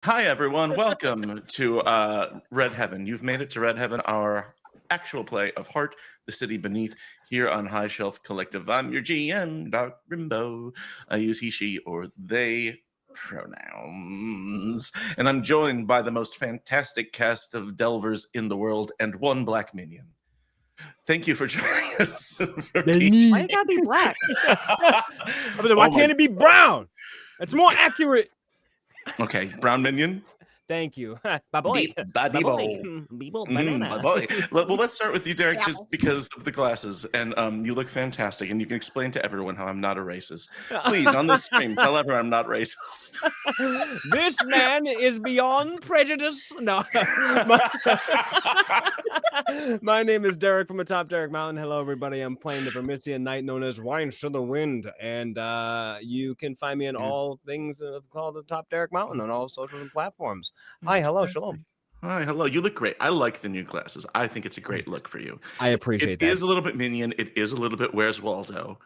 Hi, everyone. Welcome to Red Heaven. You've made it to Red Heaven, our actual play of Heart, the City Beneath, here on High Shelf Collective. I'm your GM, Doc Rimbo. I use he, she, or they pronouns. And I'm joined by the most fantastic cast of delvers in the world and one black minion. Thank you for joining us. Why it gotta be black? Why can't it be brown? It's more accurate. Okay, brown minion. Thank you. Bye boy. Banana. Well, let's start with you, Derek, just because of the glasses. And you look fantastic. And you can explain to everyone how I'm not a racist. Please, on this stream, tell everyone I'm not racist. This man is beyond prejudice. No. My name is Derek from Atop Derek Mountain. Hello, everybody. I'm playing the Vermisian Knight known as Wines to the Wind. And you can find me in all things called Atop Derek Mountain on all social platforms. Hi, hello, shalom. Hi, hello. You look great. I like the new glasses. I think it's a great look for you. I appreciate that. It is a little bit Minion. It is a little bit Where's Waldo.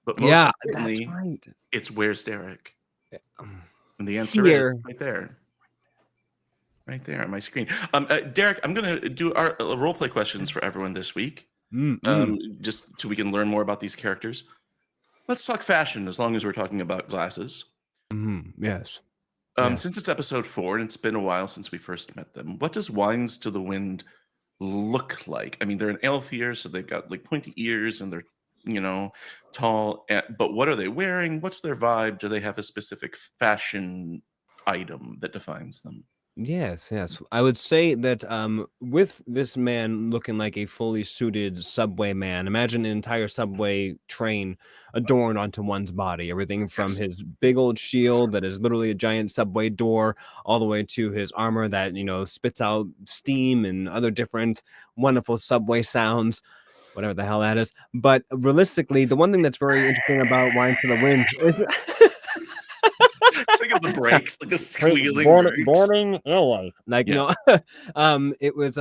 But most importantly, that's right. It's Where's Derek? And the answer is right there. Right there on my screen. Derek, I'm going to do our role play questions for everyone this week. Just so we can learn more about these characters. Let's talk fashion as long as we're talking about glasses. Yes. Since it's episode 4 and it's been a while since we first met them, what does Wines to the Wind look like? I mean, they're an elf here, so they've got like pointy ears and they're, tall. But what are they wearing? What's their vibe? Do they have a specific fashion item that defines them? Yes. I would say that with this man looking like a fully suited subway man, imagine an entire subway train adorned onto one's body. Everything from his big old shield that is literally a giant subway door, all the way to his armor that, spits out steam and other different wonderful subway sounds, whatever the hell that is. But realistically, the one thing that's very interesting about Wine to the Wind is... Think of the brakes, like the squealing boarding life. It was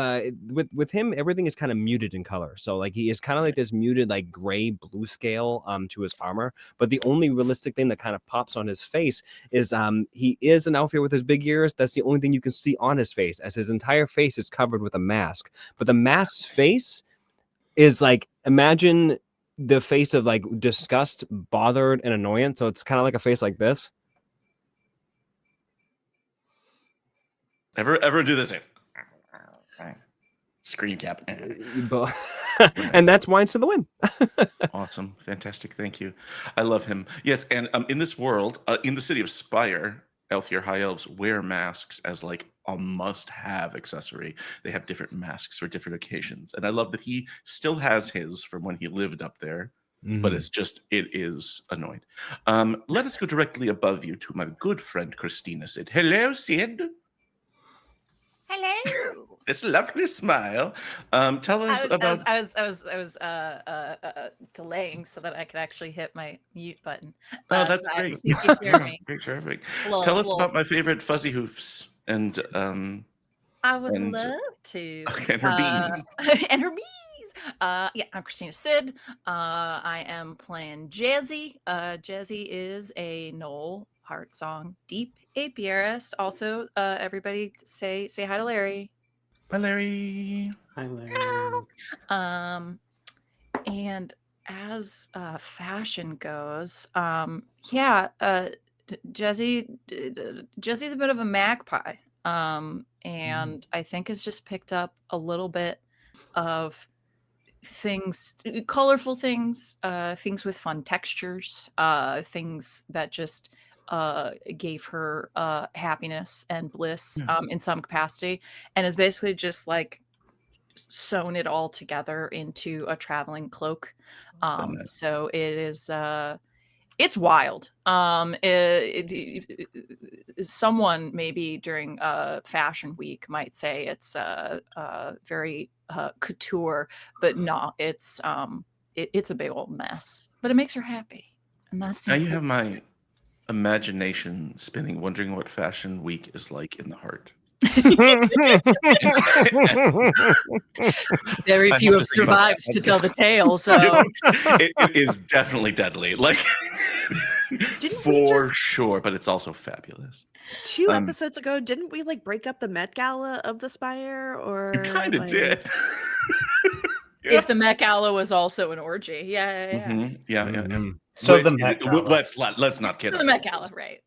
with him, everything is kind of muted in color. So like he is kind of like this muted like gray blue scale to his armor. But the only realistic thing that kind of pops on his face is he is an elf here with his big ears. That's the only thing you can see on his face, as his entire face is covered with a mask. But the mask's face is like, imagine the face of like disgust, bothered, and annoyance. So it's kind of like a face like this. Ever do this? Screen cap. And that's Wines to the Wind. Awesome. Fantastic. Thank you. I love him. Yes, and in this world, in the city of Spire, Elfir High Elves wear masks as like a must-have accessory. They have different masks for different occasions. And I love that he still has his from when he lived up there. But it is annoying. Let us go directly above you to my good friend Christina Sid. Hello, Sid. Hello. This lovely smile. Tell us about. I was delaying so that I could actually hit my mute button. Oh, that's great. Great, terrific. Tell us about my favorite fuzzy hoofs and. I would love to. And her bees. And her bees. I'm Christina Sid. I am playing Jazzy. Jazzy is a Knoll heart song deep apiarist. Also, everybody say hi to Larry. Hi, Larry. Hi, Larry. And as fashion goes, Jazzy's a bit of a magpie. And I think has just picked up a little bit of things, colorful things, things with fun textures, things that just gave her happiness and bliss in some capacity, and is basically just like sewn it all together into a traveling cloak. So it is it's wild. Someone maybe during fashion week might say it's very couture, but no, it's a big old mess, but it makes her happy, and that's now you have my imagination spinning, wondering what fashion week is like in the heart. Very few have survived to tell the tale, so it is definitely deadly, like for sure, but it's also fabulous. 2 Um, episodes ago, didn't we like break up the Met Gala of the Spire? you Or kind of like, did. Yeah. If the Met Gala was also an orgy. Yeah. Yeah. Mhm. So Which the Met Gala. let's not kid The Met ourselves. Gala, right.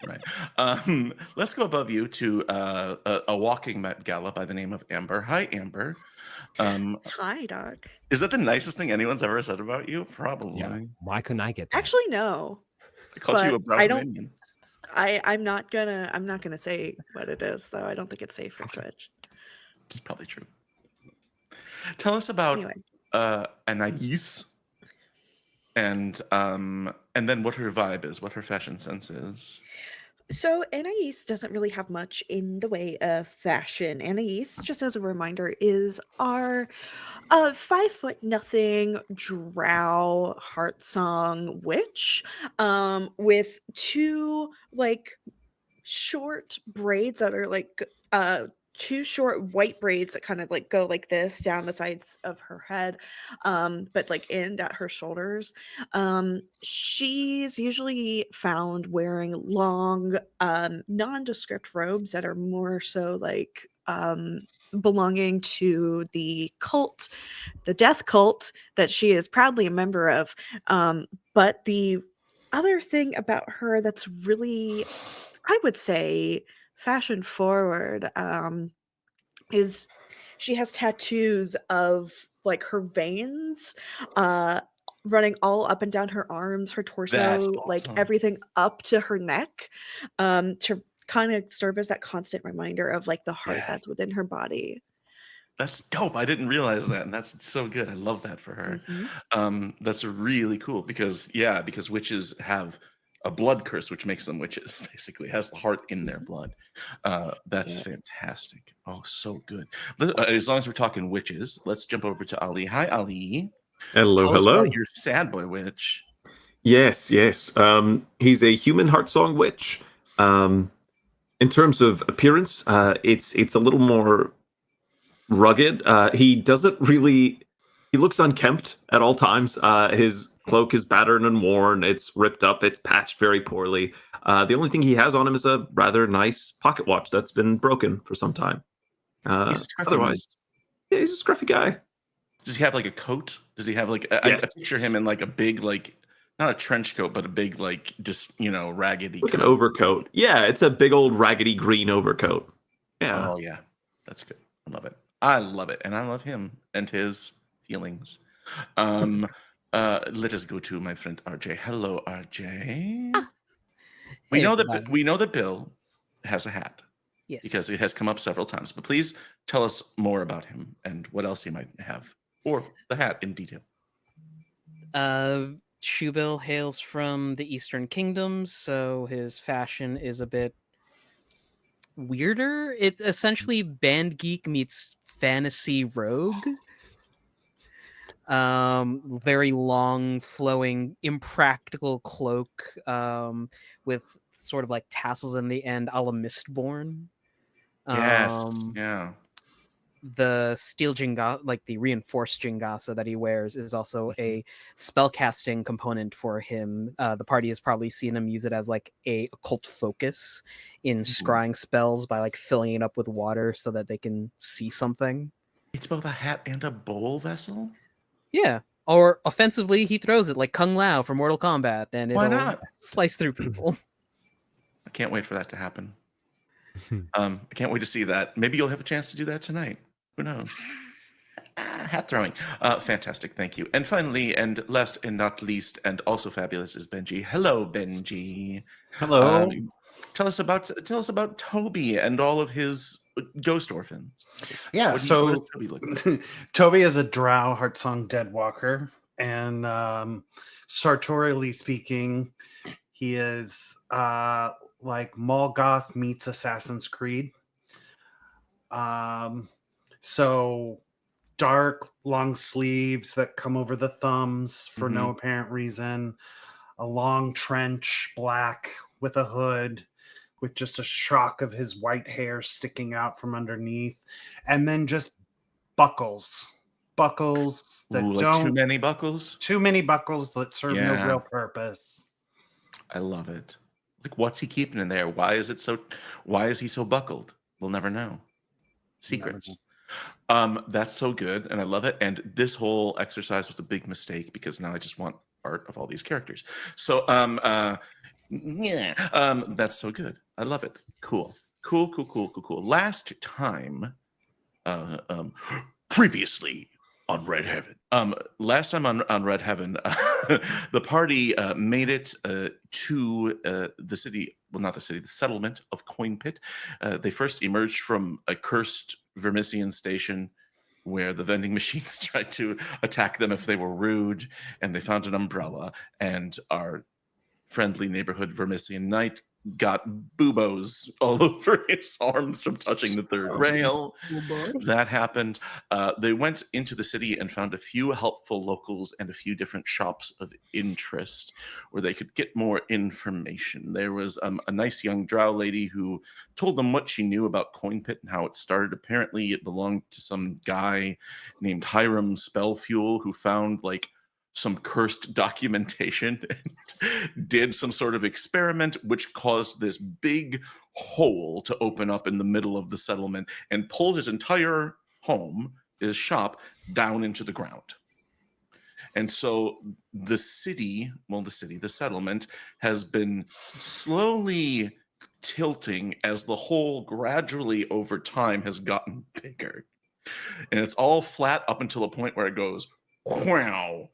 Right. Let's go above you to a walking Met Gala by the name of Amber. Hi, Amber. hi, Doc. Is that the nicest thing anyone's ever said about you? Probably. Yeah. Why couldn't I get that? Actually, no. I called you a But brown I don't. minion. I'm not gonna say what it is, though. I don't think it's safe for Twitch. It's probably true. Tell us about Anyway. Anais, and then what her vibe is, what her fashion sense is. So Anais doesn't really have much in the way of fashion. Anais, just as a reminder, is our 5'0" drow heart song witch, with 2 like short braids that are like 2 short white braids that kind of like go like this down the sides of her head, but like end at her shoulders. She's usually found wearing long nondescript robes that are more so like belonging to the cult, the death cult that she is proudly a member of. But the other thing about her that's really, I would say, fashion forward, is she has tattoos of like her veins running all up and down her arms, her That's torso, like awesome. everything up to her neck, to kind of serve as that constant reminder of like the heart Yeah. that's within her body. That's dope. I didn't realize that, and that's so good. I love that for her. Mhm. That's really cool because witches have a blood curse, which makes them witches. Basically, has the heart in their blood. That's Yeah. fantastic. Oh, so good. As long as we're talking witches, let's jump over to Ali. Hi, Ali. Hello, Tell us hello. about your sad boy witch. Yes. He's a human heart song witch. In terms of appearance, it's a little more rugged. He doesn't really. He looks unkempt at all times. His cloak is battered and worn. It's ripped up. It's patched very poorly. The only thing he has on him is a rather nice pocket watch that's been broken for some time. He's a scruffy Otherwise, yeah, he's a scruffy guy. Does he have like a coat? Does he have like I Yes. picture him in like a big like not a trench coat, but a big like just raggedy Like an coat. overcoat. Yeah, it's a big old raggedy green overcoat. Yeah. Oh yeah, that's good. I love it. I love it, and I love him and his feelings. Let us go to my friend RJ. Hello, RJ. We Hey, know that everybody. we know that Bill has a hat Yes. because it has come up several times. But please tell us more about him and what else he might have, or the hat in detail. Shubil hails from the Eastern Kingdoms, so his fashion is a bit weirder. It's essentially band geek meets fantasy rogue. Very long, flowing, impractical cloak, with sort of like tassels in the end, a la Mistborn. Yes. Yeah. The steel jinga, like the reinforced jingasa that he wears, is also a spellcasting component for him. The party has probably seen him use it as like a occult focus in scrying spells by like filling it up with water so that they can see something. It's both a hat and a bowl vessel. Yeah. Or offensively, he throws it like Kung Lao from Mortal Kombat, and Why it'll not? slice through people. I can't wait for that to happen. I can't wait to see that. Maybe you'll have a chance to do that tonight. Who knows? Hat throwing. Fantastic. Thank you. And finally, and last and not least, and also fabulous, is Benji. Hello, Benji. Hello. Tell us about Toby and all of his ghost orphans. Yeah, what so does Toby look like? Toby is a drow heartsong deadwalker, and sartorially speaking, he is like Molgoth meets Assassin's Creed. So dark, long sleeves that come over the thumbs for no apparent reason, a long trench, black with a hood, with just a shock of his white hair sticking out from underneath, and then just buckles that Ooh, like don't too many buckles. too many buckles that serve no Yeah. real purpose. I love it. Like, what's he keeping in there? Why is he so buckled? We'll never know. Secrets. That's so good, and I love it. And this whole exercise was a big mistake because now I just want art of all these characters. So that's so good. I love it. Cool. Last time, previously on Red Heaven. Last time on Red Heaven, the party made it to the city. Well, not the city, the settlement of Coinpit. They first emerged from a cursed Vermisian station where the vending machines tried to attack them if they were rude, and they found an umbrella, and our friendly neighborhood Vermisian knight got boobos all over his arms from touching the third rail. That happened. They went into the city and found a few helpful locals and a few different shops of interest where they could get more information. There was a nice young drow lady who told them what she knew about Coinpit and how it started. Apparently, it belonged to some guy named Hiram Spellfuel who found like some cursed documentation and did some sort of experiment which caused this big hole to open up in the middle of the settlement and pulled his entire home, his shop, down into the ground. And so the settlement has been slowly tilting as the hole gradually over time has gotten bigger. And it's all flat up until a point where it goes, wow,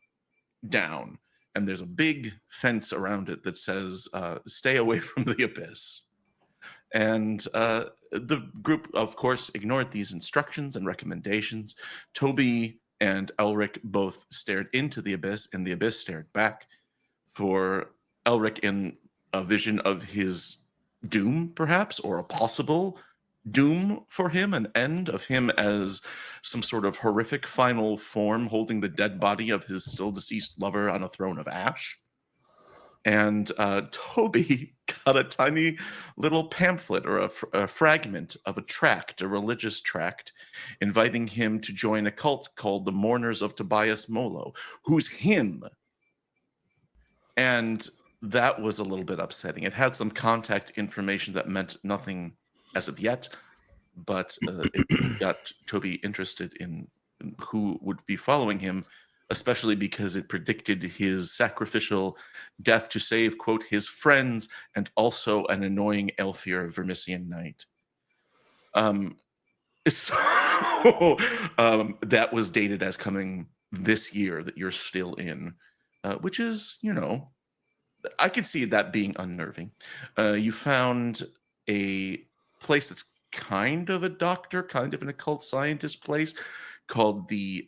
down, and there's a big fence around it that says stay away from the abyss. And the group, of course, ignored these instructions and recommendations. Toby and Elric both stared into the abyss, and the abyss stared back. For Elric, in a vision of his doom, perhaps, or a possible doom for him, an end of him as some sort of horrific final form holding the dead body of his still deceased lover on a throne of ash. And Toby got a tiny little pamphlet or a fragment of a tract, a religious tract, inviting him to join a cult called the Mourners of Tobias Molo, who's him. And that was a little bit upsetting. It had some contact information that meant nothing as of yet, but it got Toby interested in who would be following him, especially because it predicted his sacrificial death to save, quote, his friends and also an annoying Elfir Vermisian knight. So that was dated as coming this year that you're still in, which is, I could see that being unnerving. You found a place that's kind of a doctor, kind of an occult scientist place called the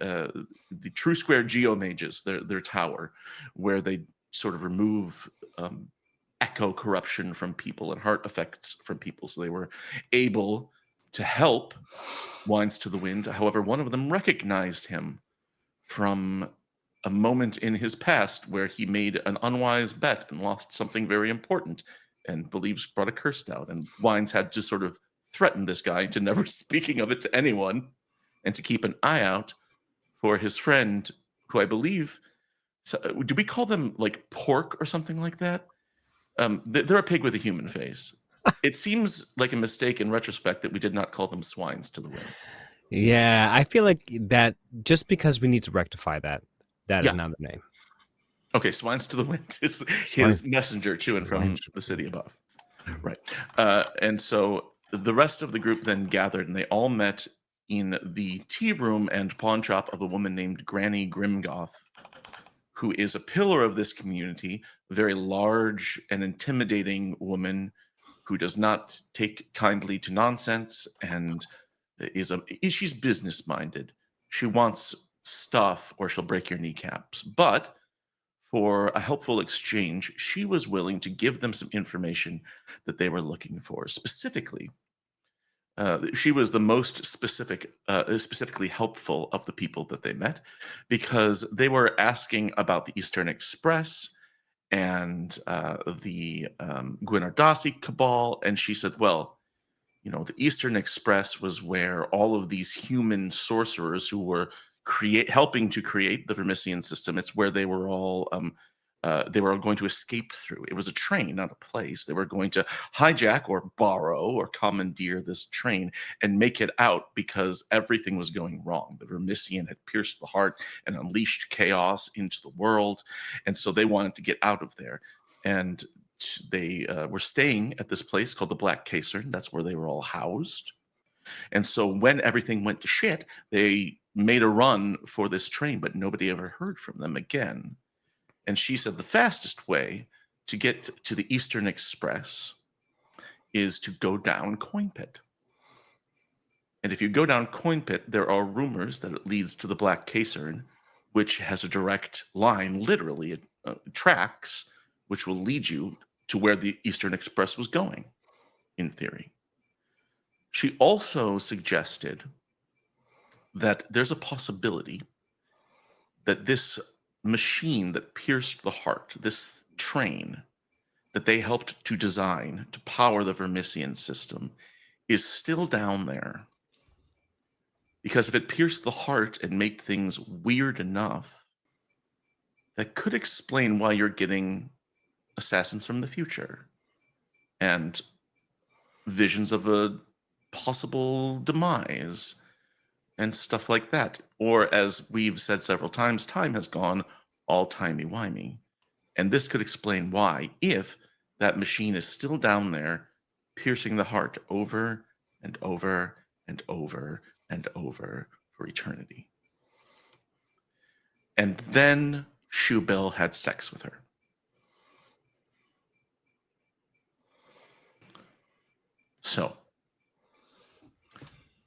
True Square Geomages, their tower, where they sort of remove echo corruption from people and heart effects from people. So they were able to help Wines to the Wind. However, one of them recognized him from a moment in his past where he made an unwise bet and lost something very important and believes brought a curse down. And Wines had to sort of threaten this guy to never speaking of it to anyone and to keep an eye out for his friend, who I believe, so, do we call them like pork or something like that? They're a pig with a human face. It seems like a mistake in retrospect that we did not call them swines to the wind. Yeah, I feel like that just because we need to rectify that is not the name. Okay, swines to the wind is his messenger to and from the city above. Right. And so the rest of the group then gathered, and they all met in the tea room and pawn shop of a woman named Granny Grimgoth, who is a pillar of this community, a very large and intimidating woman who does not take kindly to nonsense and she's business minded. She wants stuff or she'll break your kneecaps. But for a helpful exchange, she was willing to give them some information that they were looking for. Specifically, she was the most specifically helpful of the people that they met, because they were asking about the Eastern Express and the Gwynardasi Cabal, and she said, well, the Eastern Express was where all of these human sorcerers who were helping to create the Vermisian system, it's where they were all they were going to escape through. It was a train, not a place. They were going to hijack or borrow or commandeer this train and make it out because everything was going wrong. The Vermissian had pierced the heart and unleashed chaos into the world. And so they wanted to get out of there. And they were staying at this place called the Black Casern. That's where they were all housed. And so when everything went to shit, they made a run for this train, but nobody ever heard from them again. And she said the fastest way to get to the Eastern Express is to go down Coinpit. And if you go down Coinpit, there are rumors that it leads to the Black Casern, which has a direct line, literally tracks, which will lead you to where the Eastern Express was going, in theory. She also suggested that there's a possibility that this machine that pierced the heart, this train that they helped to design to power the Vermissian system, is still down there. Because if it pierced the heart and made things weird enough, that could explain why you're getting assassins from the future and visions of a possible demise and stuff like that. Or, as we've said several times, time has gone all timey-wimey. And this could explain why, if that machine is still down there, piercing the heart over and over and over and over for eternity. And then Shoebill had sex with her. So,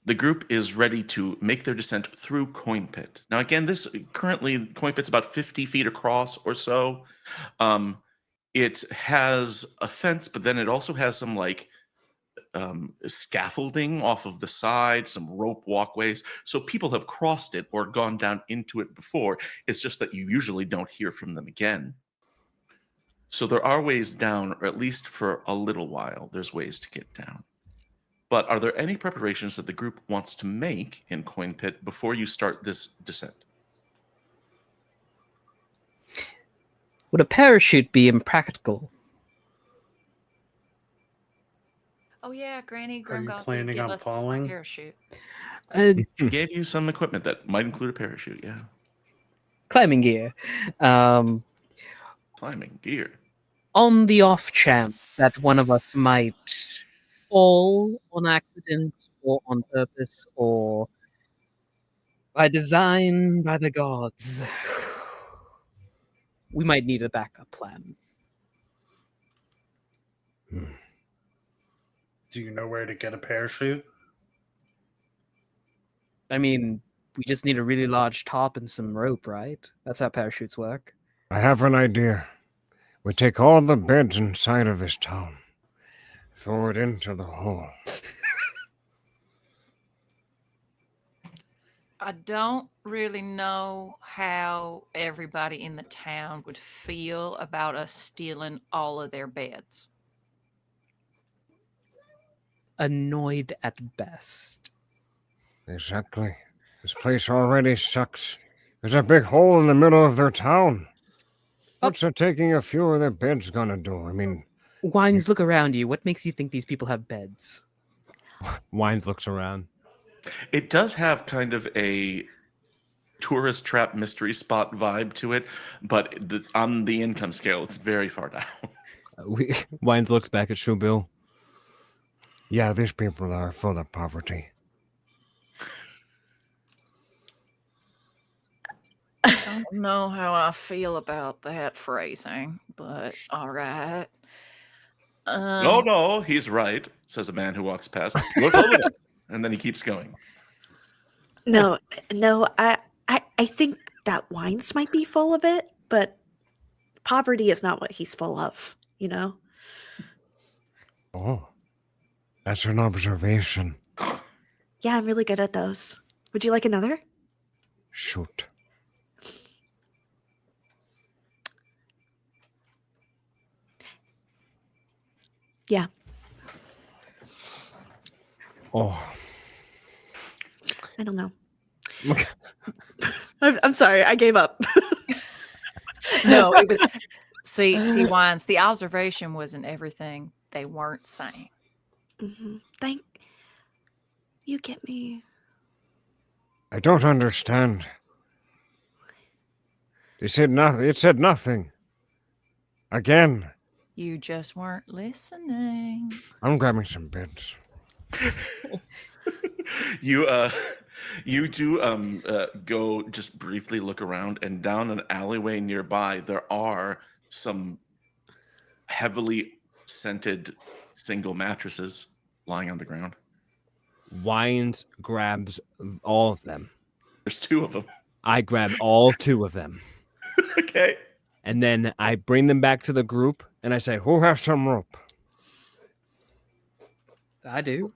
the group is ready to make their descent through Coinpit. Now, again, currently Coinpit's about 50 feet across or so. It has a fence, but then it also has some scaffolding off of the side, some rope walkways. So people have crossed it or gone down into it before. It's just that you usually don't hear from them again. So there are ways down, or at least for a little while, there's ways to get down. But are there any preparations that the group wants to make in Coinpit before you start this descent? Would a parachute be impractical? Oh yeah, Granny Are you Grimgoth did planning give on us falling? a parachute. She gave you some equipment that might include a parachute, yeah. Climbing gear. Climbing gear. On the off chance that one of us might fall on accident or on purpose or by design by the gods, we might need a backup plan. Do you know where to get a parachute? I mean, we just need a really large top and some rope, right? That's how parachutes work. I have an idea. We take all the beds inside of this town, throw it into the hole. I don't really know how everybody in the town would feel about us stealing all of their beds. Annoyed at best. Exactly. This place already sucks. There's a big hole in the middle of their town. What's taking a few of their beds gonna do? I mean... Wines, look around you. What makes you think these people have beds? Wines looks around. It does have kind of a tourist trap mystery spot vibe to it, but on the income scale, it's very far down. Wines looks back at Shoebill. Yeah, these people are full of poverty. I don't know how I feel about that phrasing, but all right. No, he's right, says a man who walks past. You're full of it. And then he keeps going. No, I think that Wines might be full of it, but poverty is not what he's full of, you know? Oh, that's an observation. Yeah, I'm really good at those. Would you like another? Shoot. Yeah. Oh. I don't know. I'm sorry, I gave up. No, See, Wines, the observation wasn't everything they weren't saying. Thank you. Get me. I don't understand. It said nothing. It said nothing. Again. You just weren't listening. I'm grabbing some beds. You do go just briefly look around, and down an alleyway nearby there are some heavily scented single mattresses lying on the ground. Wines grabs all of them. There's 2 of them. I grab all 2 of them. Okay. And then I bring them back to the group and I say, who has some rope? I do.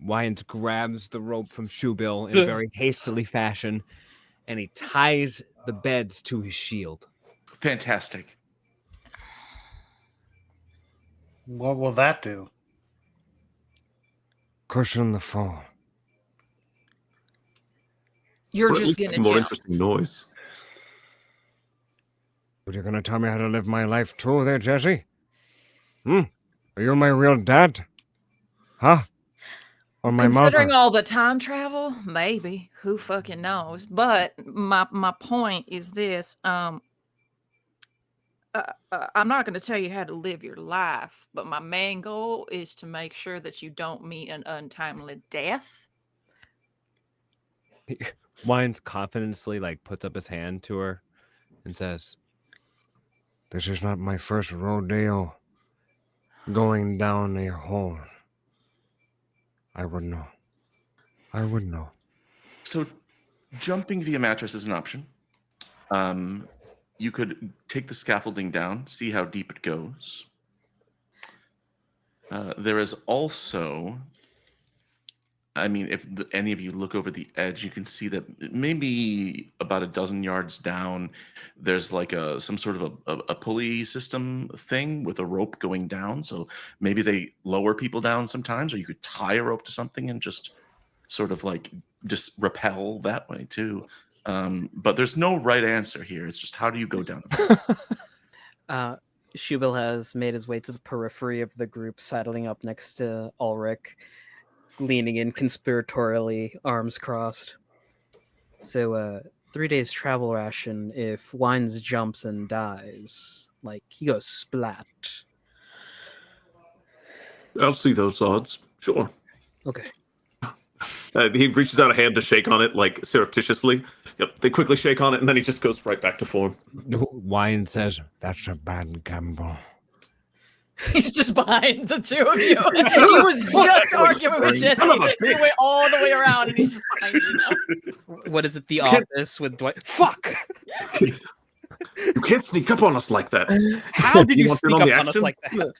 Wines grabs the rope from Shoebill in a very hastily fashion, and he ties the beds to his shield. Fantastic. What will that do? Cushion the fall. You're Or at just least getting a more jump. interesting noise. But you're gonna tell me how to live my life too there, Jesse? Are you my real dad? Huh? Or my Considering mother? all the time travel, maybe. Who fucking knows? But my point is this: I'm not going to tell you how to live your life, but my main goal is to make sure that you don't meet an untimely death. Wines confidently puts up his hand to her and says, "This is not my first rodeo going down a hole. I would know. I would know." So jumping via mattress is an option. You could take the scaffolding down, see how deep it goes. There is also, I mean, if any of you look over the edge, you can see that maybe about a dozen yards down, there's like some sort of a pulley system thing with a rope going down. So maybe they lower people down sometimes, or you could tie a rope to something and just sort of just rappel that way too. But there's no right answer here. It's just how do you go down? Shubil has made his way to the periphery of the group, settling up next to Ulrich, leaning in conspiratorially, arms crossed. So, 3 days travel ration if Wines jumps and dies. He goes splat. I'll see those odds. Sure. Okay. He reaches out a hand to shake on it, surreptitiously. Yep, they quickly shake on it, and then he just goes right back to form. Wine says, "That's a bad gamble." He's just behind the 2 of you. He was just arguing with Jesse. He went all the way around, and he's just behind you now. What is it? The Office with Dwight? Fuck! You can't sneak up on us like that. How did you want in sneak on up the on us action? like that?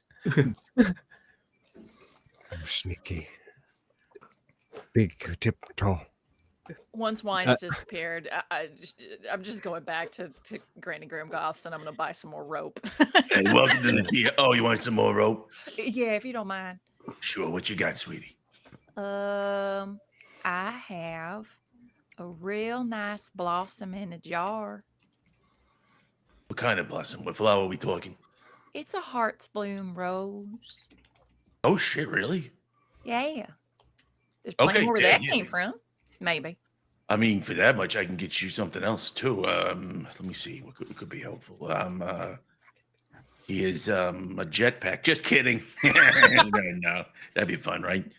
I'm sneaky. Big tiptoe. Once Wines disappeared, I'm just going back to Granny Grimgoth's, and I'm going to buy some more rope. Hey, welcome to the key. Oh, you want some more rope? Yeah, if you don't mind. Sure. What you got, sweetie? I have a real nice blossom in a jar. What kind of blossom? What flower are we talking? It's a heart's bloom rose. Oh shit! Really? Yeah. There's plenty Okay, more where yeah, that yeah. came from. Maybe. I mean, for that much, I can get you something else too. Let me see what could be helpful. He is a jetpack. Just kidding. No, that'd be fun, right?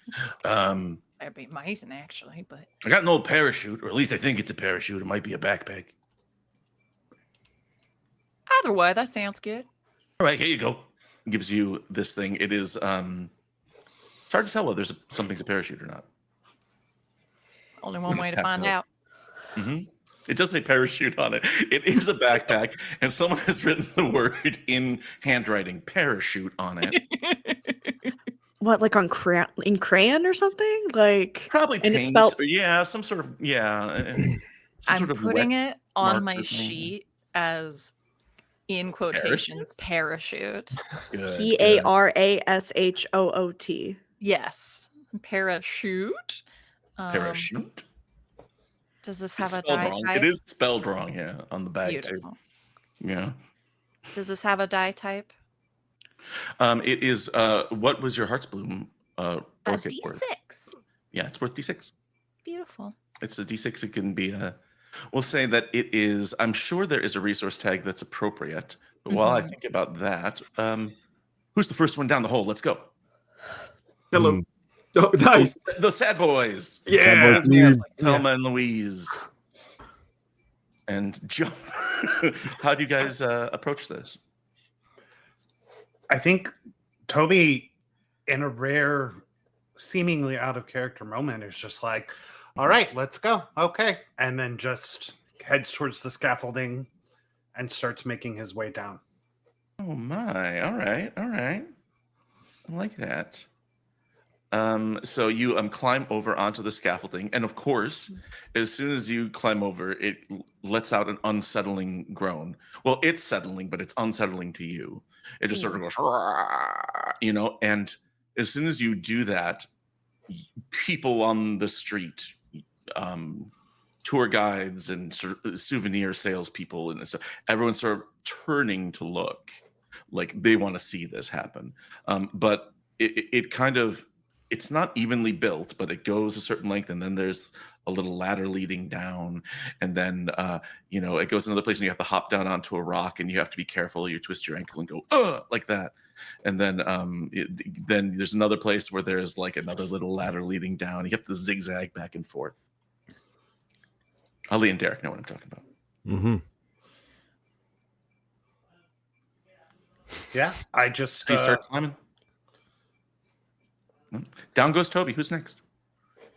That'd be amazing, actually. But I got an old parachute, or at least I think it's a parachute. It might be a backpack. either way, that sounds good. All right, here you go. Gives you this thing. It is. It's hard to tell whether something's a parachute or not. Only one way to find out. Mm-hmm. It does say parachute on it. It is a backpack, and someone has written the word in handwriting "parachute" on it. What, like on in crayon or something? Probably and paint. it's spelled. Yeah, some sort of some I'm sort of putting wet it on marker my thing. sheet as in quotations parachute. Good, PARASHOOT. Yes, parachute. Parachute. Does this It's have a spelled die wrong. type? It is spelled wrong. Yeah, on the back too. Beautiful. Yeah. Does this have a die type? It is. What was your Heart's Bloom A orchid worth? D6. Yeah, it's worth D6. Beautiful. It's a D6. It can be a. We'll say that it is. I'm sure there is a resource tag that's appropriate. But while I Mhm. think about that, who's the first one down the hole? Let's go. Hello. Mm. Oh, nice. The sad boys. Yeah. boys. Old man Please. like Thelma and Louise. And jump. How do you guys approach this? I think Toby, in a rare, seemingly out of character moment, is just like, all right, let's go. Okay. And then just heads towards the scaffolding and starts making his way down. Oh my! All right, all right. I like that. So you climb over onto the scaffolding, and of course, as soon as you climb over, it lets out an unsettling groan. Well, it's settling, but it's unsettling to you. It just sort of goes, "Rah," and as soon as you do that, people on the street, um, tour guides and souvenir salespeople, and so everyone's sort of turning to look like they want to see this happen. But it kind of it's not evenly built, but it goes a certain length, and then there's a little ladder leading down, and then it goes another place, and you have to hop down onto a rock, and you have to be careful. You twist your ankle and go like that, and then then there's another place where there's like another little ladder leading down. You have to zigzag back and forth. Ali and Derek know what I'm talking about. Mm-hmm. Yeah. I just So you start climbing. Down goes Toby. Who's next?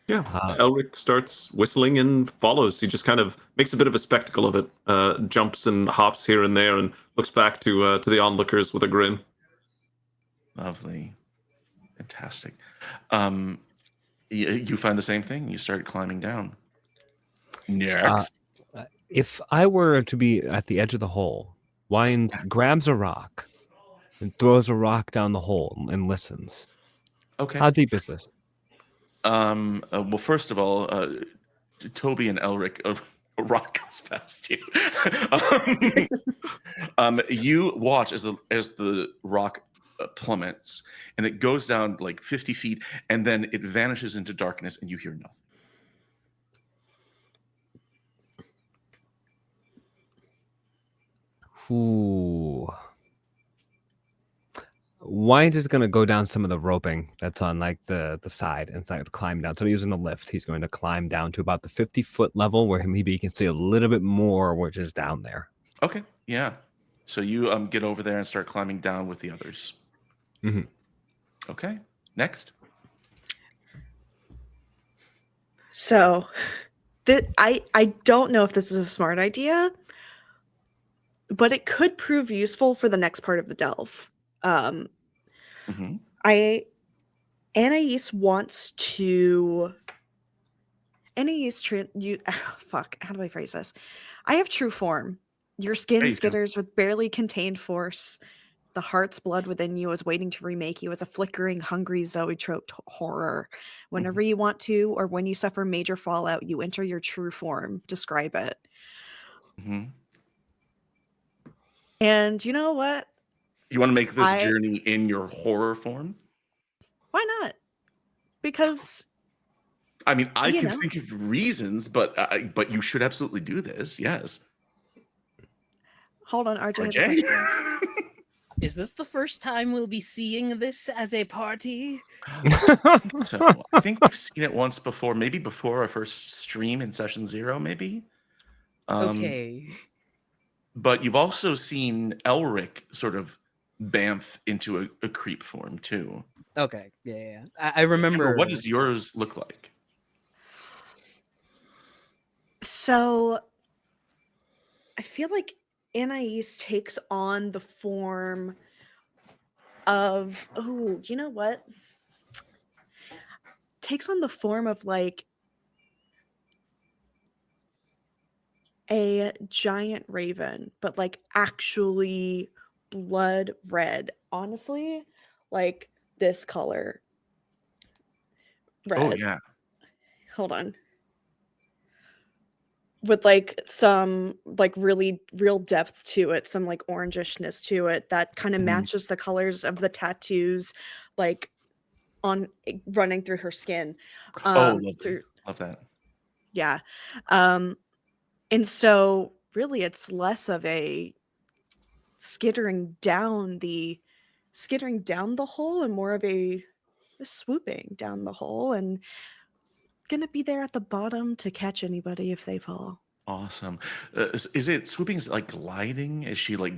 Yeah. Elric starts whistling and follows. He just kind of makes a bit of a spectacle of it. Jumps and hops here and there, and looks back to the onlookers with a grin. Lovely. Fantastic. You find the same thing. You start climbing down. Next. If I were to be at the edge of the hole, Wines grabs a rock and throws a rock down the hole and listens. Okay. How deep is this? Well, first of all, Toby and Elric, a rock goes past you. You watch as the rock plummets, and it goes down like 50 feet, and then it vanishes into darkness, and you hear nothing. Ooh. Wines is going to go down some of the roping that's on like the side and start to climb down. So using the lift, he's going to climb down to about the 50-foot level where maybe he can see a little bit more, which is down there. Okay, yeah. So you get over there and start climbing down with the others. Mm-hmm. Okay, next. So, I don't know if this is a smart idea, but it could prove useful for the next part of the delve. Mm-hmm. Anais wants to. Fuck. How do I phrase this? I have true form. Your skin There you go. skitters with barely contained force. The heart's blood within you is waiting to remake you as a flickering, hungry, zoetrope horror. Whenever you want to, or when you suffer major fallout, you enter your true form. Describe it. Mm-hmm. And you know what? You want to make this journey in your horror form? Why not? Because I mean, I you can know. think of reasons, but you should absolutely do this. Yes. Hold on, RJ has a RJ? question. Is this the first time we'll be seeing this as a party? So I think we've seen it once before, maybe before our first stream in session 0, maybe. Okay. But you've also seen Elric sort of bamf into a creep form too. Okay. Yeah. I remember. What does yours look like? So I feel like Anais takes on the form of you know what? Takes on the form of like a giant raven, but like actually blood red. Honestly, like this color. Red. Oh yeah. Hold on. with like some like really real depth to it, some like orangishness to it that kind of Mhm. matches the colors of the tattoos, like on running through her skin. Oh, lovely. Through Love that. yeah, and so really, it's less of a skittering down the hole and more of a swooping down the hole and gonna be there at the bottom to catch anybody if they fall. Awesome. Is it swooping? Is it like gliding? Is she like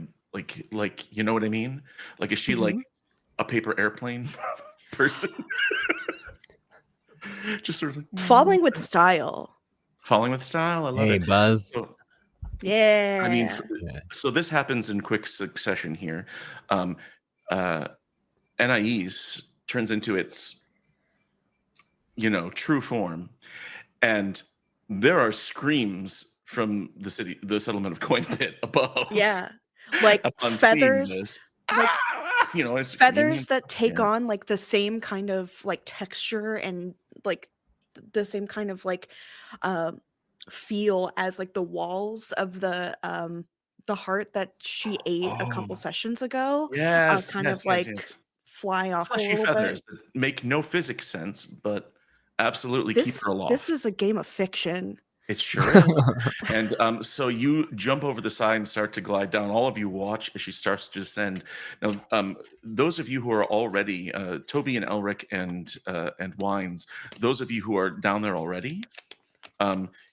you know what I mean? Like is she like Mhm. a paper airplane person? Just sort of like Falling with style. falling with style. I love Hey, it. Buzz. So, I mean, Yeah. Yeah. so this happens in quick succession here. Um, uh, Anais turns into its, true form, and there are screams from the settlement of Coinpit above. Yeah. Like Upon seeing feathers, this, like it's screaming and feathers that take yeah. on like the same kind of like texture and like the same kind of like um feel as like the walls of the heart that she ate a couple Oh, sessions ago, yes, kind of yes, yes, like yes. fly off a Fleshy little bit. feathers that make no physics sense, but absolutely keep This her this aloft. is a game of fiction. It sure is. And so you jump over the side and start to glide down. All of you watch as she starts to descend. Now, those of you who are already Toby and Elric and Wines, those of you who are down there already,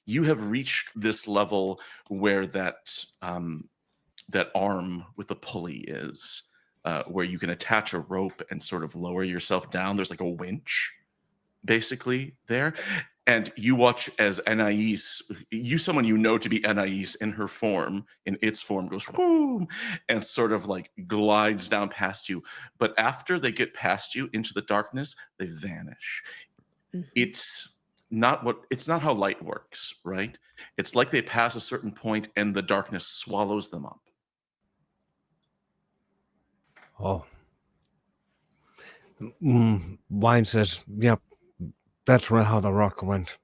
you have reached this level where that arm with the pulley is, where you can attach a rope and sort of lower yourself down. There's like a winch basically there. And you watch as Anais, someone you know to be Anais in her form, in its form, goes whoo, and sort of like glides down past you. But after they get past you into the darkness, they vanish. Mhm. It's not how light works, right? It's like they pass a certain point and the darkness swallows them up. Oh. Wine says, yep, that's how the rock went.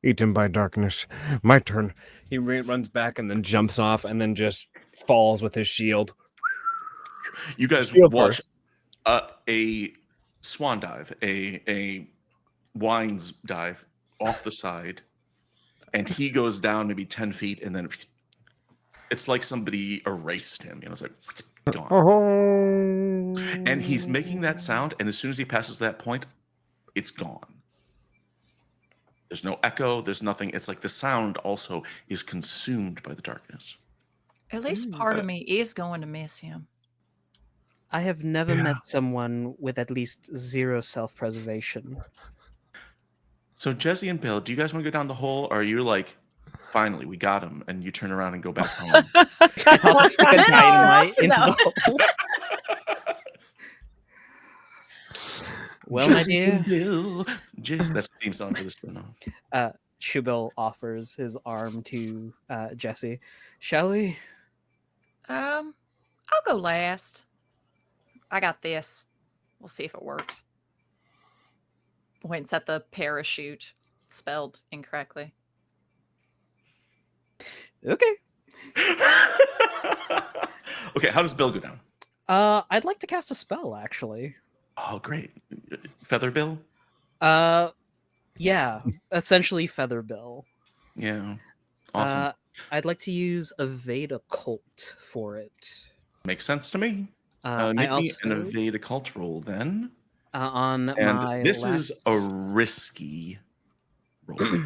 Eaten by darkness. My turn. He runs back and then jumps off and then just falls with his shield. You guys Shield watch first. a swan dive, a Wines dive off the side, and he goes down maybe 10 feet, and then it's like somebody erased him. It's like gone. Oh. And he's making that sound, and as soon as he passes that point, it's gone. There's no echo, there's nothing. It's like the sound also is consumed by the darkness. At least part of me is going to miss him. I have never Yeah. met someone with at least 0 self-preservation. So Jesse and Bill, do you guys want to go down the hole, or are you like, finally, we got him, and you turn around and go back home? I'll stick a dynamite into No. the hole. Well, my Jesse and dear, Bill. That's the theme song for this one. Shubil offers his arm to Jesse. Shall we? I'll go last. I got this. We'll see if it works. Points at the parachute, spelled incorrectly. Okay. Okay, how does Bill go down? I'd like to cast a spell, actually. Oh, great. Feather Bill? Yeah, essentially Feather Bill. Yeah. Awesome. I'd like to use Evade Occult for it. Makes sense to me. I Make me also an evade occult roll then. on And my this last... is a risky roll.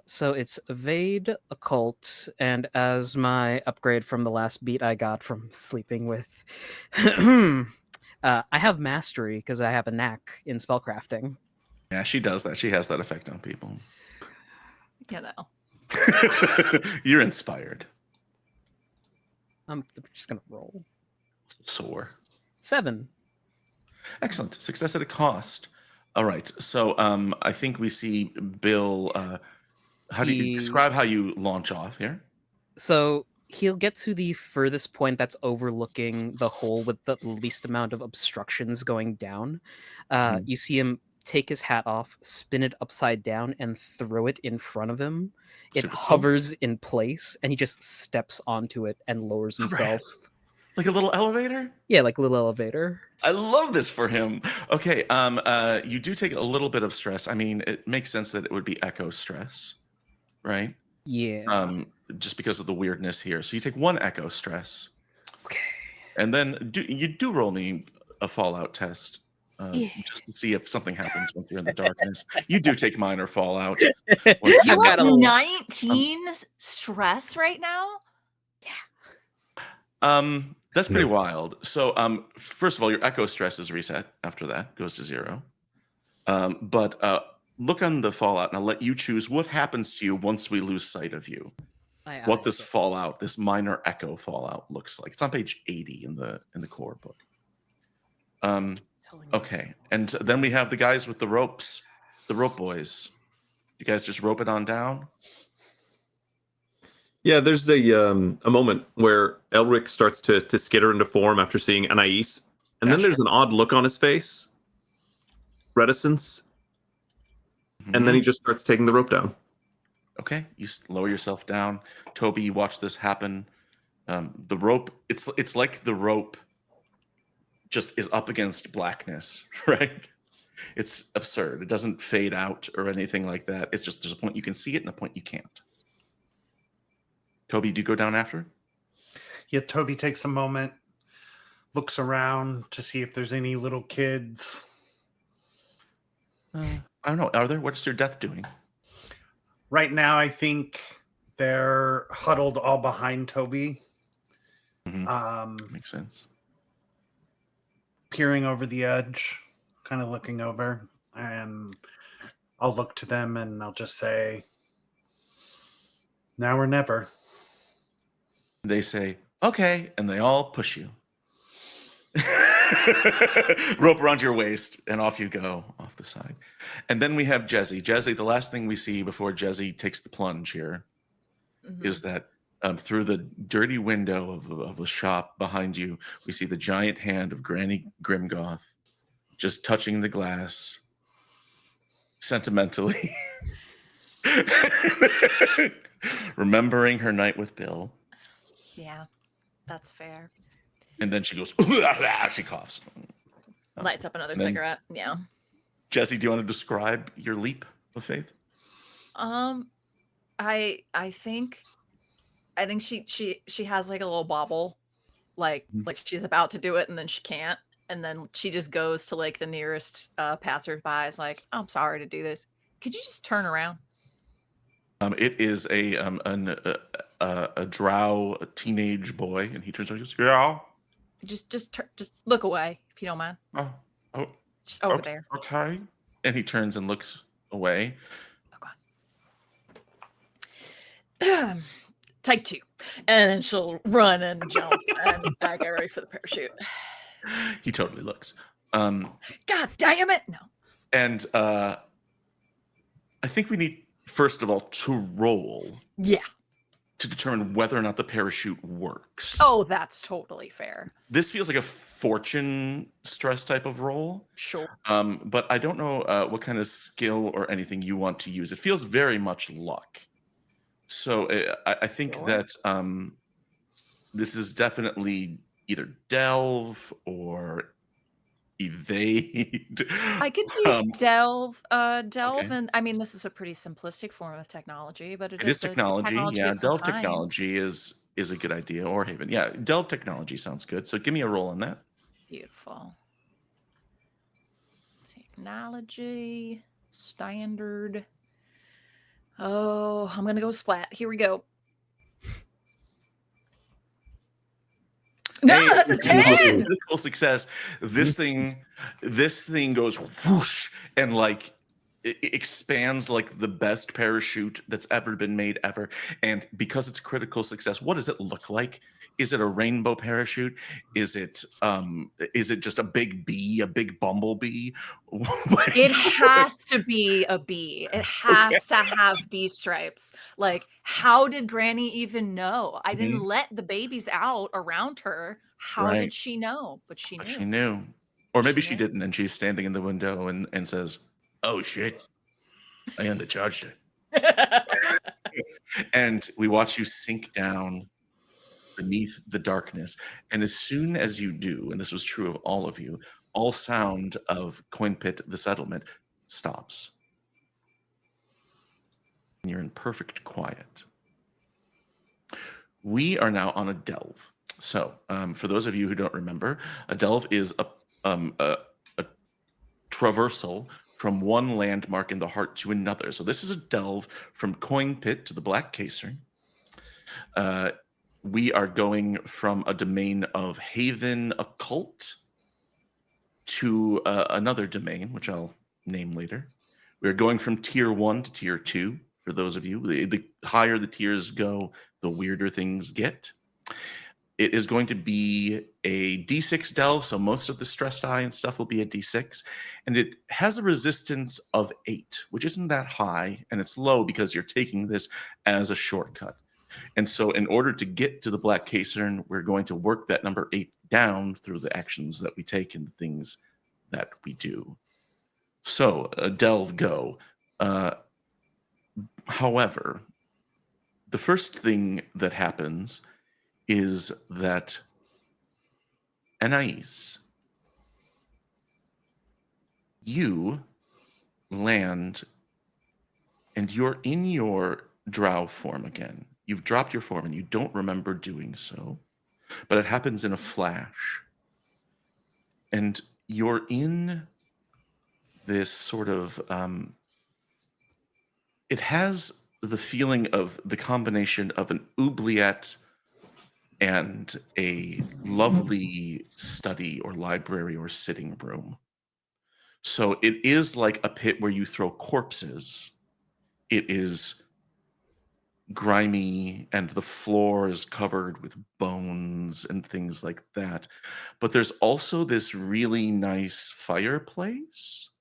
So it's Evade Occult, and as my upgrade from the last beat I got from sleeping with, I have Mastery because I have a knack in spellcrafting. Yeah, she does that. She has that effect on people. You know. You're inspired. I'm just gonna roll. Sore. 7. Excellent. Success at a cost. All right. So I think we see Bill. How do you describe how you launch off here? So he'll get to the furthest point that's overlooking the hole with the least amount of obstructions going down. You see him take his hat off, spin it upside down, and throw it in front of him. It Super cool. hovers in place, and he just steps onto it and lowers himself. Like a little elevator? Yeah, like a little elevator. I love this for him. Okay, you do take a little bit of stress. I mean, it makes sense that it would be echo stress, right? Yeah. Just because of the weirdness here. So you take 1 echo stress. Okay. And then you do roll me a fallout test. Just to see if something happens once you're in the darkness. You do take minor fallout. You I've got have a- 19 stress right now? That's pretty wild. So first of all, your echo stress is reset after that, goes to 0. But look on the fallout, and I'll let you choose what happens to you once we lose sight of you. What this fallout, this minor echo fallout looks like. It's on page 80 in the core book. Okay, and then we have the guys with the ropes, the rope boys. You guys just rope it on down. Yeah, there's a moment where Elric starts to skitter into form after seeing Anais, and then there's an odd look on his face, reticence, and then he just starts taking the rope down. Okay, you lower yourself down. Toby, you watch this happen. The rope, it's like the rope just is up against blackness, right? It's absurd. It doesn't fade out or anything like that. It's just there's a point you can see it and a point you can't. Toby, do you go down after? Yeah, Toby takes a moment, looks around to see if there's any little kids. I don't know. Are there? What's their death doing? Right now, I think they're huddled all behind Toby. Makes sense. Peering over the edge, kind of looking over, and I'll look to them and I'll just say, now or never. They say, okay, and they all push you. Rope around your waist, and off you go, off the side. And then we have Jezzy. Jezzy, the last thing we see before Jezzy takes the plunge here is that through the dirty window of a shop behind you, we see the giant hand of Granny Grimgoth just touching the glass sentimentally. Remembering her night with Bill. Yeah, that's fair. And then she goes, she coughs. Lights up another then- cigarette. Yeah. Jesse, do you want to describe your leap of faith? I think she has like a little bobble, like she's about to do it and then she can't, and then she just goes to like the nearest passerby. Is like, I'm sorry to do this. Could you just turn around? It is a drow teenage boy, and he turns around and goes, yeah. Just look away if you don't mind. Oh, Just over there. Okay. And he turns and looks away. Okay. Take 2, and then she'll run and jump and get ready for the parachute. He totally looks. God damn it! No. And I think we need, first of all, to roll. Yeah. To determine whether or not the parachute works. Oh, that's totally fair. This feels like a fortune stress type of roll. Sure. But I don't know what kind of skill or anything you want to use. It feels very much luck. So I think that this is definitely either delve or evade. I could do delve, okay. and I mean this is a pretty simplistic form of technology, but It is technology. Yeah, of some delve kind. technology is a good idea. Or Haven. Yeah, delve technology sounds good. So give me a roll on that. Beautiful. Technology standard. Oh, I'm gonna go splat. Here we go. No, Hey, that's a 10. Critical success. This thing goes whoosh and like it expands like the best parachute that's ever been made ever. And because it's critical success, what does it look like? Is it a rainbow parachute? Is it just a big bee, a big bumblebee? It has to be a bee. It has to have bee stripes. Like, how did Granny even know? I didn't let the babies out around her. How did she know? But she knew. She knew. Or maybe she didn't, and she's standing in the window and says, Oh shit! I undercharged her. And we watch you sink down beneath the darkness. And as soon as you do, and this was true of all of you, all sound of Coinpit, the settlement, stops. And you're in perfect quiet. We are now on a delve. So, for those of you who don't remember, a delve is a traversal from one landmark in the heart to another. So this is a delve from Coinpit to the Black Casern. We are going from a domain of Haven Occult to another domain, which I'll name later. We're going from tier 1 to tier 2. For those of you, the higher the tiers go, the weirder things get. It is going to be a D6 delve, so most of the stress die and stuff will be a D6. And it has a resistance of 8, which isn't that high, and it's low because you're taking this as a shortcut. And so in order to get to the Black Casern, we're going to work that number 8 down through the actions that we take and the things that we do. So, delve go. However, the first thing that happens is that Anais, you land and you're in your drow form again. You've dropped your form and you don't remember doing so, but it happens in a flash. And you're in this sort of, it has the feeling of the combination of an oubliette and a lovely study or library or sitting room. So it is like a pit where you throw corpses. It is grimy and the floor is covered with bones and things like that. But there's also this really nice fireplace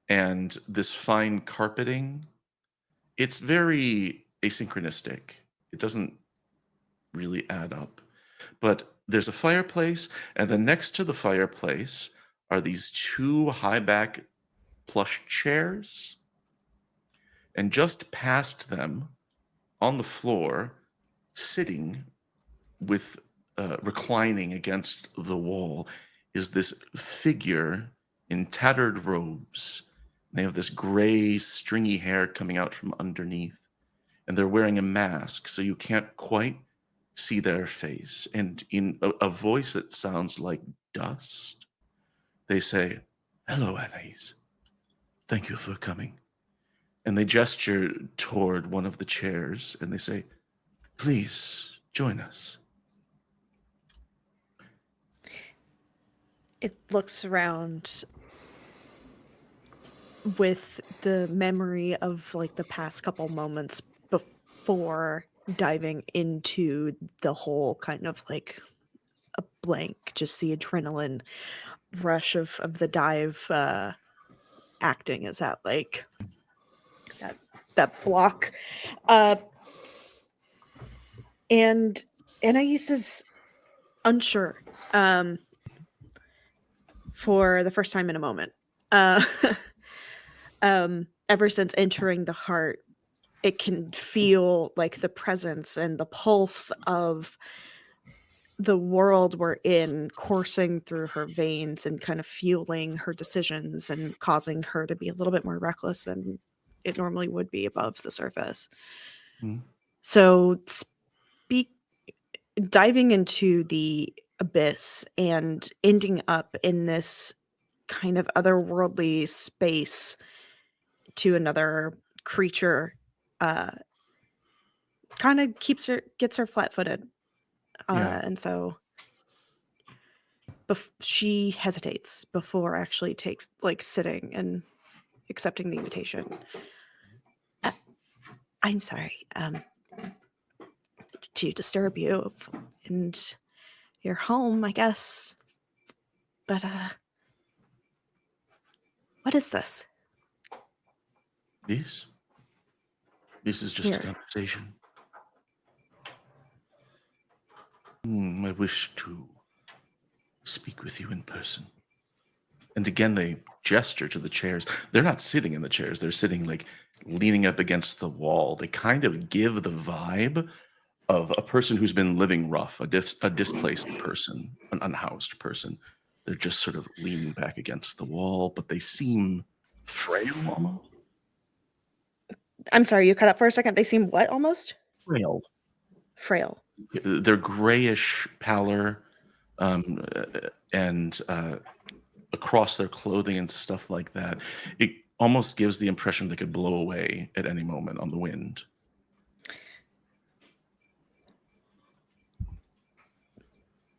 and this fine carpeting. It's very asynchronistic. It doesn't really add up. But there's a fireplace, and then next to the fireplace are these 2 high back plush chairs. And just past them, on the floor, sitting with reclining against the wall, is this figure in tattered robes. They have this gray, stringy hair coming out from underneath, and they're wearing a mask, so you can't quite see their face. And in a voice that sounds like dust, they say, "Hello, Anais. Thank you for coming." And they gesture toward one of the chairs and they say, "Please join us." It looks around with the memory of like the past couple moments before diving into the whole kind of like a blank, just the adrenaline rush of the dive acting is at like that block. And Anais is unsure for the first time in a moment. Ever since entering the heart, it can feel like the presence and the pulse of the world we're in coursing through her veins and kind of fueling her decisions and causing her to be a little bit more reckless than it normally would be above the surface. Mm. So diving into the abyss and ending up in this kind of otherworldly space to another creature kind of gets her flat-footed. Yeah. And so she hesitates before actually sitting and accepting the invitation. I'm sorry to disturb you and your home, I guess. But what is this? This is just a Here. conversation. I wish to speak with you in person. And again, they gesture to the chairs. They're not sitting in the chairs. They're sitting like leaning up against the wall. They kind of give the vibe of a person who's been living rough, a displaced person, an unhoused person. They're just sort of leaning back against the wall, but they seem frail almost. I'm sorry, you cut out for a second. They seem what almost? Frail. Frail. They're grayish pallor, and across their clothing and stuff like that. It almost gives the impression they could blow away at any moment on the wind.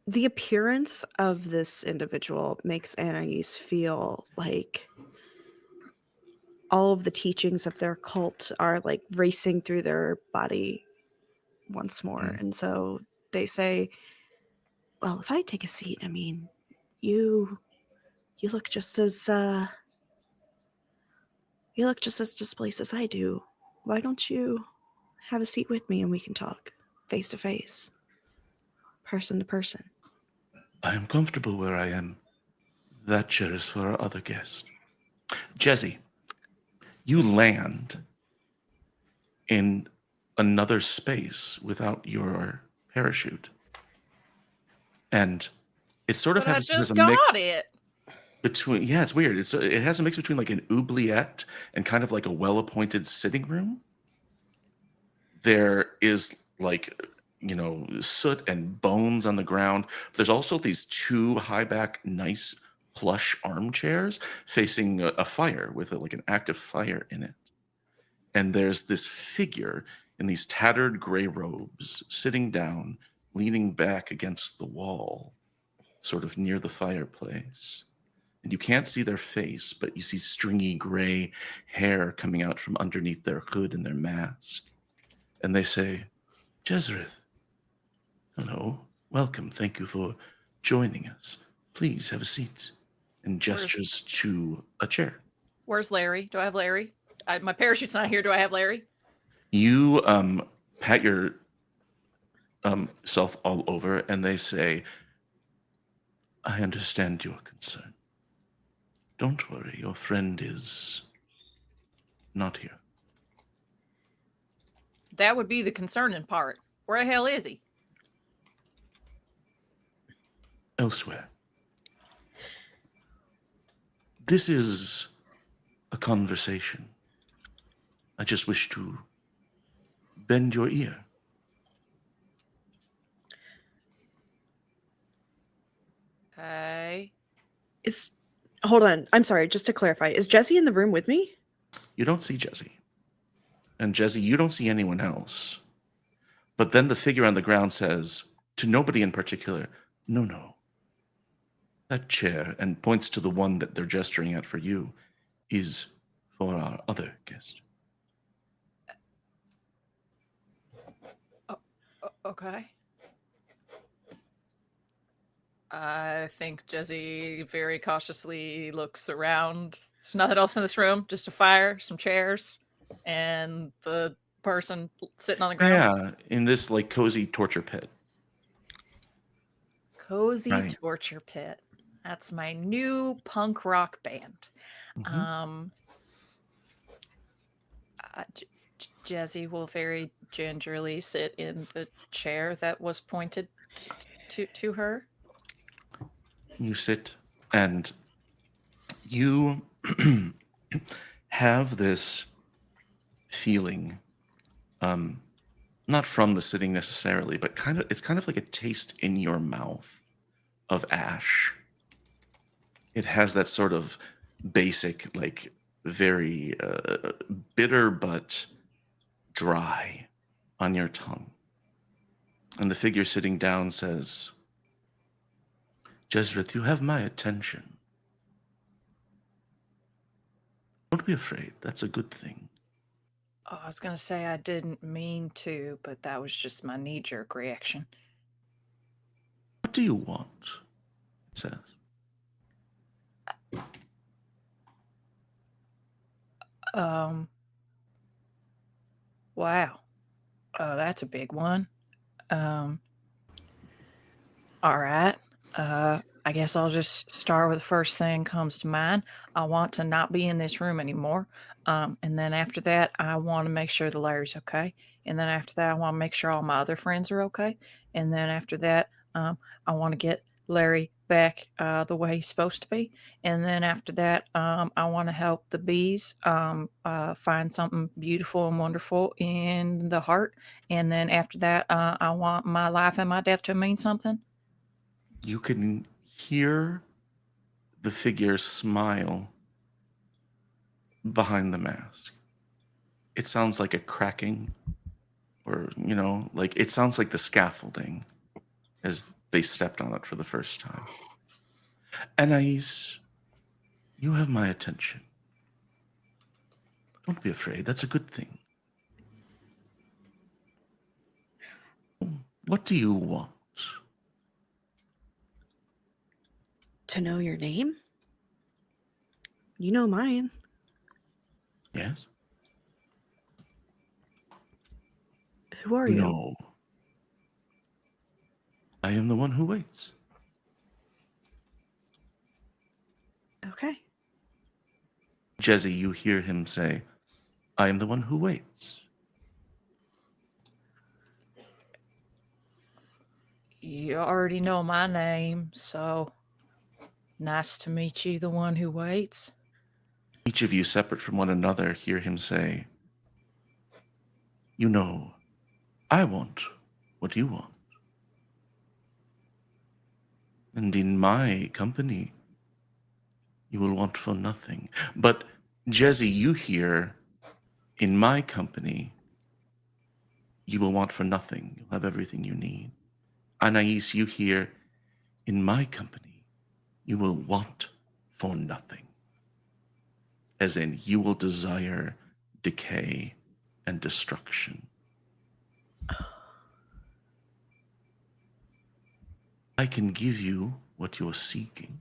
The appearance of this individual makes Anais feel like all of the teachings of their cult are like racing through their body once more. And so they say, well, if I take a seat, I mean, you look just as displaced as I do. Why don't you have a seat with me and we can talk face to face, person to person? I am comfortable where I am. That chair is for our other guest. Jesse, you land in another space without your parachute. And it sort of But I has just a mix got it. between, yeah, it's weird. It has a mix between like an oubliette and kind of like a well-appointed sitting room. There is like, soot and bones on the ground. There's also these two high-back, nice plush armchairs facing a fire with like an active fire in it. And there's this figure in these tattered gray robes sitting down, leaning back against the wall, sort of near the fireplace. And you can't see their face, but you see stringy gray hair coming out from underneath their hood and their mask. And they say, Jezreth, hello, welcome, thank you for joining us. Please have a seat. And gestures to a chair. Where's Larry? Do I have Larry? My parachute's not here. Do I have Larry? You pat your self all over, and they say, I understand your concern. Don't worry, your friend is not here. That would be the concerning part. Where the hell is he? Elsewhere. This is a conversation. I just wish to bend your ear. Okay. Hold on. I'm sorry. Just to clarify, is Jesse in the room with me? You don't see Jesse. And Jesse, you don't see anyone else. But then the figure on the ground says, to nobody in particular, no. That chair, and points to the one that they're gesturing at for you, is for our other guest. Okay. I think Jesse very cautiously looks around. There's nothing else in this room, just a fire, some chairs, and the person sitting on the ground. Yeah, in this like cozy torture pit. Cozy Right. Torture Pit. That's my new punk rock band. Mhm. Jesse will very gingerly sit in the chair that was pointed to her. You sit and you have this feeling, not from the sitting necessarily, but it's kind of like a taste in your mouth of ash. It has that sort of basic, like very bitter but dry on your tongue. And the figure sitting down says, Jezreth, you have my attention. Don't be afraid. That's a good thing. Oh, I was going to say I didn't mean to, but that was just my knee-jerk reaction. What do you want? It says. Wow. That's a big one. All right. I guess I'll just start with the first thing comes to mind. I want to not be in this room anymore. And then after that, I want to make sure the Larry's okay. And then after that, I want to make sure all my other friends are okay. And then after that, I want to get Larry back the way he's supposed to be. And then after that, I want to help the bees find something beautiful and wonderful in the heart. And then after that, I want my life and my death to mean something. You can hear the figure smile behind the mask. It sounds like a cracking, or, like it sounds like the scaffolding as they stepped on it for the first time. Anais, you have my attention. Don't be afraid. That's a good thing. What do you want? To know your name? You know mine. Yes? Who are you? No. I am the one who waits. Okay. Jesse, you hear him say, I am the one who waits. You already know my name, so nice to meet you, the one who waits. Each of you, separate from one another, hear him say, You know, I want what you want. And in my company, you will want for nothing. But, Jesse, you hear, in my company, you will want for nothing. You'll have everything you need. Anais, you hear, in my company, you will want for nothing. As in, you will desire decay and destruction. I can give you what you're seeking.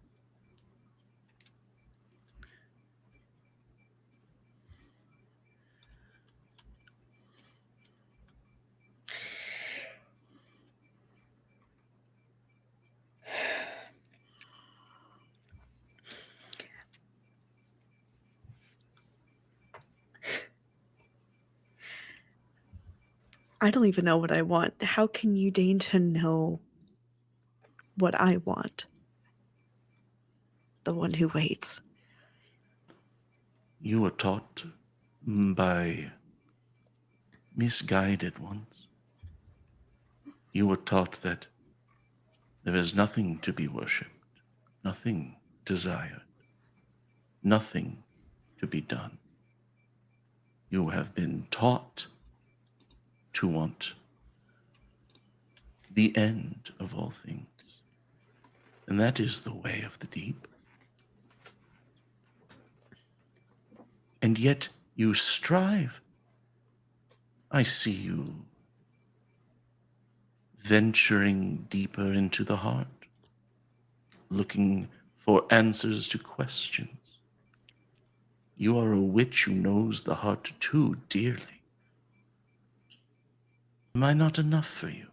I don't even know what I want. How can you deign to know what I want? The one who waits. You were taught by misguided ones. You were taught that there is nothing to be worshipped, nothing desired, nothing to be done. You have been taught to want the end of all things, and that is the way of the deep. And yet you strive. I see you venturing deeper into the heart, looking for answers to questions. You are a witch who knows the heart too dearly. Am I not enough for you?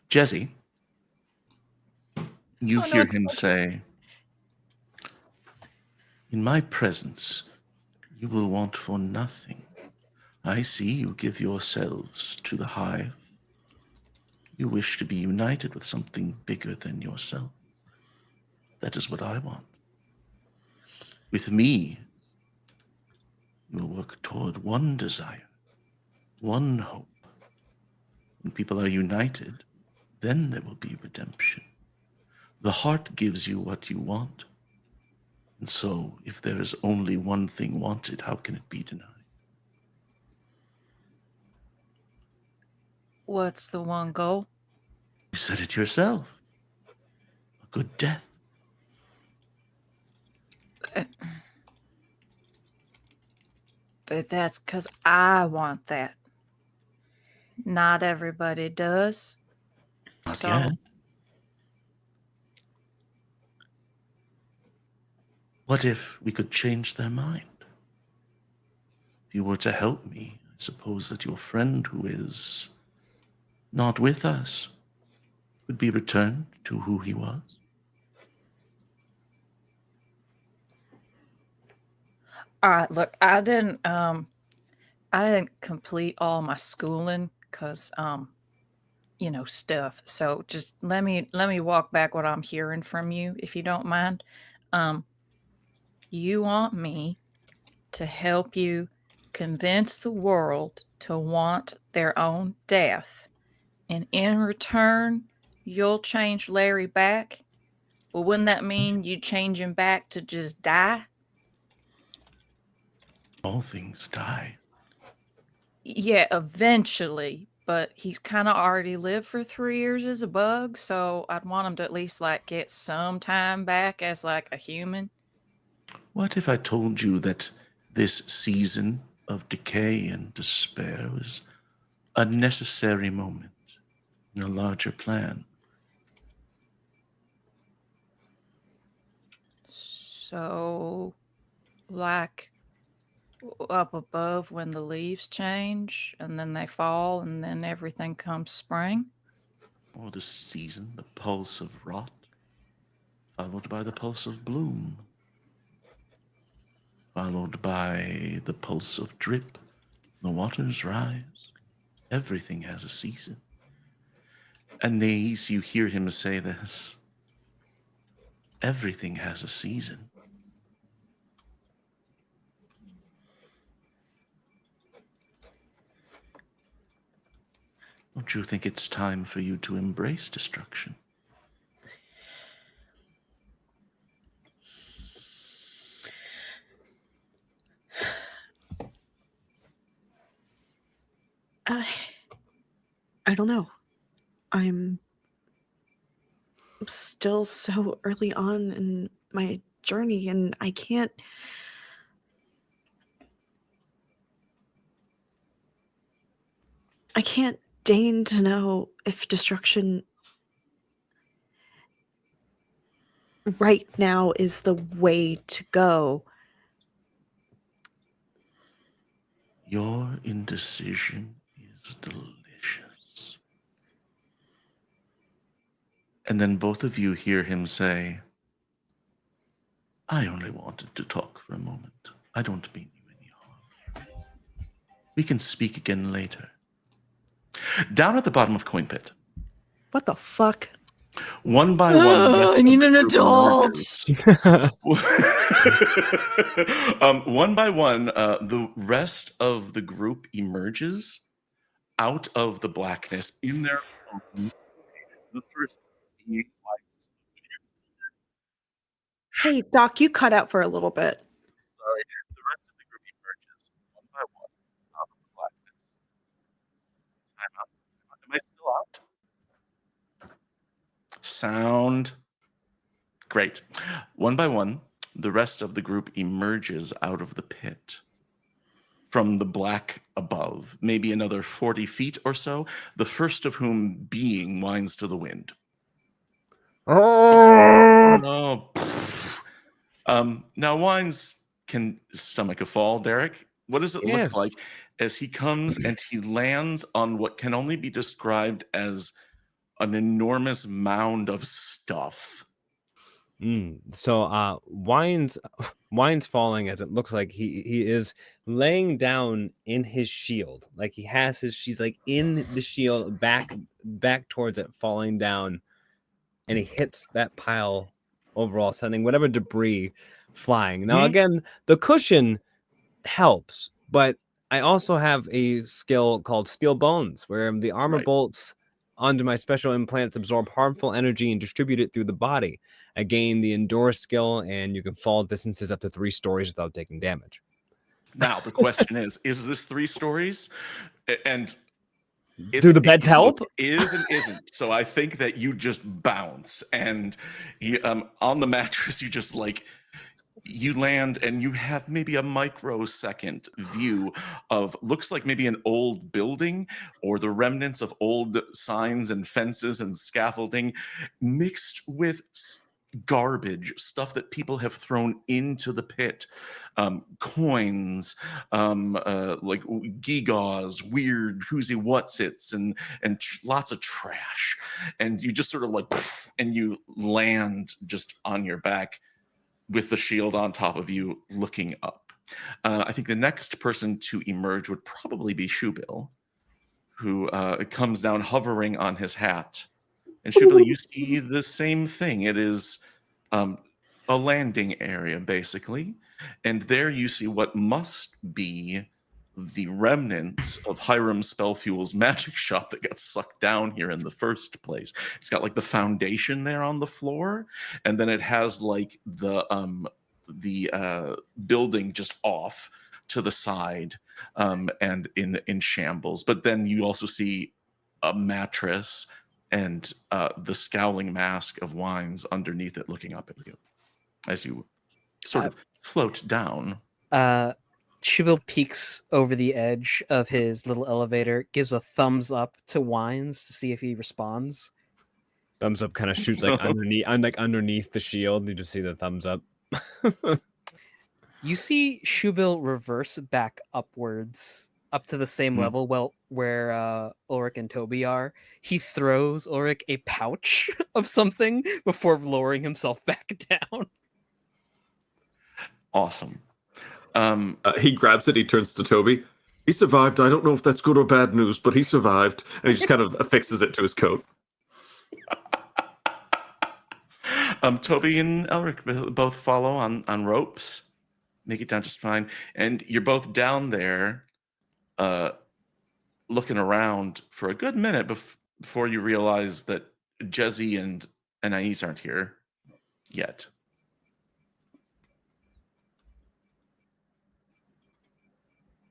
Jesse, you Oh, no, hear it's him okay. say, In my presence, you will want for nothing. I see you give yourselves to the hive. You wish to be united with something bigger than yourself. That is what I want. With me, you will work toward one desire, one hope. When people are united, then there will be redemption. The heart gives you what you want. And so, if there is only one thing wanted, how can it be denied? What's the one goal? You said it yourself. A good death. But that's because I want that. Not everybody does. Not So yet. What if we could change their mind? you were to help me, I suppose that your friend who is not with us would be returned to who he was. All right, look, I didn't complete all my schooling because stuff. So just let me walk back what I'm hearing from you, if you don't mind. You want me to help you convince the world to want their own death, and in return, you'll change Larry back. Well, wouldn't that mean you change him back to just die? All things die. Yeah, eventually, but he's kind of already lived for 3 years as a bug, so I'd want him to at least like get some time back as like a human. What if I told you that this season of decay and despair was a necessary moment in a larger plan? So, like up above when the leaves change and then they fall and then everything comes spring? Or the season, the pulse of rot, followed by the pulse of bloom, followed by the pulse of drip. The waters rise. Everything has a season. Anais, you hear him say this. Everything has a season. Don't you think it's time for you to embrace destruction? I don't know. I'm still so early on in my journey, and I can't deign to know if destruction right now is the way to go. Your indecision is delicious. And then both of you hear him say, I only wanted to talk for a moment. I don't mean you any harm. We can speak again later. Down at the bottom of Coinpit, What the fuck? one by one, the rest I of need the an group adult. emerges. One by one, the rest of the group emerges out of the blackness in their own. The first being Hey, Doc, you cut out for a little bit. sorry, the rest of the group emerges one by one out of the blackness. I'm out. Am I still out? Sound. Great. One by one, the rest of the group emerges out of the pit. From the black above, maybe another 40 feet or so, the first of whom being whines to the wind. Oh no. Now Wines can stomach a fall, Derek. What does it Yes. look like as he comes and he lands on what can only be described as an enormous mound of stuff? So Wine's falling as it looks like he is laying down in his shield. Like he has she's like in the shield back towards it, falling down, and he hits that pile overall, sending whatever debris flying. Now again, the cushion helps, but I also have a skill called Steel Bones, where the armor Right. bolts onto my special implants absorb harmful energy and distribute it through the body. I gain the Endure skill, and you can fall distances up to 3 stories without taking damage. Now the question is this 3 stories? And Do the beds help? Is and isn't. So I think that you just bounce, and you, on the mattress, you just like you land, and you have maybe a microsecond view of looks like maybe an old building or the remnants of old signs and fences and scaffolding mixed with garbage, stuff that people have thrown into the pit, coins, like gewgaws, weird who's he what's its, and lots of trash, and you just sort of like, and you land just on your back with the shield on top of you, looking up. I think the next person to emerge would probably be Shubil, who comes down hovering on his hat. And Shubil, you see the same thing. It is a landing area, basically. And there you see what must be the remnants of Hiram Spellfuel's magic shop that got sucked down here in the first place. It's got like the foundation there on the floor, and then it has like the building just off to the side, and in shambles. But then you also see a mattress and the scowling mask of Wines underneath it, looking up at you as you sort of float down. Shubil peeks over the edge of his little elevator, gives a thumbs up to Wines to see if he responds. Thumbs up kind of shoots like underneath the shield. You just see the thumbs up. You see Shubil reverse back upwards, up to the same level where Ulrich and Toby are. He throws Ulrich a pouch of something before lowering himself back down. Awesome. He grabs it. He turns to Toby. He survived. I don't know if that's good or bad news, but he survived. And he just kind of affixes it to his coat. Toby and Elric both follow on ropes, make it down just fine, and you're both down there, looking around for a good minute before you realize that Jezzy and Anais aren't here yet.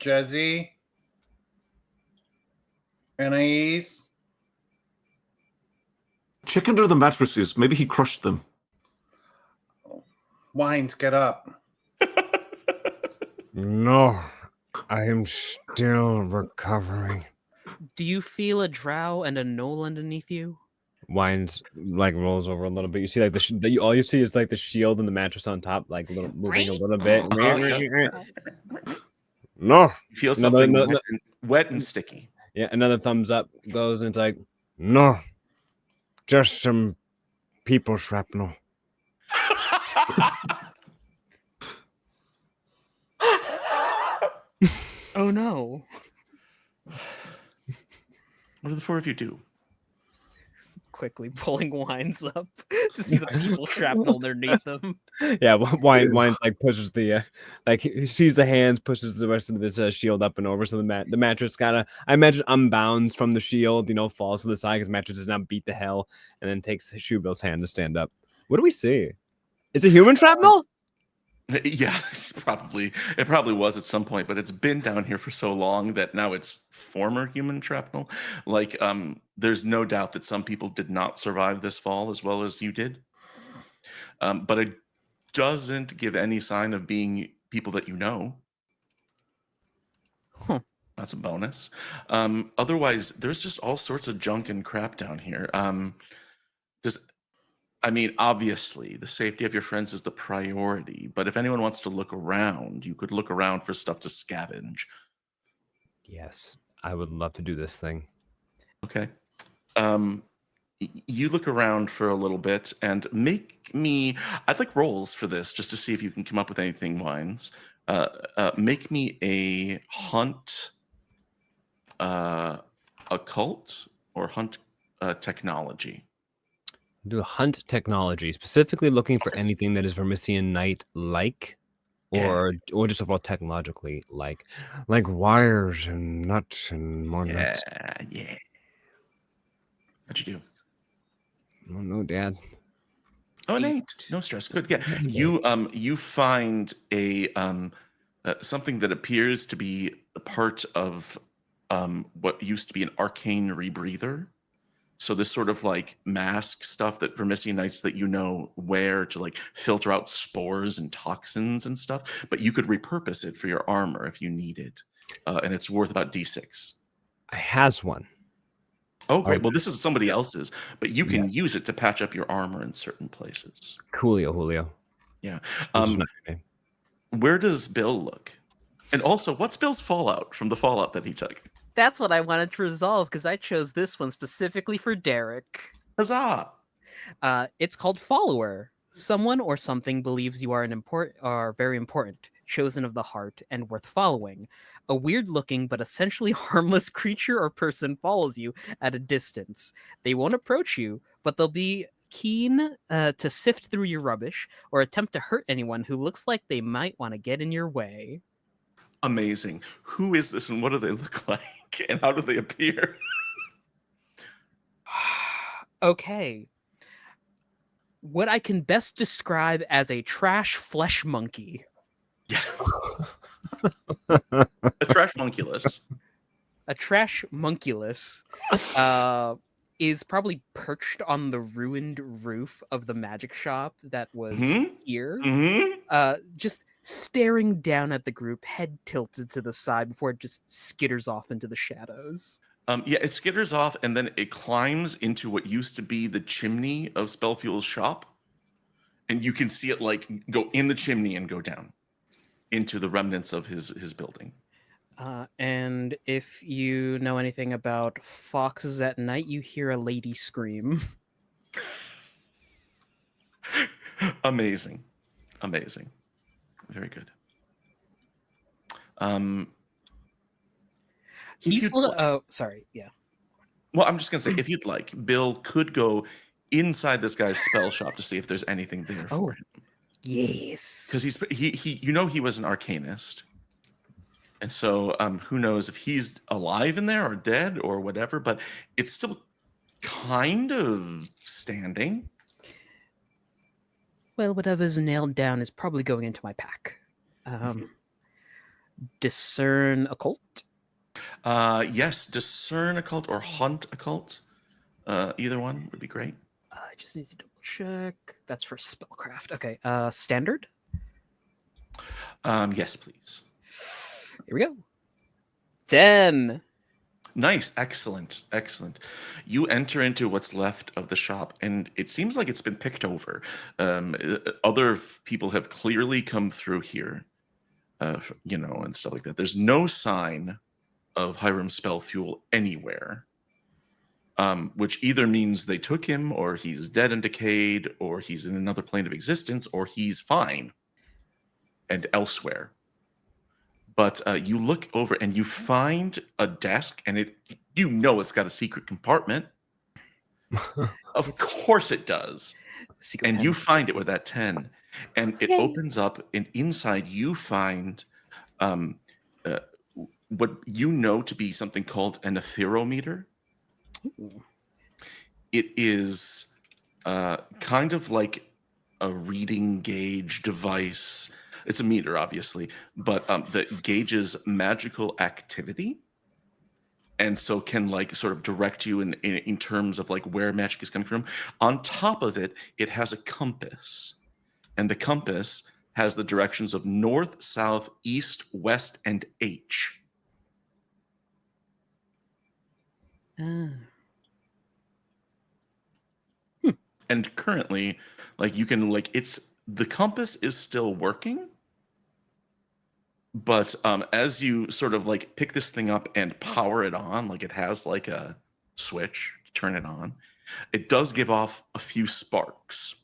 Jezzy, Anais. Check under the mattresses. Maybe he crushed them. Wines, get up. No, I am still recovering. Do you feel a drow and a knoll underneath you? Wines like rolls over a little bit. You see like all you see is like the shield and the mattress on top, like moving a little bit. No, You feel something wet and sticky. Yeah, another thumbs up goes, and it's like, no, just some people shrapnel. Oh no. What do the four of you do? Quickly pulling Wines up to see the people shrapnel underneath them. Yeah, Wines like pushes the like he sees the hands, pushes the rest of this shield up and over, so the mattress kind of, I imagine, unbounds from the shield, falls to the side because mattress does not beat the hell, and then takes Shubil's hand to stand up. What do we see? Is it human shrapnel? Yeah, it probably was at some point, but it's been down here for so long that now it's former human shrapnel. Like, there's no doubt that some people did not survive this fall as well as you did. But it doesn't give any sign of being people that you know. Huh. That's a bonus. Otherwise, there's just all sorts of junk and crap down here. Obviously, the safety of your friends is the priority, but if anyone wants to look around, you could look around for stuff to scavenge. Yes, I would love to do this thing. Okay. You look around for a little bit and I'd like rolls for this just to see if you can come up with anything, Wines. Make me a hunt occult or hunt technology. Do a hunt technology, specifically looking for anything that is Vermissian Knight like, or just overall technologically like wires and nuts and more nuts. Yeah. What'd you do? Oh no, Dad. Oh, an 8. No stress. Good. Yeah. You find a something that appears to be a part of what used to be an arcane rebreather. So this sort of like mask stuff that Vermissian Knights that wear to like filter out spores and toxins and stuff, but you could repurpose it for your armor if you need it, and it's worth about D6. I has one. Oh, great. Oh, Well, this is somebody else's, but you yeah. can use it to patch up your armor in certain places. Julio. Yeah. Which is my name. Where does Bill look? And also, what's Bill's fallout from the fallout that he took? That's what I wanted to resolve because I chose this one specifically for Derek. Huzzah! It's called Follower. Someone or something believes you are very important, chosen of the heart, and worth following. A weird-looking but essentially harmless creature or person follows you at a distance. They won't approach you, but they'll be keen to sift through your rubbish or attempt to hurt anyone who looks like they might want to get in your way. Amazing. Who is this and what do they look like? And how do they appear? Okay. What I can best describe as a trash flesh monkey. Yeah. A trash monculus. A trash monculus is probably perched on the ruined roof of the magic shop that was here. Just staring down at the group, head tilted to the side before it just skitters off into the shadows. Yeah, it skitters off and then it climbs into what used to be the chimney of Spellfuel's shop. And you can see it like go in the chimney and go down into the remnants of his building. And if you know anything about foxes at night, you hear a lady scream. Amazing. Amazing. Very good. Sorry, yeah. Well, I'm just gonna say, if you'd like, Bill could go inside this guy's spell shop to see if there's anything there for him. Yes. Because he was an arcanist. And so who knows if he's alive in there or dead or whatever, but it's still kind of standing. Well, whatever's nailed down is probably going into my pack. Discern occult? Yes, discern occult or hunt occult. Either one would be great. I just need to double check. That's for spellcraft. Okay. Standard? Yes, please. Here we go. 10. Nice. Excellent. You enter into what's left of the shop, and it seems like it's been picked over. Other people have clearly come through here, and stuff like that. There's no sign of Hiram Spellfuel anywhere, which either means they took him, or he's dead and decayed, or he's in another plane of existence, or he's fine and elsewhere. But you look over and you find a desk, and it's got a secret compartment. Of course it does. And you find it with that 10, and it opens up, and inside you find what you know to be something called an etherometer. Ooh. It is kind of like a reading gauge device. It's a meter, obviously, but that gauges magical activity, and so can like sort of direct you in terms of like where magic is coming from. On top of it, it has a compass, and the compass has the directions of north, south, east, west, and H. And currently, like you can like the compass is still working. But as you sort of like pick this thing up and power it on, like it has like a switch to turn it on, it does give off a few sparks.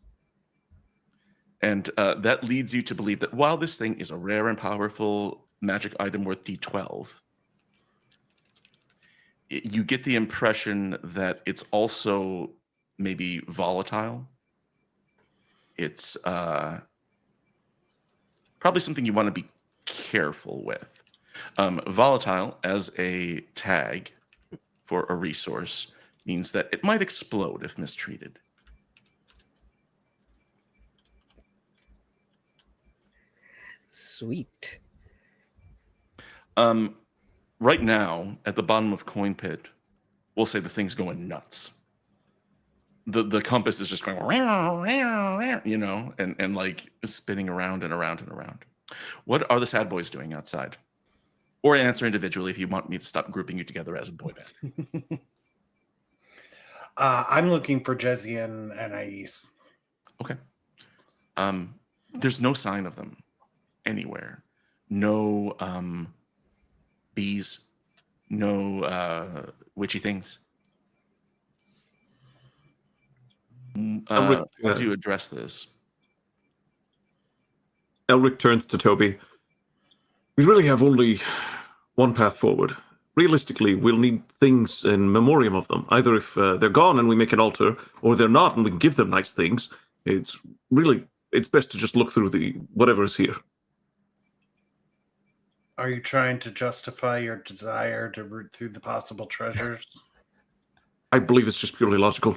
And that leads you to believe that while this thing is a rare and powerful magic item worth D12, you get the impression that it's also maybe volatile. It's probably something you want to be careful with. Volatile as a tag for a resource means that it might explode if mistreated. Sweet. Right now, at the bottom of Coinpit, we'll say the thing's going nuts. The compass is just going, and like spinning around and around and around. What are the sad boys doing outside? Or answer individually if you want me to stop grouping you together as a boy band. I'm looking for Jesse and Anais. Okay. There's no sign of them anywhere. No bees. No witchy things. Elric, How do you address this? Elric turns to Toby. We really have only one path forward. Realistically, we'll need things in memoriam of them. Either if they're gone and we make an altar, or they're not and we can give them nice things. It's best to just look through the whatever is here. Are you trying to justify your desire to root through the possible treasures? I believe it's just purely logical.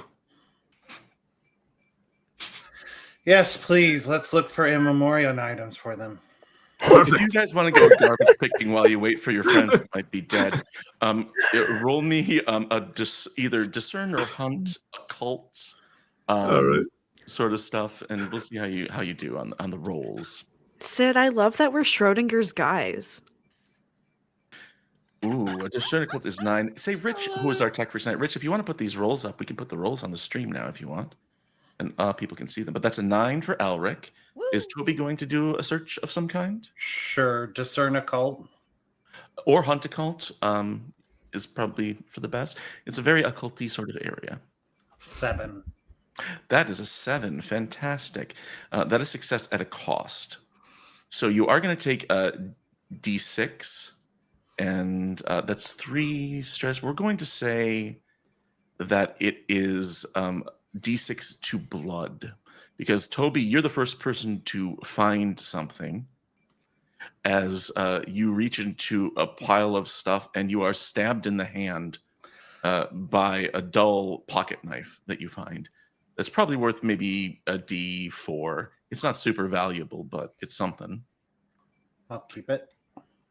Yes, please. Let's look for in memoriam items for them. If you guys want to go garbage picking while you wait for your friends who might be dead, roll me either discern or hunt occult All right. sort of stuff, and we'll see how you do on the rolls. Sid, I love that we're Schrodinger's guys. Ooh, a discern occult is 9. Say, Rich, who is our tech for tonight? Rich, if you want to put these rolls up, we can put the rolls on the stream now if you want, and people can see them. But that's a 9 for Elric. Woo. Is Toby going to do a search of some kind? Sure. Discern occult. Or hunt occult is probably for the best. It's a very occulty sort of area. 7. That is a 7. Fantastic. That is success at a cost. So you are going to take a D6, and that's 3 stress. We're going to say that it is D6 to blood. Because, Toby, you're the first person to find something as you reach into a pile of stuff and you are stabbed in the hand by a dull pocket knife that you find. That's probably worth maybe a D4. It's not super valuable, but it's something. I'll keep it.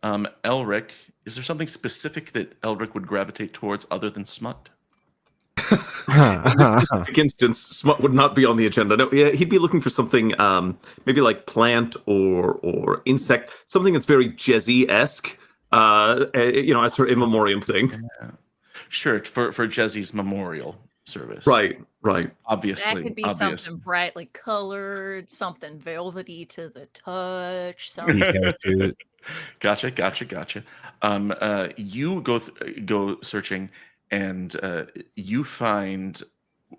Elric, is there something specific that Elric would gravitate towards other than smut? In this specific instance, smut would not be on the agenda. No, yeah, he'd be looking for something, maybe like plant or insect, something that's very Jezzy-esque, as her in memoriam thing. Yeah. Sure, for Jezzy's memorial service. Right. Obviously. That could be obvious. something brightly colored, something velvety to the touch. Gotcha. You go searching, and you find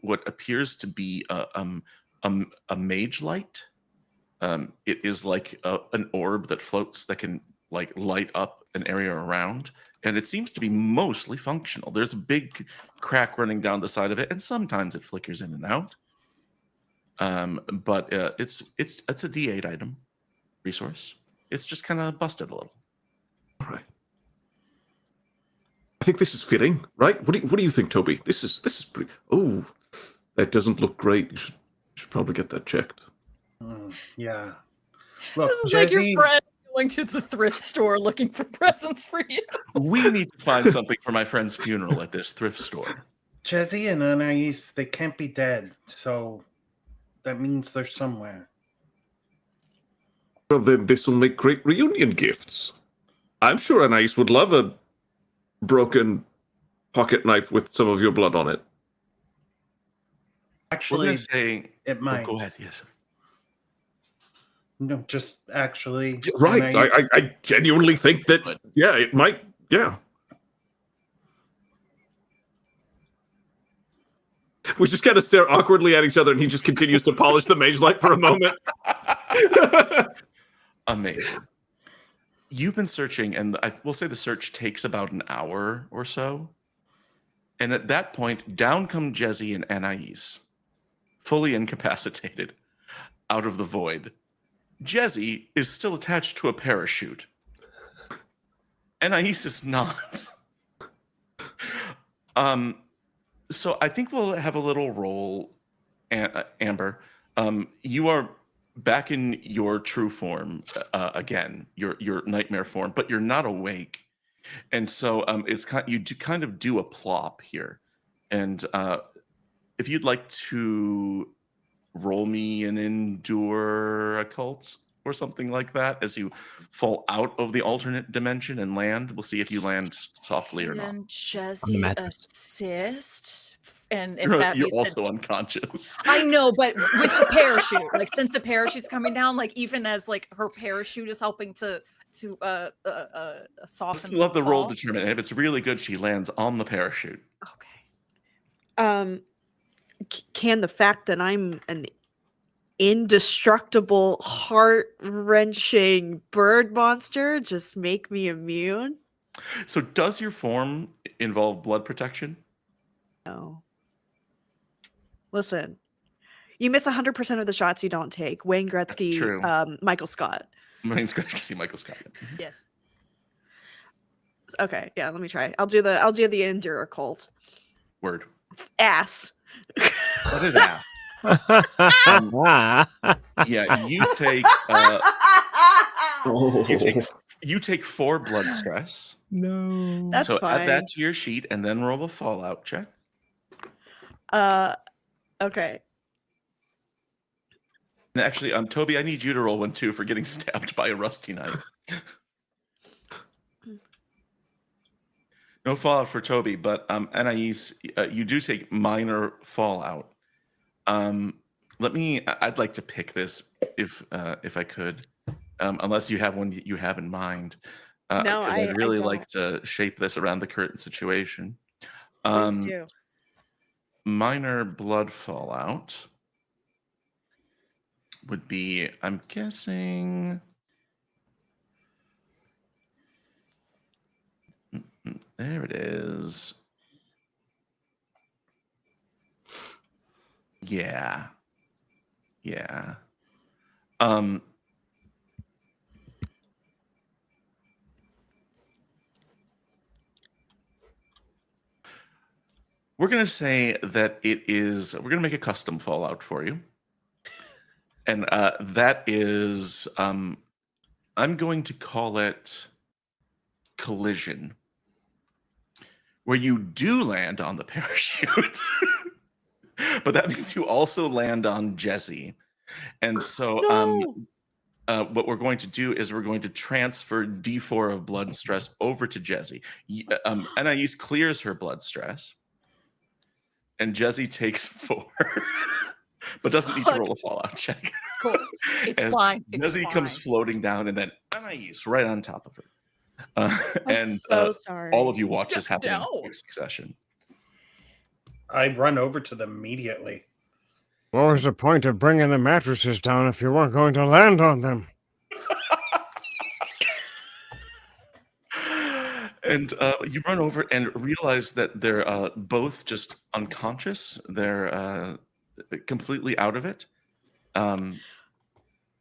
what appears to be a mage light. It is like an orb that floats that can like light up an area around, and it seems to be mostly functional. There's a big crack running down the side of it, and sometimes it flickers in and out. But it's a D8 item resource. It's just kind of busted a little. All right. I think this is fitting, right? What do you think, Toby? This is pretty. Oh, that doesn't look great. You should probably get that checked. Yeah. Look, This is Jesse, like your friend going to the thrift store looking for presents for you. We need to find something for my friend's funeral at this thrift store. Jesse and Anais, they can't be dead, so that means they're somewhere. Well, then this will make great reunion gifts. I'm sure Anais would love a broken pocket knife with some of your blood on it. We're Actually, gonna say, it might. go ahead. Yes. No, just actually. Right. Anais, I genuinely think that, yeah, it might, yeah. We just kind of stare awkwardly at each other, and he just continues to polish the mage light for a moment. Amazing. You've been searching, and I will say the search takes about an hour or so. And at that point, down come Jezzy and Anais, fully incapacitated, out of the void. Jezzy is still attached to a parachute. Anais is not. So I think we'll have a little roll, Amber. You are back in your true form again, your nightmare form, but you're not awake, and so it's you kind of do a plop here, and if you'd like to roll me an endure occult or something like that as you fall out of the alternate dimension and land, we'll see if you land softly or not. And On the Jesse mattress. assist And if that You're means that also unconscious. I know, but with the parachute, like since the parachute's coming down, like even as like her parachute is helping to soften. Still have the roll fall. determined, and if it's really good, she lands on the parachute. Okay. Can the fact that I'm an indestructible, heart-wrenching bird monster just make me immune? So, does your form involve blood protection? No. Listen, you miss 100% of the shots you don't take. Wayne Gretzky, true. Michael Scott. My name's Greg to see Michael Scott. Yes. Okay, yeah, let me try. I'll do the Endure cult. Word. Ass. What is ass? Yeah, you take you take 4 blood stress. No. That's so fine. add that to your sheet and then roll a fallout check. Okay. And actually, Toby, I need you to roll one too for getting stabbed by a rusty knife. No fallout for Toby, but Anais, you do take minor fallout. I'd like to pick this if I could, unless you have one that you have in mind. No, Because I I'd really don't. like to shape this around the current situation. Please do. Minor blood fallout would be, I'm guessing. There it is. Yeah. Yeah. We're going to say that we're going to make a custom Fallout for you. And that is, I'm going to call it collision, where you do land on the parachute. But that means you also land on Jesse. And so what we're going to do is we're going to transfer D4 of blood stress over to Jesse. Anais clears her blood stress. And Jesse takes 4, but doesn't need to roll a fallout check. Cool. It's fine. Jesse comes floating down, and then Anais right on top of her. I'm so sorry. All of you watch this happen in No. quick succession. I run over to them immediately. What was the point of bringing the mattresses down if you weren't going to land on them? And you run over and realize that they're both just unconscious. They're completely out of it.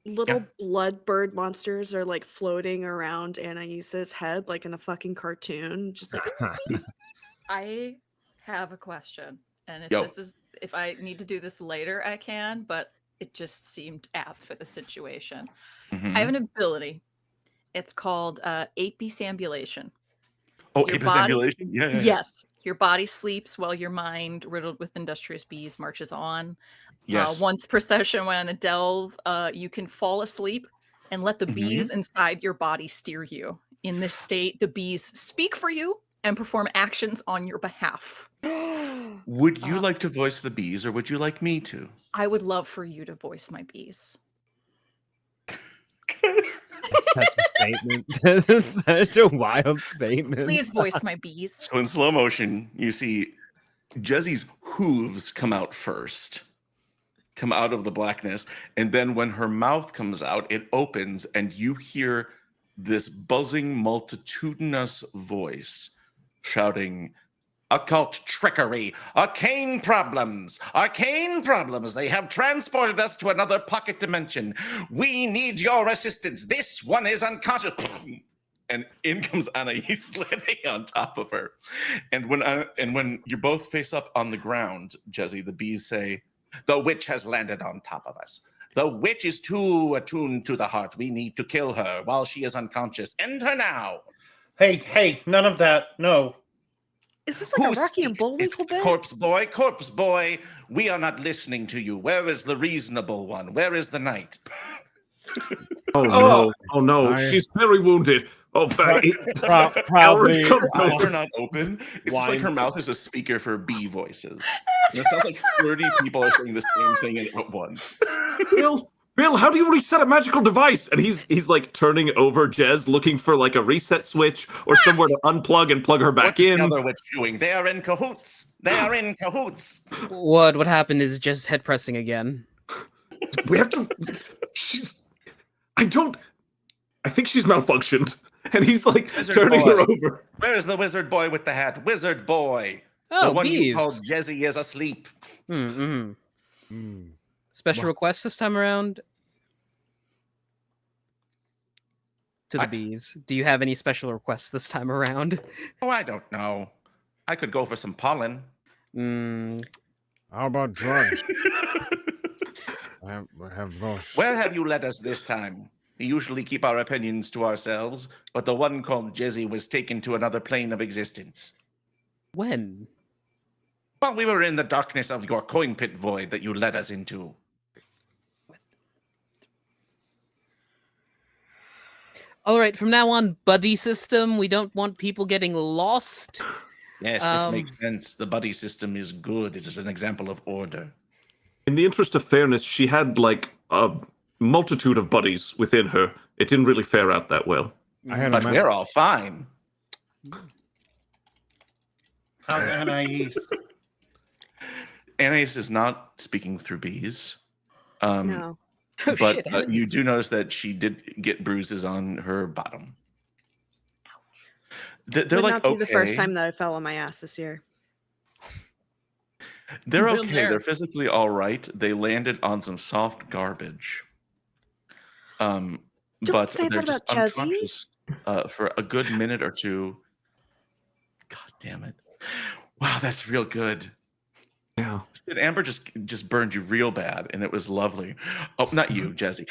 Little blood bird monsters are like floating around Anais's head like in a fucking cartoon. Just like I have a question, and Yo. if I need to do this later, I can. But it just seemed apt for the situation. Mhm. I have an ability. It's called apesambulation. Oh, your body- apesambulation? Yeah. Yes, your body sleeps while your mind, riddled with industrious bees, marches on. Yes. Once per session, when on a delve, you can fall asleep and let the bees inside your body steer you. In this state, the bees speak for you and perform actions on your behalf. Would you like to voice the bees, or would you like me to? I would love for you to voice my bees. Such a statement. That's such a wild statement. Please voice my bees. So in slow motion, you see Jesse's hooves come out first, come out of the blackness, and then when her mouth comes out, it opens, and you hear this buzzing, multitudinous voice shouting, "Occult trickery, arcane problems, they have transported us to another pocket dimension. We need your assistance. This one is unconscious." And in comes Anais landing on top of her. And when you're both face up on the ground, Jesse, the bees say, "The witch has landed on top of us. The witch is too attuned to the heart. We need to kill her while she is unconscious. End her now." Hey, none of that. No. is this like Who a Rocky and speaks? Bullwinkle bit? Corpse boy, we are not listening to you. Where is the reasonable one? Where is the knight? Oh no! Oh no! I- She's very wounded. Oh, fuck. Proudly. comes Her eyes over. are not open. It's just like her Winds. mouth is a speaker for bee voices. And it sounds like 30 people are saying the same thing at once. Bill, how do you reset a magical device? And he's like turning over Jez, looking for like a reset switch or somewhere to unplug and plug her back What is in. the other witch doing? They are in cahoots. They are in cahoots. What happened is just head pressing again. We have to. I think she's malfunctioned. And he's like Wizard turning boy. her over. Where is the wizard boy with the hat? Wizard boy. Oh, The one you bees. called Jezzy is asleep. Special request this time around to the What? bees. Do you have any special requests this time around? Oh, I don't know. I could go for some pollen. How about drugs? I have those. Where have you led us this time? We usually keep our opinions to ourselves, but the one called Jezzy was taken to another plane of existence. When? While we were in the darkness of your Coinpit void that you led us into. All right, from now on, buddy system. We don't want people getting lost. Yes, this makes sense. The buddy system is good. It is an example of order. In the interest of fairness, she had like a multitude of buddies within her. It didn't really fare out that well. But we're all fine. How's Anais? Anais is not speaking through bees. No. Oh, But shit, you do notice that she did get bruises on her bottom. They're Would like not be okay. the first time that I fell on my ass this year. They're Been okay. there. They're physically all right. They landed on some soft garbage. But say they're that just about Jazzy. unconscious for a good minute or two. God damn it! Wow, that's real good. Yeah. And Amber just burned you real bad, and it was lovely. Oh, not you, Jazzy.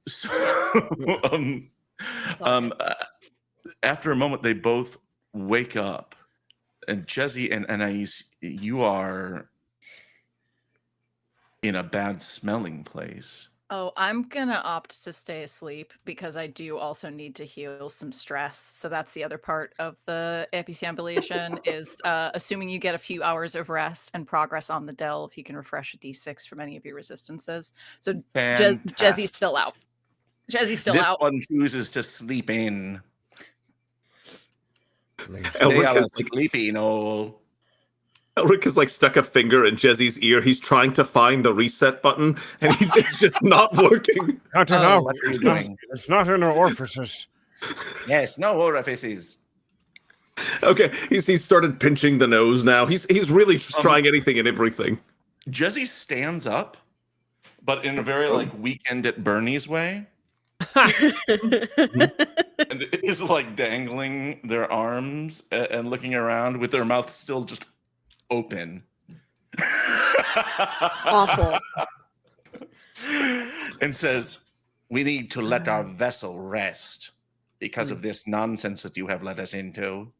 So, after a moment, they both wake up, and Jazzy and Anais, you are in a bad smelling place. Oh, I'm gonna opt to stay asleep because I do also need to heal some stress. So that's the other part of the epicambulation is assuming you get a few hours of rest and progress on the delve, you can refresh a d6 from any of your resistances. So Fantastic. Jezzy's still out. Jezzy's still This out. one chooses to sleep in. They Elric are is like sleepy, no. Elric has like stuck a finger in Jezzy's ear. He's trying to find the reset button, and it's just not working. Cut it Oh, out. what are you It's not, doing? it's not in her orifices. Yes, no orifices. Okay, he's started pinching the nose now. He's really just trying anything and everything. Jezzy stands up, but in a very like Weekend at Bernie's way. And is like dangling their arms and looking around with their mouth still just open. Awful. And says, "We need to let our vessel rest because of this nonsense that you have led us into."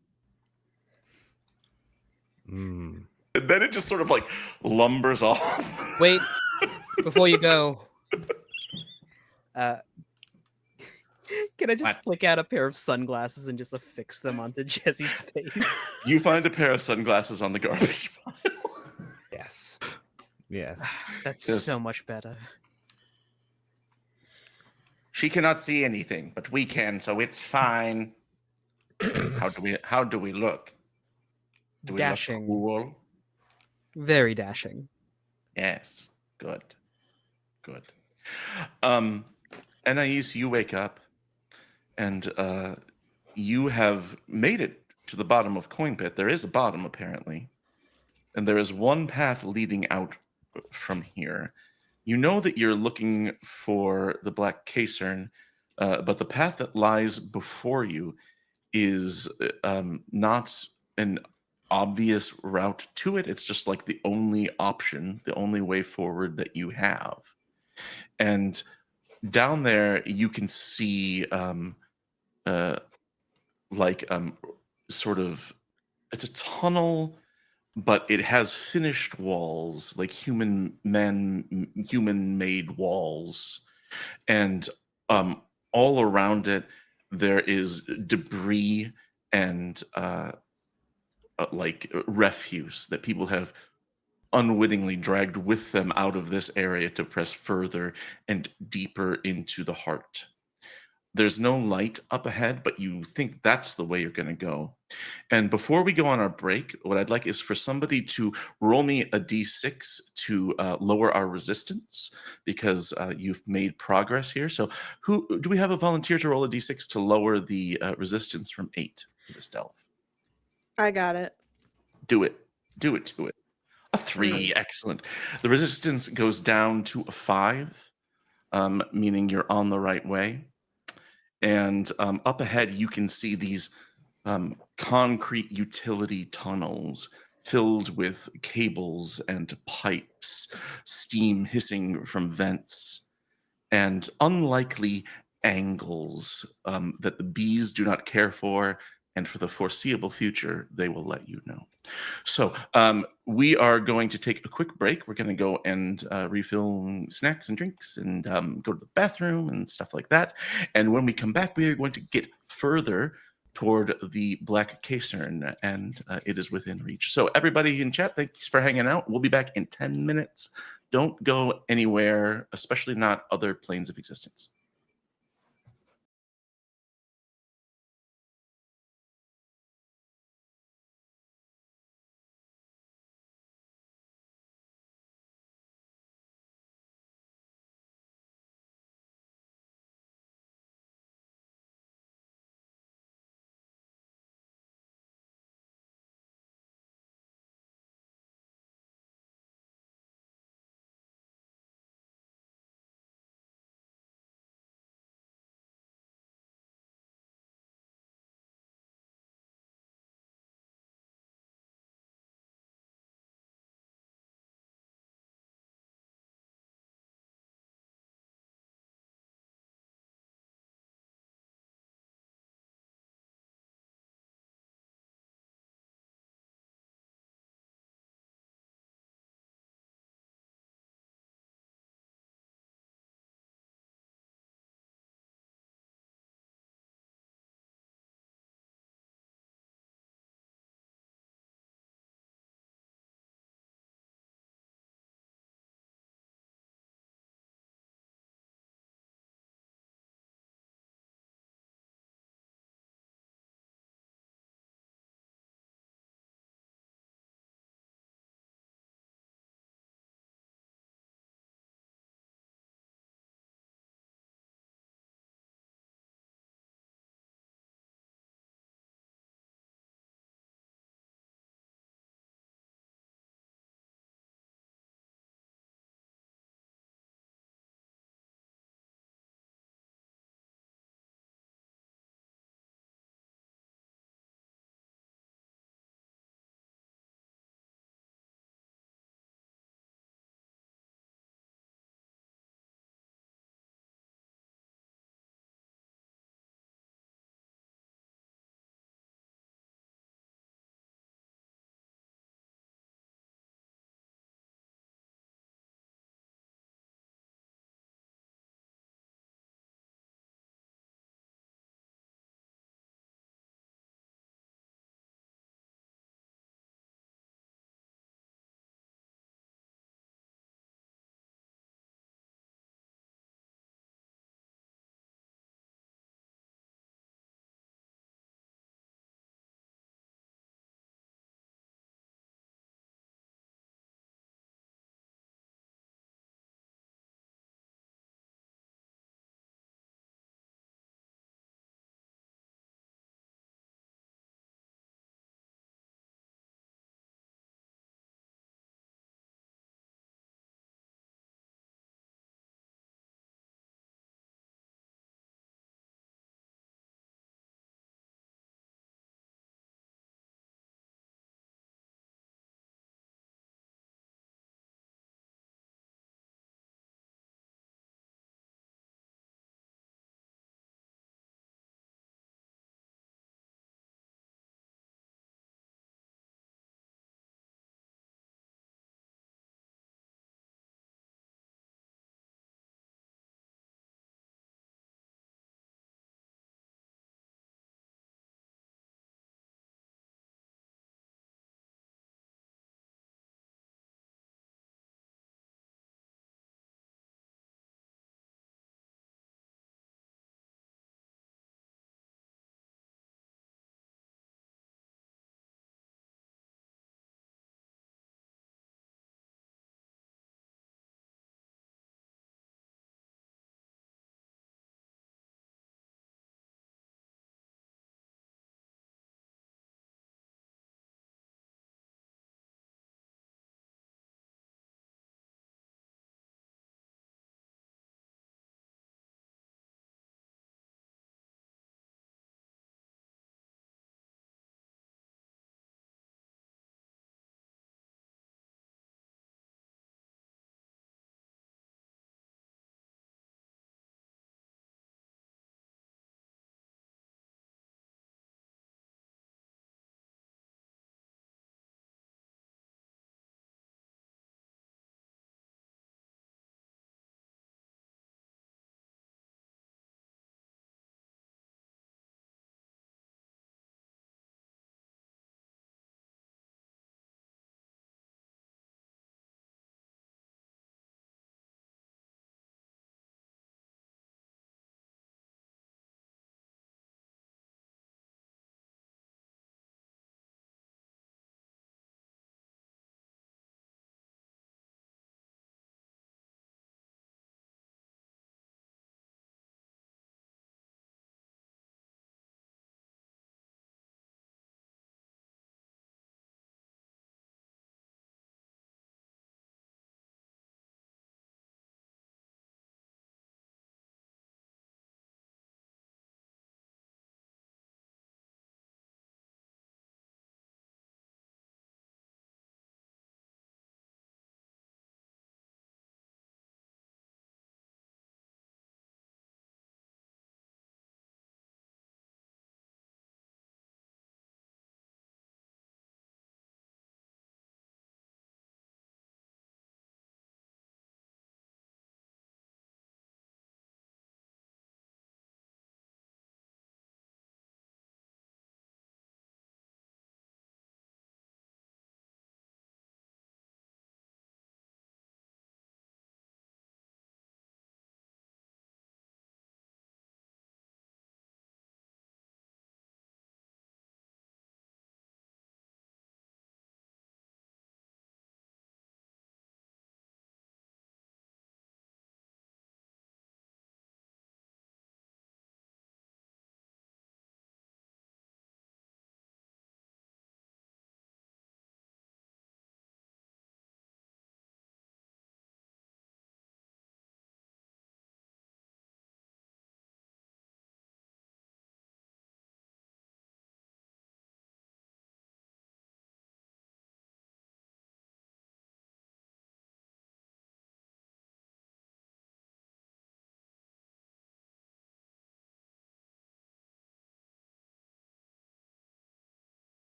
And then it just sort of like lumbers off. Wait, before you go. Can I just What? flick out a pair of sunglasses and just affix them onto Jezzy's face? You find a pair of sunglasses on the garbage pile. Yes. Yes. That's Yes. so much better. She cannot see anything, but we can, so it's fine. How do we look? Do we Dashing. look cool? Very dashing. Yes. Good. Good. Anais, you wake up and you have made it to the bottom of Coinpit. There is a bottom, apparently. And there is one path leading out from here. You know that you're looking for the Black Casern, but the path that lies before you is not an obvious route to it. It's just like the only option, the only way forward that you have. And down there, you can see sort of, it's a tunnel, but it has finished walls, like human-made walls, and all around it there is debris and like refuse that people have unwittingly dragged with them out of this area to press further and deeper into the heart. There's no light up ahead, but you think that's the way you're going to go. And before we go on our break, what I'd like is for somebody to roll me a d6 to lower our resistance, because you've made progress here. So, who do we have a volunteer to roll a d6 to lower the resistance from 8 for the stealth? I got it. Do it. Do it. Do it. A 3. Three. Excellent. The resistance goes down to a 5, meaning you're on the right way. And up ahead, you can see these concrete utility tunnels filled with cables and pipes, steam hissing from vents, and unlikely angles that the bees do not care for. And for the foreseeable future, they will let you know. So we are going to take a quick break. We're going to go and refill snacks and drinks and go to the bathroom and stuff like that. And when we come back, we are going to get further toward the Black Casern, and it is within reach. So everybody in chat, thanks for hanging out. We'll be back in 10 minutes. Don't go anywhere, especially not other planes of existence.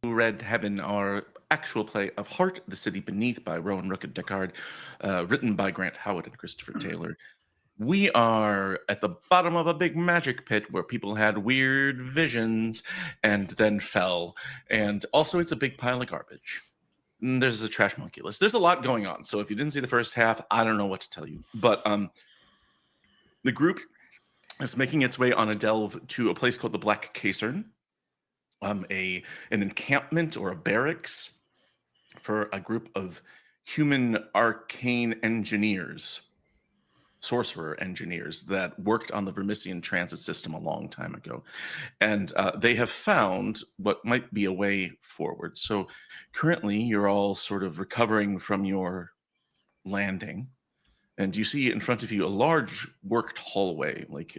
read Heaven, our actual play of Heart, The City Beneath by Rowan Rook and Deckard, written by Grant Howitt and Christopher Taylor. We are at the bottom of a big magic pit where people had weird visions and then fell. And also, it's a big pile of garbage. There's a trash monkey list. There's a lot going on. So if you didn't see the first half, I don't know what to tell you. But the group is making its way on a delve to a place called the Black Casern, an encampment or a barracks for a group of human arcane engineers, sorcerer engineers that worked on the Vermissian transit system a long time ago. And they have found what might be a way forward. So currently, you're all sort of recovering from your landing. And you see in front of you a large worked hallway, like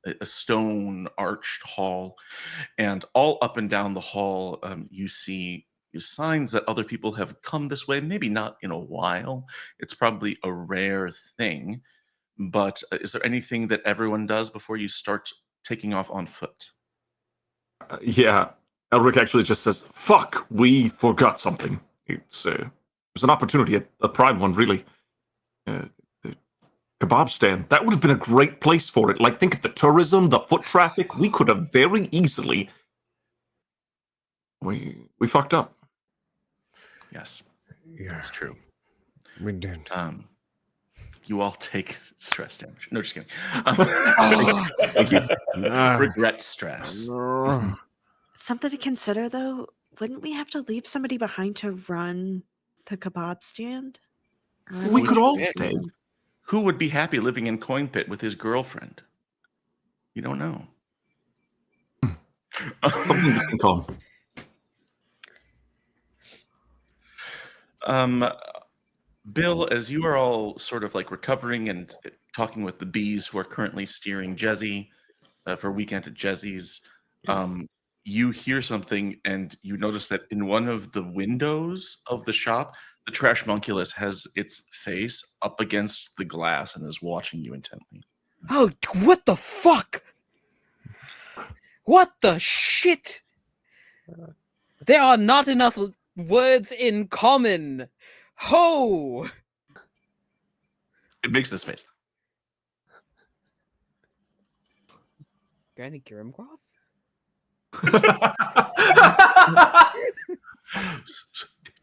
a stone arched hall. And all up and down the hall, you see signs that other people have come this way, maybe not in a while. It's probably a rare thing. But is there anything that everyone does before you start taking off on foot? Yeah, Elric actually just says, "Fuck, we forgot something." It's an opportunity, a prime one, really. The kebab stand. That would have been a great place for it. Like, think of the tourism, the foot traffic. We could have very easily. We fucked up. Yes, Yeah, that's true. we did. You all take stress damage. No, just kidding. Thank you. Regret stress. No. Something to consider, though. Wouldn't we have to leave somebody behind to run the kebab stand? Or am We I could all mistaken? stay. Who would be happy living in Coinpit with his girlfriend? You don't know. Something to think on. Bill, as you are all sort of like recovering and talking with the bees who are currently steering Jezzy for a weekend at Jezzy's, you hear something and you notice that in one of the windows of the shop, the trash monculus has its face up against the glass and is watching you intently. Oh, what the fuck? What the shit? There are not enough words in common. Ho! It makes this face. Granny Grimgroth?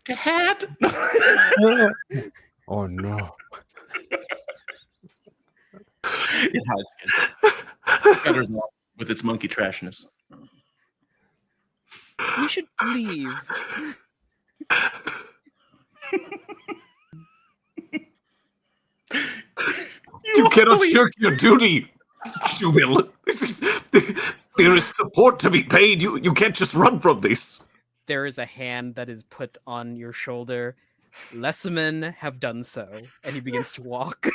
Dad? Oh no. It hides gutters off with its monkey trashness. We should leave. You cannot shirk your duty, Shumil. There is support to be paid. You can't just run from this. There is a hand that is put on your shoulder. Lessemen have done so, and he begins to walk.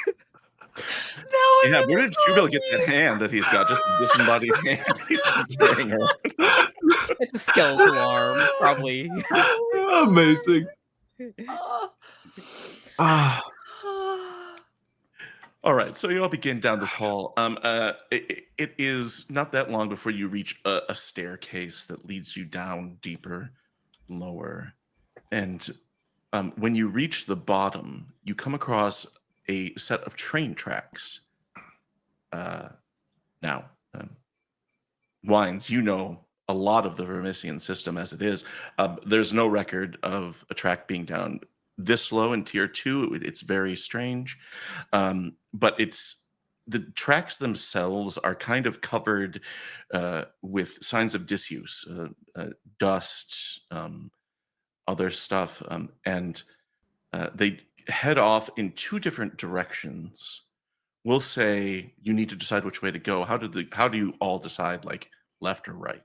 Yeah, where did Jubel get that hand that he's got? Just a disembodied hand he's carrying around. It's a skeletal arm, probably. Amazing. All right, so you all begin down this hall. It is not that long before you reach a staircase that leads you down deeper, lower, and when you reach the bottom, you come across a set of train tracks. Now, Wines, you know a lot of the Vermissian system as it is. There's no record of a track being down this low in tier 2. It's very strange, but it's the tracks themselves are kind of covered with signs of disuse, dust, other stuff, and they head off in 2 different directions. We'll say you need to decide which way to go. How do you all decide, like left or right?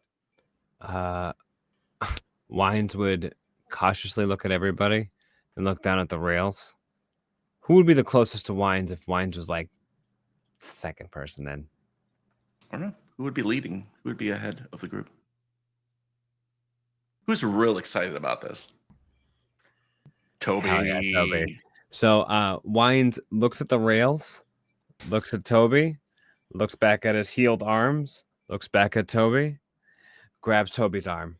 Wines would cautiously look at everybody and look down at the rails. Who would be the closest to Wines if Wines was like the second person then? I don't know. Who would be leading? Who would be ahead of the group? Who's real excited about this? Toby. Hell yeah, Toby. So Wines looks at the rails, looks at Toby, looks back at his healed arms, looks back at Toby, grabs Toby's arm.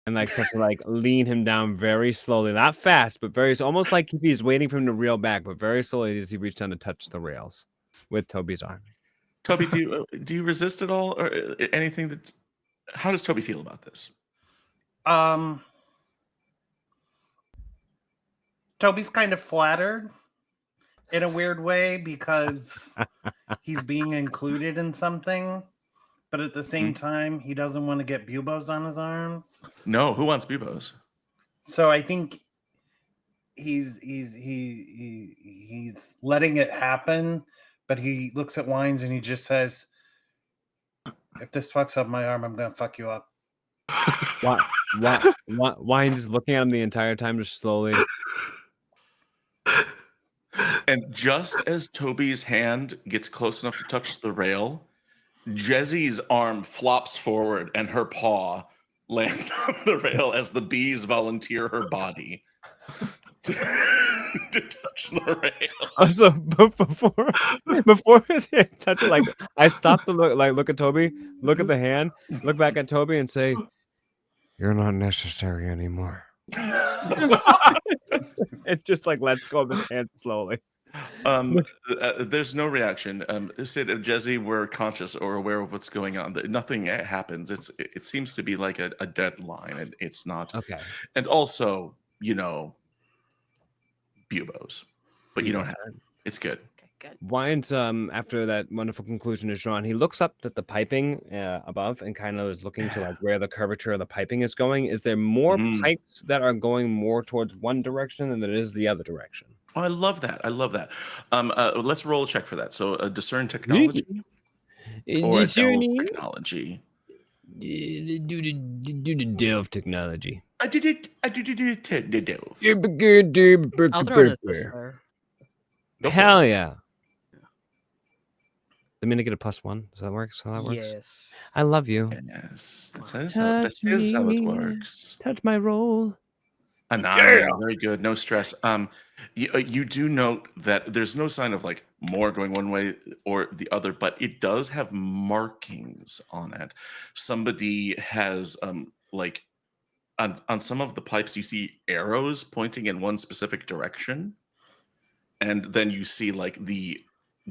and like starts to like lean him down very slowly, not fast, but very almost like if he's waiting for him to reel back, but very slowly as he reaches down to touch the rails with Toby's arm. Toby, do you resist at all, or anything that? How does Toby feel about this? Toby's kind of flattered in a weird way because he's being included in something, but at the same time, he doesn't want to get buboes on his arms. No, who wants buboes? So I think he's letting it happen, but he looks at Wines and he just says, "If this fucks up my arm, I'm gonna fuck you up." Wines is looking at him the entire time, just slowly. And just as Toby's hand gets close enough to touch the rail, Jessie's arm flops forward and her paw lands on the rail as the bees volunteer her body to touch the rail. Also, before his hand touches, like I stop to look at Toby, look at the hand, look back at Toby, and say, You're not necessary anymore. it just like lets go of his hand slowly. There's no reaction. Sid, if Jessie were conscious or aware of what's going on, nothing happens. It seems to be like a dead line, and it's not. Okay. And also, buboes, but you don't have it. It's good. Okay, good. Wines, after that wonderful conclusion is drawn, he looks up at the piping above and kind of is looking to like where the curvature of the piping is going. Is there more pipes that are going more towards one direction than there is the other direction? Oh, I love that. Let's roll a check for that. So, discern technology or delve technology. Do the delve technology. I did it. Delve. I'll throw an assist there. Hell yeah. The minute get a +1. Does that work? So that works? Yes. I love you. Yes, that is how it works. Touch my roll. Very good. No stress. You do note that there's no sign of like more going one way or the other, but it does have markings on it. Somebody has like on some of the pipes you see arrows pointing in one specific direction, and then you see like the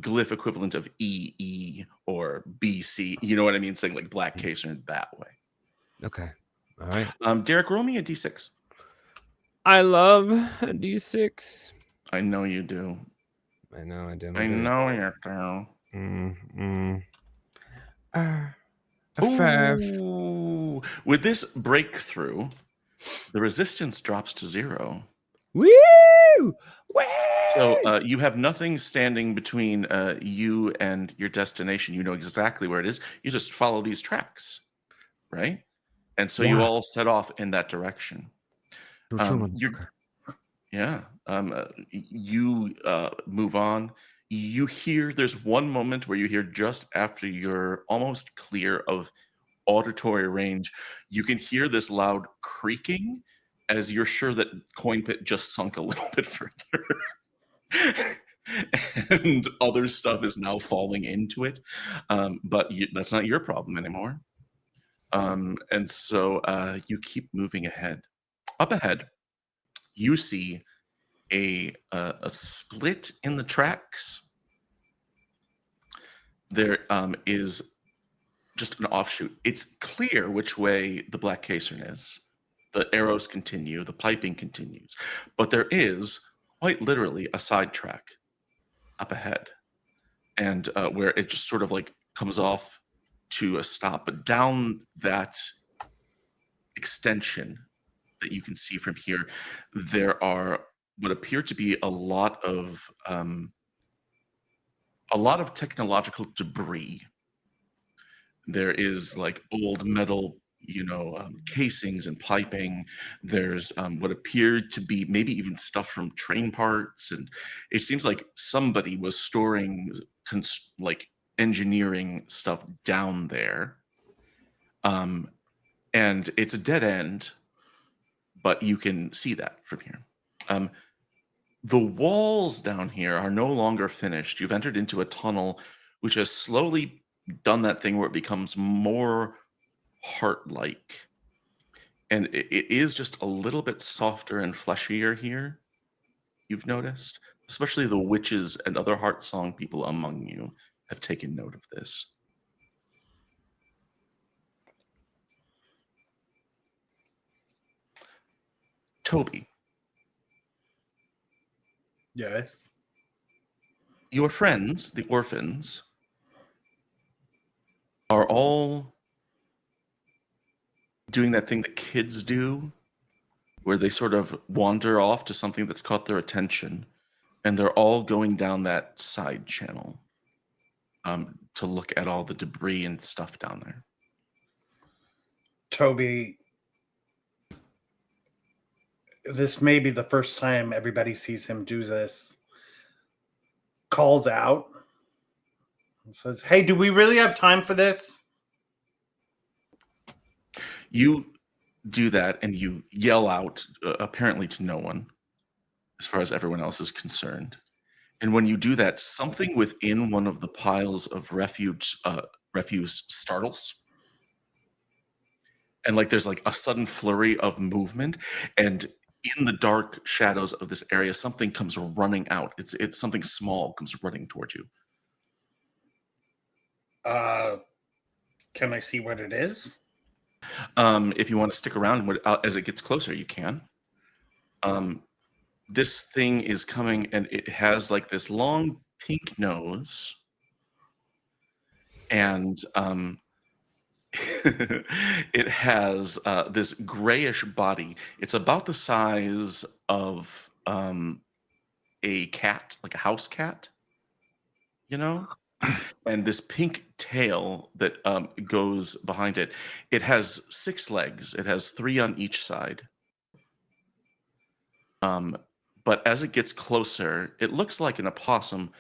glyph equivalent of EE or BC. You know what I mean? Saying like Black Casern that way. Okay. All right. Derek, roll me a D6. I love a D6. I know you do. I know I do. I know you do. A 5. Ooh. With this breakthrough, the resistance drops to 0. Woo! Woo! So you have nothing standing between you and your destination. You know exactly where it is. You just follow these tracks, right? And so you all set off in that direction. You move on. You hear, there's one moment where you hear just after you're almost clear of auditory range, you can hear this loud creaking as you're sure that Coinpit just sunk a little bit further. And other stuff is now falling into it. But that's not your problem anymore. And so you keep moving ahead. Up ahead, you see a split in the tracks. There is just an offshoot. It's clear which way the Black Casern is. The arrows continue, the piping continues, but there is quite literally a sidetrack up ahead, and where it just sort of like comes off to a stop. But down that extension that you can see from here, there are what appear to be a lot of technological debris. There is like old metal, casings and piping. There's what appeared to be maybe even stuff from train parts, and it seems like somebody was storing engineering stuff down there. And it's a dead end, but you can see that from here. The walls down here are no longer finished. You've entered into a tunnel which has slowly done that thing where it becomes more heart-like. and it is just a little bit softer and fleshier here. You've noticed, especially the witches and other heart song people among you have taken note of this. Toby, Yes. your friends, the orphans, are all doing that thing that kids do, where they sort of wander off to something that's caught their attention, and they're all going down that side channel to look at all the debris and stuff down there. Toby, this may be the first time everybody sees him do this. Calls out and says, "Hey, do we really have time for this?" You do that and you yell out, apparently to no one, as far as everyone else is concerned. And when you do that, something within one of the piles of refuse startles. And like there's like a sudden flurry of movement, and in the dark shadows of this area, something comes running out. It's something small comes running towards you. Can I see what it is? If you want to stick around as it gets closer, you can. This thing is coming, and it has like this long pink nose, and it has this grayish body. It's about the size of a cat, like a house cat, you know? And this pink tail that goes behind it. It has 6 legs. It has 3 on each side. But as it gets closer, it looks like an opossum,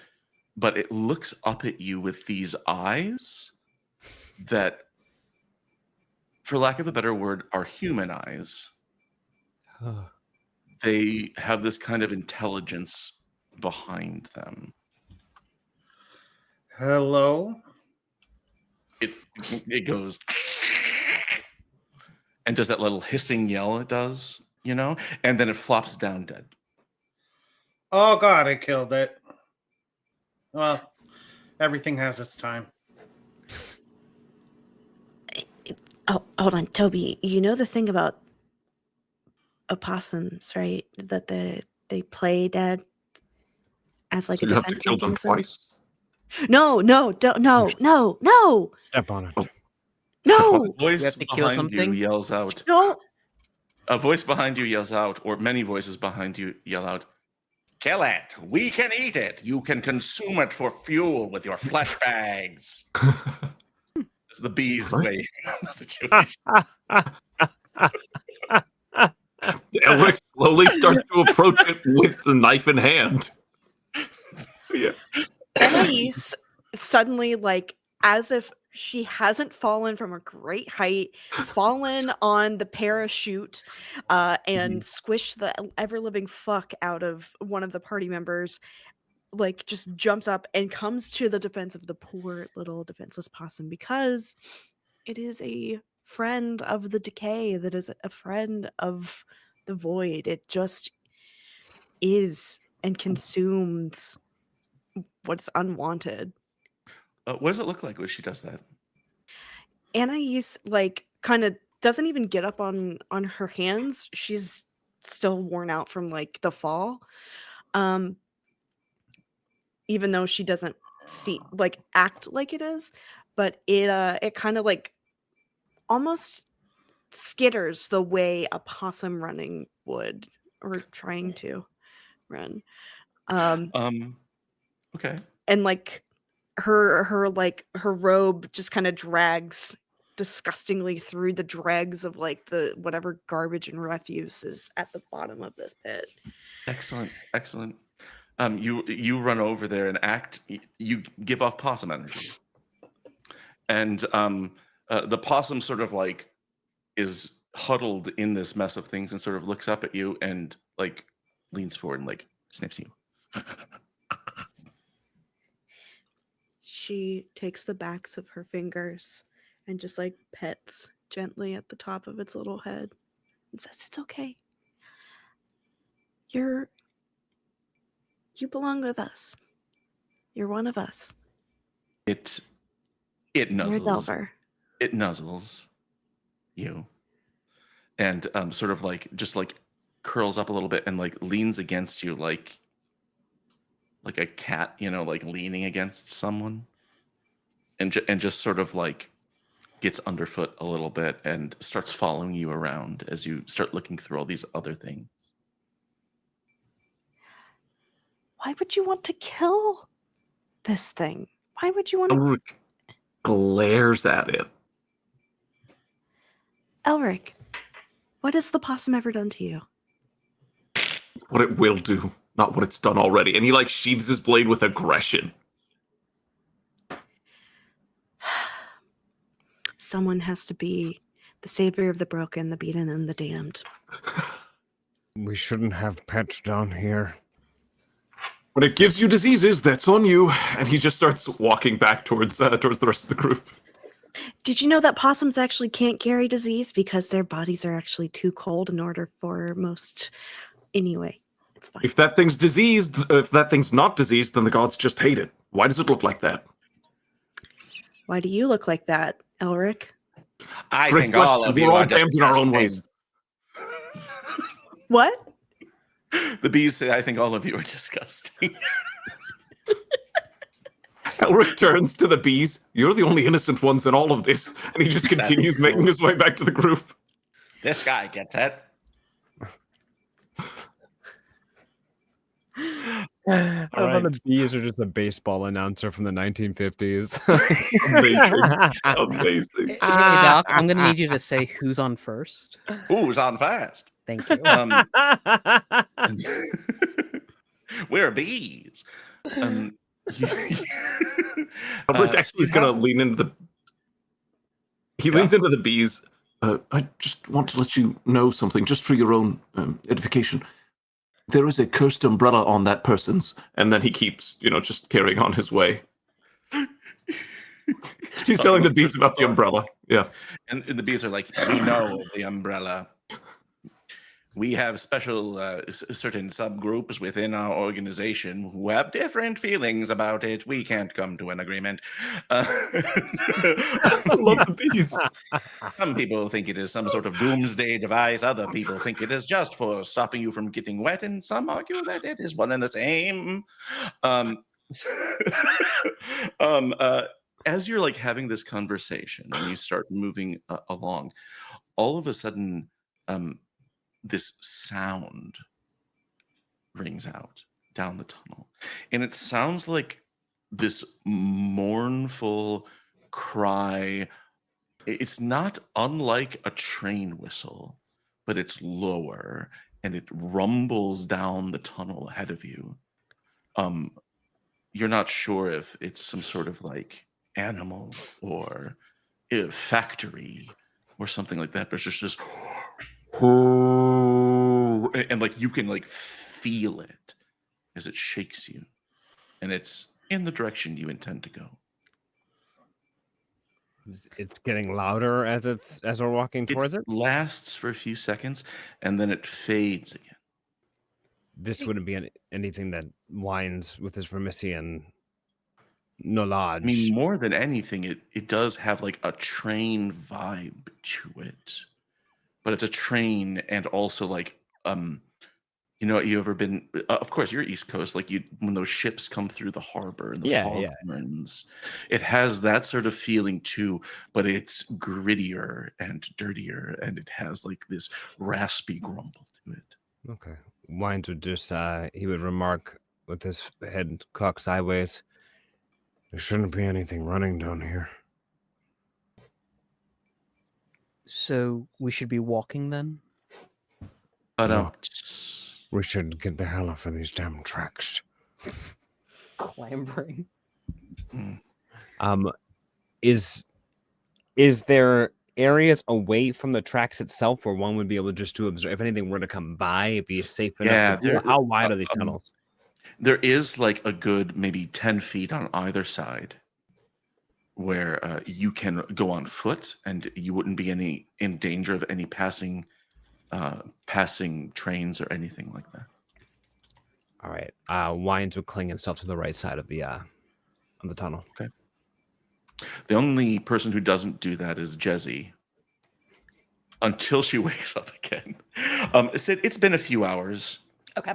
but it looks up at you with these eyes that, for lack of a better word, are human eyes. They have this kind of intelligence behind them. Hello? It goes and does that little hissing yell it does, you know? And then it flops down dead. Oh God, I killed it. Well, everything has its time. Oh, hold on, Toby. You know the thing about opossums, right? That they play dead as like So a you have to defense kill them mechanism. twice? No, don't, no, Step on it. A no, voice have to kill behind something? you yells out. no. A voice behind you yells out, or many voices behind you yell out, "Kill it! We can eat it! You can consume it for fuel with your flesh bags!" As the bees What? weigh in on the situation. Elric slowly starts to approach it with the knife in hand. Yeah. Anais suddenly, like, as if she hasn't fallen from a great height, fallen on the parachute, and squished the ever-living fuck out of one of the party members, like, just jumps up and comes to the defense of the poor little defenseless possum, because it is a friend of the decay, that is a friend of the void. It just is and consumes what's unwanted. What does it look like when she does that? Anais, like, kind of doesn't even get up on her hands. She's still worn out from like the fall. Even though she doesn't act like it is, but it kind of like almost skitters the way a possum running would, or trying to run. Okay. And like her robe just kind of drags disgustingly through the dregs of like the whatever garbage and refuse is at the bottom of this pit. Excellent. You run over there and you give off possum energy. And the possum sort of like is huddled in this mess of things and sort of looks up at you and like leans forward and like sniffs you. She takes the backs of her fingers and just like pets gently at the top of its little head. and says, "It's okay. You belong with us. You're one of us. It You're nuzzles. Delver." It nuzzles you, and sort of like just like curls up a little bit and like leans against you like a cat, like leaning against someone, and just sort of like gets underfoot a little bit and starts following you around as you start looking through all these other things. Why would you want to kill this thing? Why would you want to? Elric glares at it. Elric, what has the possum ever done to you? What it will do, not what it's done already. And he like sheathes his blade with aggression. Someone has to be the savior of the broken, the beaten, and the damned. We shouldn't have pets down here. When it gives you diseases, that's on you. And he just starts walking back towards the rest of the group. Did you know that possums actually can't carry disease because their bodies are actually too cold in order for most... Anyway, it's fine. If that thing's diseased, if that thing's not diseased, then the gods just hate it. Why does it look like that? Why do you look like that, Elric? I Great think all question. of you We're all are damned in our own disgusting. ways. What? The bees say, I think all of you are disgusting. Elric turns to the bees. You're the only innocent ones in all of this. And he just continues making his way back to the group. This guy gets it. I love how the bees are just a baseball announcer from the 1950s. Amazing. Hey, Doc, I'm going to need you to say who's on first. Who's on fast? Thank you. We're bees. Elric actually is going to lean into the... He leans into the bees. I just want to let you know something, just for your own edification. There is a cursed umbrella on that person's, and then he keeps, just carrying on his way. He's telling the bees about the umbrella. Yeah. And the bees are like, we know the umbrella. We have special certain subgroups within our organization who have different feelings about it. We can't come to an agreement. I love the bees. Some people think it is some sort of doomsday device. Other people think it is just for stopping you from getting wet. And some argue that it is one and the same. As you're like having this conversation and you start moving along, all of a sudden, this sound rings out down the tunnel, and it sounds like this mournful cry. It's not unlike a train whistle, but it's lower and it rumbles down the tunnel ahead of you. You're not sure if it's some sort of like animal or a factory or something like that, but it's just this and like you can like feel it as it shakes you, and it's in the direction you intend to go. It's getting louder as we're walking towards it. Lasts for a few seconds and then it fades again. This wouldn't be anything that whines with his Vermissian knowledge. I mean, more than anything, it does have like a train vibe to it. But it's a train, and also like you ever been? Of course, you're East Coast. Like when those ships come through the harbor and the foghorns, it has that sort of feeling too. But it's grittier and dirtier, and it has like this raspy grumble to it. Okay, Wines would just he would remark with his head cocked sideways. There shouldn't be anything running down here. So we should be walking then? No. We should get the hell off of these damn tracks. Clambering. Is there areas away from the tracks itself where one would be able just to observe if anything were to come by, it'd be safe enough? Yeah, How wide are these tunnels? There is like a good maybe 10 feet on either side where you can go on foot and you wouldn't be in danger of any passing passing trains or anything like that. All right. Wines would cling himself to the right side of the tunnel. Okay. The only person who doesn't do that is Jezzy until she wakes up again. Sid, it's been a few hours. Okay.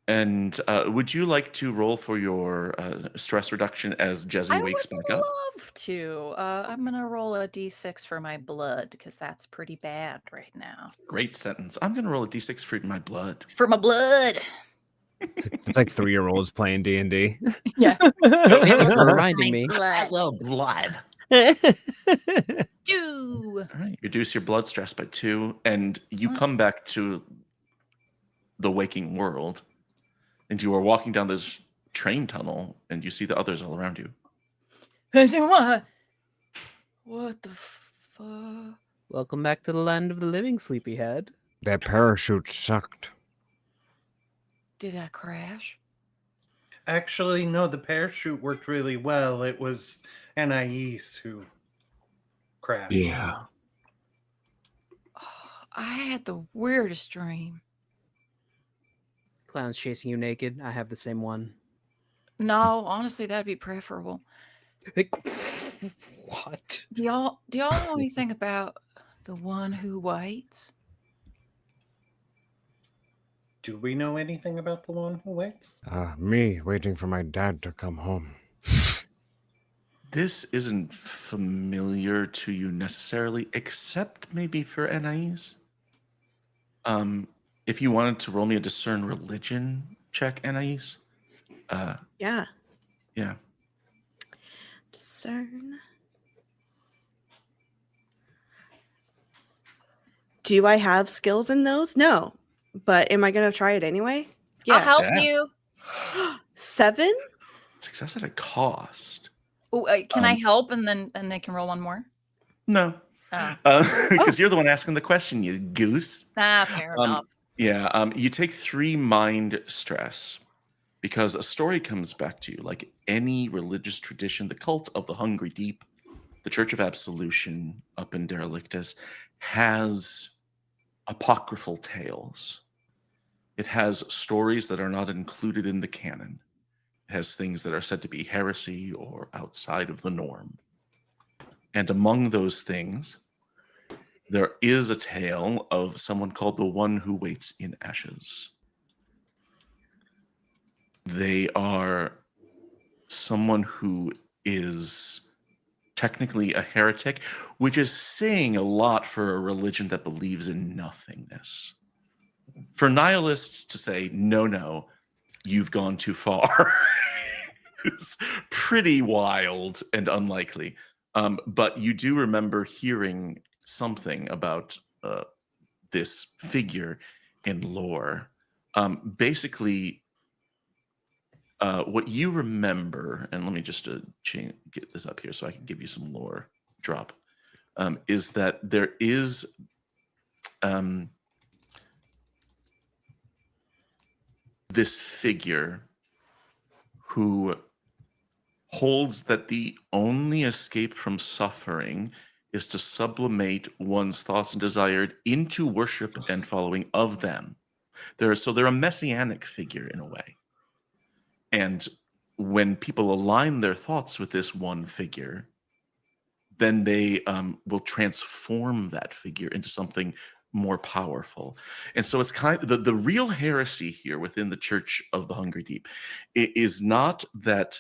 And would you like to roll for your stress reduction as Jezzy I wakes would back up? love to. I'm gonna roll a d6 for my blood because that's pretty bad right now. Great sentence. I'm going to roll a d6 for my blood. For my blood. It's like 3-year-olds playing D&D. Yeah. Thanks for reminding me. Blood. Well, blood. Do. All right. Reduce your blood stress by 2, and you come back to the waking world, and you are walking down this train tunnel, and you see the others all around you. What the fuck? Welcome back to the land of the living, sleepyhead. That parachute sucked. Did I crash? Actually, no, the parachute worked really well. It was Anais who crashed. Yeah. Oh, I had the weirdest dream. Clowns chasing you naked. I have the same one. No, honestly, that'd be preferable. What? Do y'all know anything about the one who waits? Do we know anything about the one who waits? Me waiting for my dad to come home. This isn't familiar to you necessarily, except maybe for Anais. If you wanted to roll me a discern religion check, Anais. Yeah. Yeah. Discern. Do I have skills in those? No. But am I going to try it anyway? I'll help Yeah. you. 7? Success at a cost. Oh, can I help and then they can roll one more? No. Oh. Because you're the one asking the question, you goose. Fair enough. Yeah. You take 3 mind stress because a story comes back to you like any religious tradition, the cult of the Hungry Deep, the Church of Absolution up in Derelictus has apocryphal tales. It has stories that are not included in the canon. It has things that are said to be heresy or outside of the norm. And among those things, there is a tale of someone called the One Who Waits in Ashes. They are someone who is technically a heretic, which is saying a lot for a religion that believes in nothingness. For nihilists to say, no, you've gone too far is pretty wild and unlikely. But you do remember hearing something about this figure in lore. Basically, what you remember, and let me just get this up here so I can give you some lore drop, is that there is this figure who holds that the only escape from suffering is to sublimate one's thoughts and desires into worship and following of them. They're a messianic figure in a way. And when people align their thoughts with this one figure, then they will transform that figure into something more powerful. And so it's kind of the real heresy here within the Church of the Hungry Deep is not that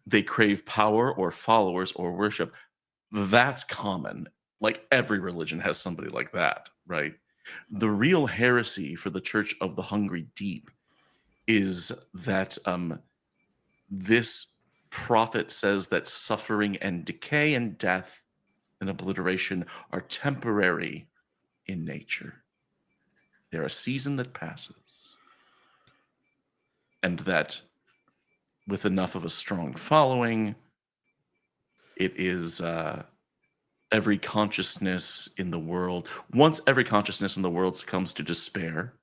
they crave power or followers or worship. That's common. Like every religion has somebody like that, right? The real heresy for the Church of the Hungry Deep is that this prophet says that suffering and decay and death and obliteration are temporary in nature. They're a season that passes. And that with enough of a strong following, it is every consciousness in the world. Once every consciousness in the world succumbs to despair,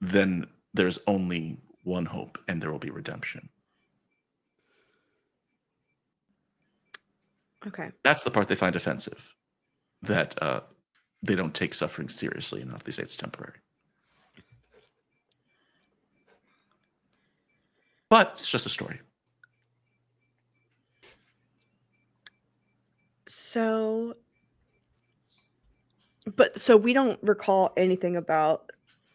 then there's only one hope, and there will be redemption. Okay. That's the part they find offensive. That they don't take suffering seriously enough. They say it's temporary. But it's just a story. So we don't recall anything about,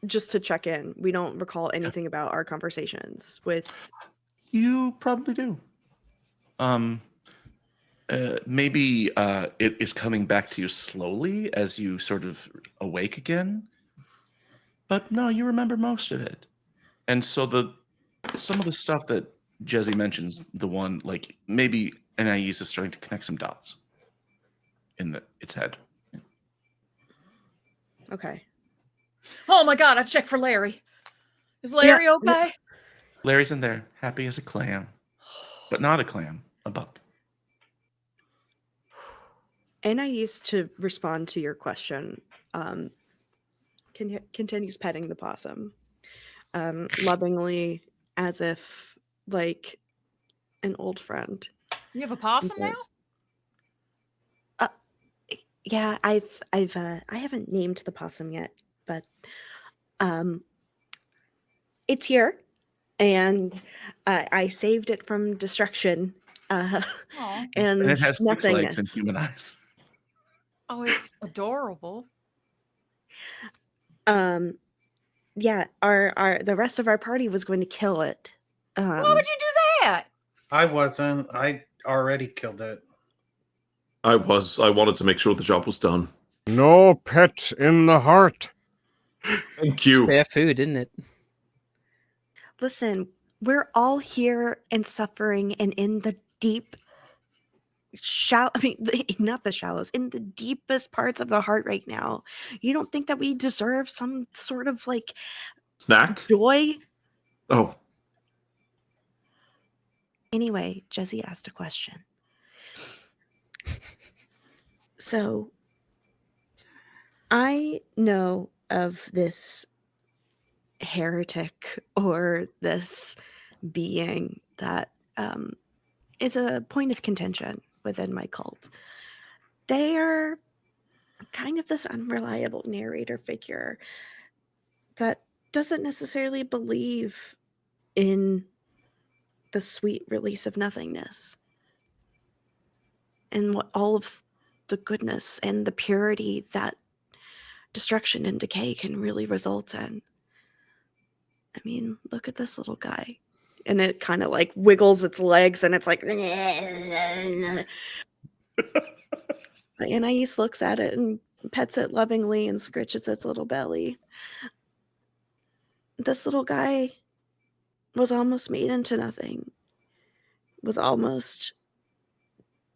just to check in, we don't recall anything about our conversations with. You probably do. Maybe it is coming back to you slowly as you sort of awake again. But no, you remember most of it. And so some of the stuff that Jesse mentions, the one like maybe Anais is starting to connect some dots in its head. Okay. Oh my god, I checked for Larry. Is Larry okay? Larry's in there, happy as a clam, but not a clam, a buck. And I used to respond to your question. Continues petting the possum, lovingly, as if like an old friend. You have a possum now? Yeah, I haven't named the possum yet, but it's here, and I saved it from destruction, Aw. and And it has 6 legs nothingness. and human eyes. Oh, it's adorable. Yeah, the rest of our party was going to kill it. Why would you do that? I wasn't. I already killed it. I wanted to make sure the job was done. No pet in the heart. Thank you. Spare food, isn't it? Listen, we're all here and suffering and in the deep not the shallows, in the deepest parts of the heart right now. You don't think that we deserve some sort of like Snack? joy? Oh, Anyway, Jesse asked a question. So I know of this heretic or this being that is a point of contention within my cult. They are kind of this unreliable narrator figure that doesn't necessarily believe in the sweet release of nothingness and what all of the goodness and the purity that destruction and decay can really result in. I mean, look at this little guy. And it kind of like wiggles its legs and it's like and Anais looks at it and pets it lovingly and scritches its little belly. This little guy was almost made into nothing, was almost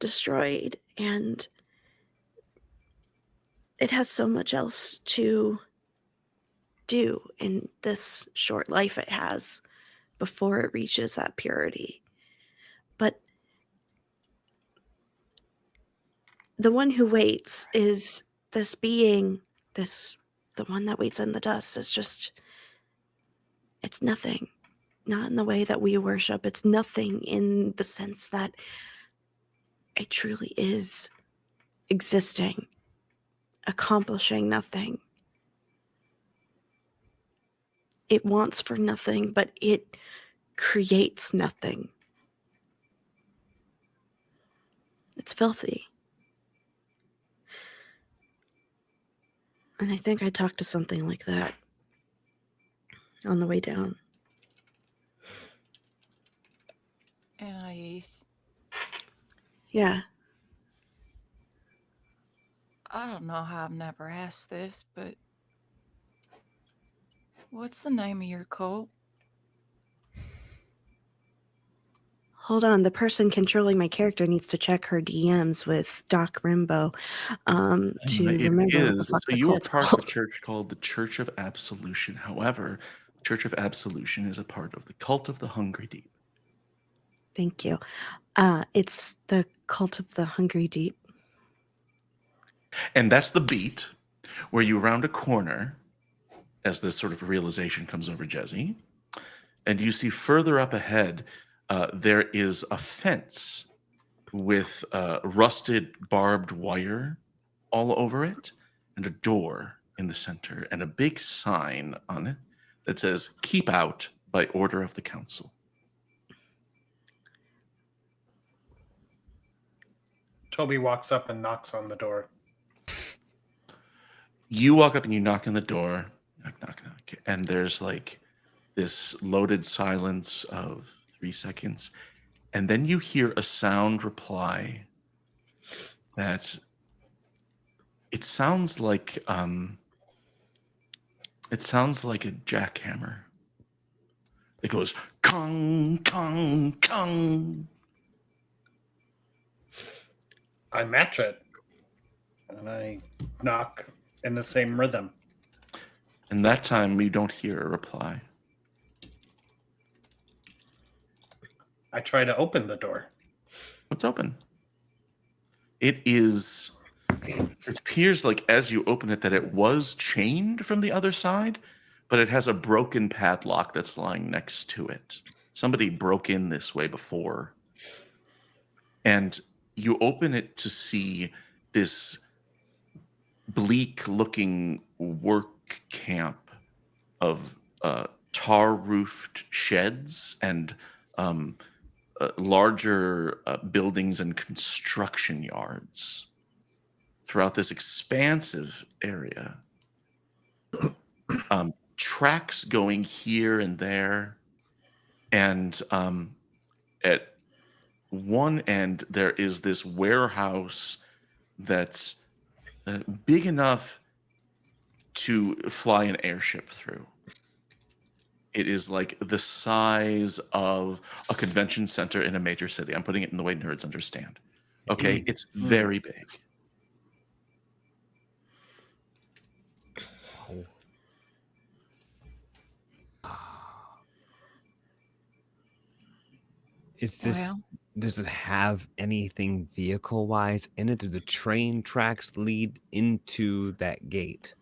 destroyed, and it has so much else to do in this short life it has before it reaches that purity. But the one who waits is this being, the one that waits in the dust is just, it's nothing. Not in the way that we worship. It's nothing in the sense that it truly is existing, accomplishing nothing. It wants for nothing, but it creates nothing. It's filthy. And I think I talked to something like that on the way down. Anais, Yeah. I don't know how I've never asked this, but what's the name of your cult? Hold on. The person controlling my character needs to check her DMs with Doc Rimbo to It remember what the is. fuck So the you are cult's part of a called. church called the Church of Absolution. However, Church of Absolution is a part of the Cult of the Hungry Deep. Thank you. It's the Cult of the Hungry Deep. And that's the beat where you round a corner as this sort of realization comes over Jesse. And you see further up ahead, there is a fence with rusted barbed wire all over it. and a door in the center, and a big sign on it that says, "Keep out by order of the council." Toby walks up and knocks on the door. You walk up and you knock on the door, knock, knock, knock, and there's like this loaded silence of 3 seconds, and then you hear a sound reply that it sounds like a jackhammer. It goes kong kong kong. I match it, and I knock in the same rhythm. And that time you don't hear a reply. I try to open the door. It's open. It appears like as you open it that it was chained from the other side, but it has a broken padlock that's lying next to it. Somebody broke in this way before. And you open it to see this bleak looking work camp of tar roofed sheds and larger buildings and construction yards throughout this expansive area. Tracks going here and there. And at one end, there is this warehouse that's big enough to fly an airship through. It is like the size of a convention center in a major city. I'm putting it in the way nerds understand. Okay, it's very big. Is this? Well. Does it have anything vehicle wise in it? Do the train tracks lead into that gate?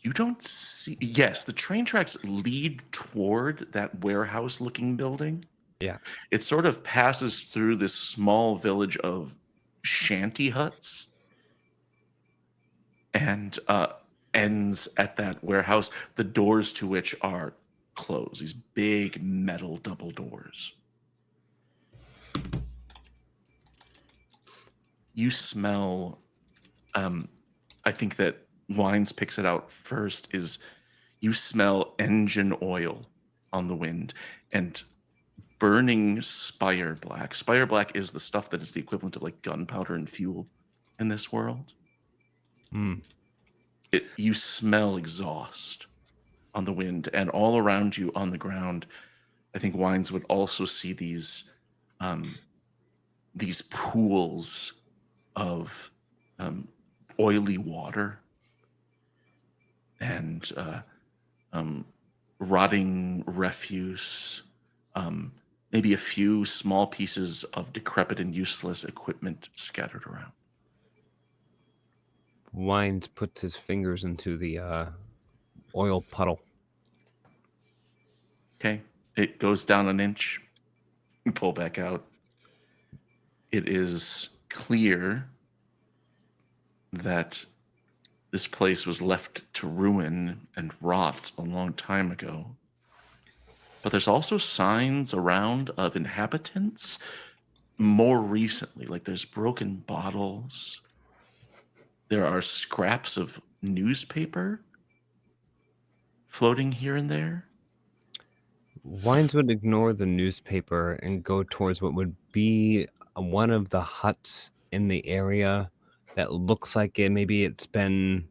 You don't see. Yes, the train tracks lead toward that warehouse looking building. Yeah. It sort of passes through this small village of shanty huts and ends at that warehouse, the doors to which are closed, these big metal double doors. You smell, I think that Wines picks it out first, is you smell engine oil on the wind and burning spire black. Spire black is the stuff that is the equivalent of like gunpowder and fuel in this world. You smell exhaust on the wind, and all around you on the ground, I think Wines would also see these pools of oily water and rotting refuse, maybe a few small pieces of decrepit and useless equipment scattered around. Wines puts his fingers into the oil puddle. Okay, it goes down an inch. You pull back out. It is clear that this place was left to ruin and rot a long time ago. But there's also signs around of inhabitants more recently. Like there's broken bottles. There are scraps of newspaper floating here and there. Wines would ignore the newspaper and go towards what would be one of the huts in the area that looks like maybe it's been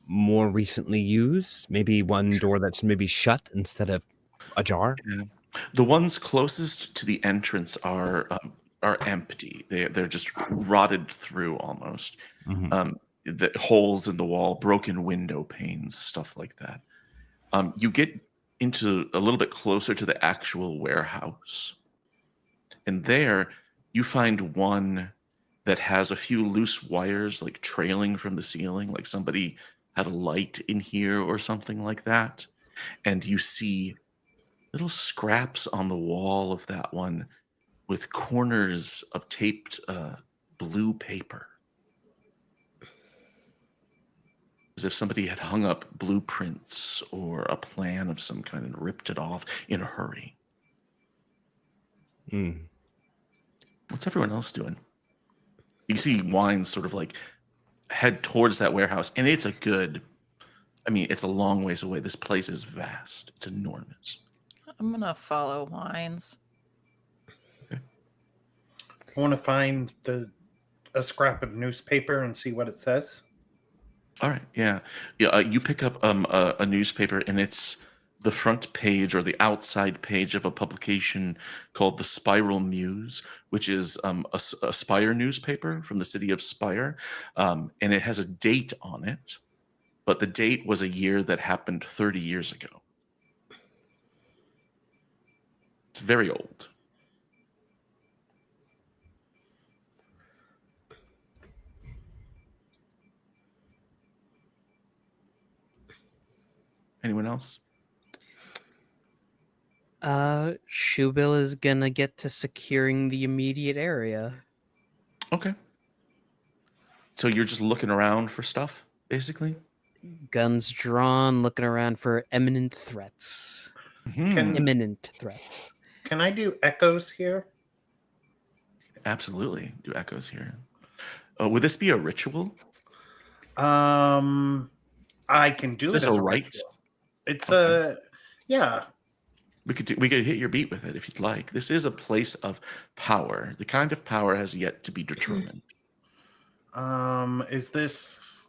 more recently used. Maybe one door that's maybe shut instead of ajar. Yeah. The ones closest to the entrance are empty. They're just rotted through almost. The holes in the wall, broken window panes, stuff like that. You get into a little bit closer to the actual warehouse, and there you find one that has a few loose wires like trailing from the ceiling, like somebody had a light in here or something like that. And you see little scraps on the wall of that one with corners of taped blue paper. as if somebody had hung up blueprints or a plan of some kind and ripped it off in a hurry. What's everyone else doing? You see Wine sort of like head towards that warehouse, and it's it's a long ways away. This place is vast. It's enormous. I'm gonna follow Wines. I want to find a scrap of newspaper and see what it says. All right, yeah. You pick up a newspaper, and it's the front page or the outside page of a publication called the Spiral Muse, which is a Spire newspaper from the city of Spire, and it has a date on it, but the date was a year that happened 30 years ago. It's very old. Anyone else? Shubil is gonna get to securing the immediate area. Okay. So you're just looking around for stuff, basically? Guns drawn, looking around for imminent threats. Imminent threats. Can I do echoes here? Absolutely. Do echoes here. Would this be a ritual? I can do Is it this as a a right? ritual. It's Okay. yeah. We could hit your beat with it if you'd like. This is a place of power. The kind of power has yet to be determined. Is this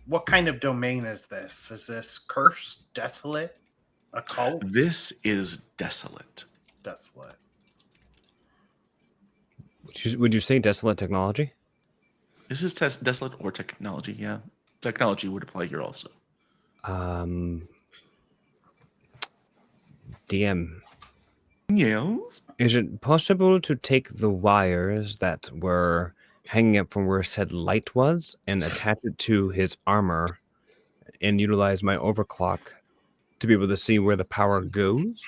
what kind of domain is this? Is this cursed, desolate, occult? This is desolate. Desolate. Would you say desolate technology? This is desolate or technology, yeah. Technology would apply here also. DM. Yes. Is it possible to take the wires that were hanging up from where said light was and attach it to his armor and utilize my overclock to be able to see where the power goes?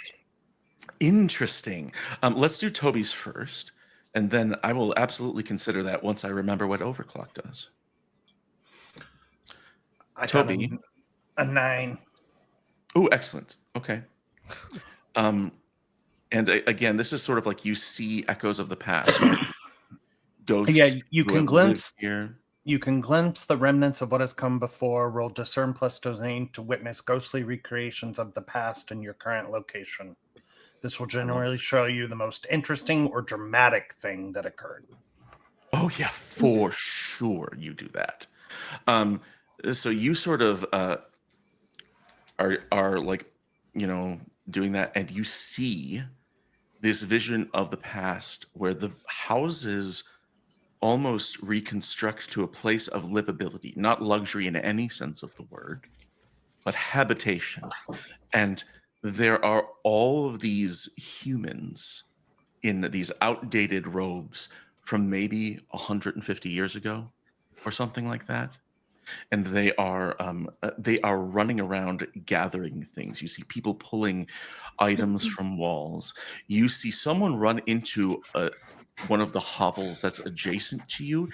Interesting. Let's do Toby's first, and then I will absolutely consider that once I remember what overclock does. I got Toby. a 9. Oh, excellent. Okay. And again, this is sort of like you see echoes of the past. Ghosts. Yeah, you who can have glimpse lived here. You can glimpse the remnants of what has come before. Roll Discern plus Domain to witness ghostly recreations of the past in your current location. This will generally show you the most interesting or dramatic thing that occurred. Oh yeah, for sure you do that. So you sort of are like, doing that, and you see this vision of the past where the houses almost reconstruct to a place of livability, not luxury in any sense of the word, but habitation. And there are all of these humans in these outdated robes from maybe 150 years ago or something like that. And they are running around gathering things. You see people pulling items from walls. You see someone run into one of the hovels that's adjacent to you,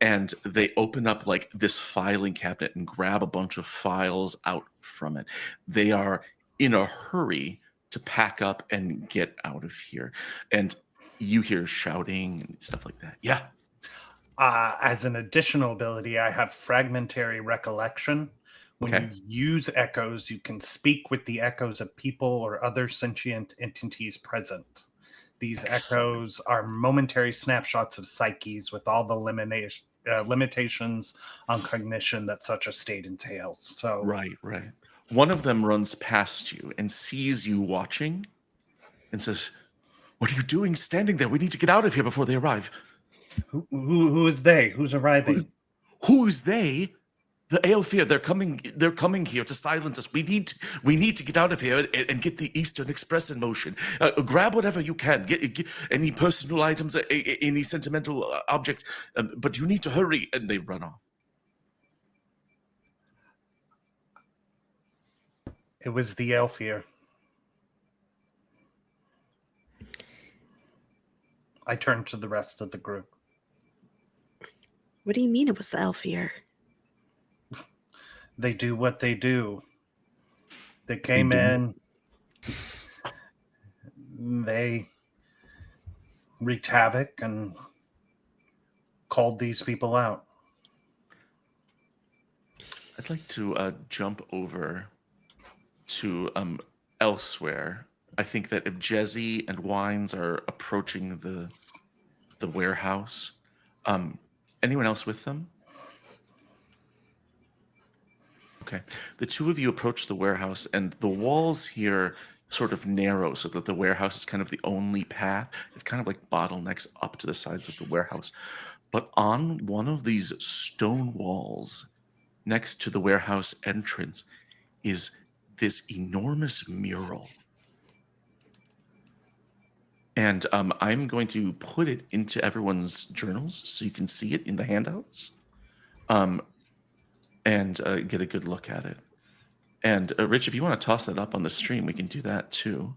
and they open up like this filing cabinet and grab a bunch of files out from it. They are in a hurry to pack up and get out of here. And you hear shouting and stuff like that. Yeah. As an additional ability, I have fragmentary recollection. When Okay. you use echoes, you can speak with the echoes of people or other sentient entities present. These echoes are momentary snapshots of psyches with all the limitations on cognition that such a state entails. So, Right. One of them runs past you and sees you watching and says, "What are you doing standing there? We need to get out of here before they arrive." who is they? Who's arriving? Who's they? The Aelfir. They're coming here to silence us. We need to get out of here and get the Eastern Express in motion. Grab whatever you can. Get any personal items, any sentimental objects, but you need to hurry. And they run off. It was the Aelfir. I turned to the rest of the group. What do you mean it was the Aelfir? They do what they do. They came in, they wreaked havoc and called these people out. I'd like to jump over to elsewhere. I think that if Jezzy and Wines are approaching the warehouse, anyone else with them? Okay. The two of you approach the warehouse, and the walls here sort of narrow so that the warehouse is kind of the only path. It's kind of like bottlenecks up to the sides of the warehouse. But on one of these stone walls next to the warehouse entrance is this enormous mural. And I'm going to put it into everyone's journals so you can see it in the handouts and get a good look at it. And Rich, if you want to toss that up on the stream, we can do that too.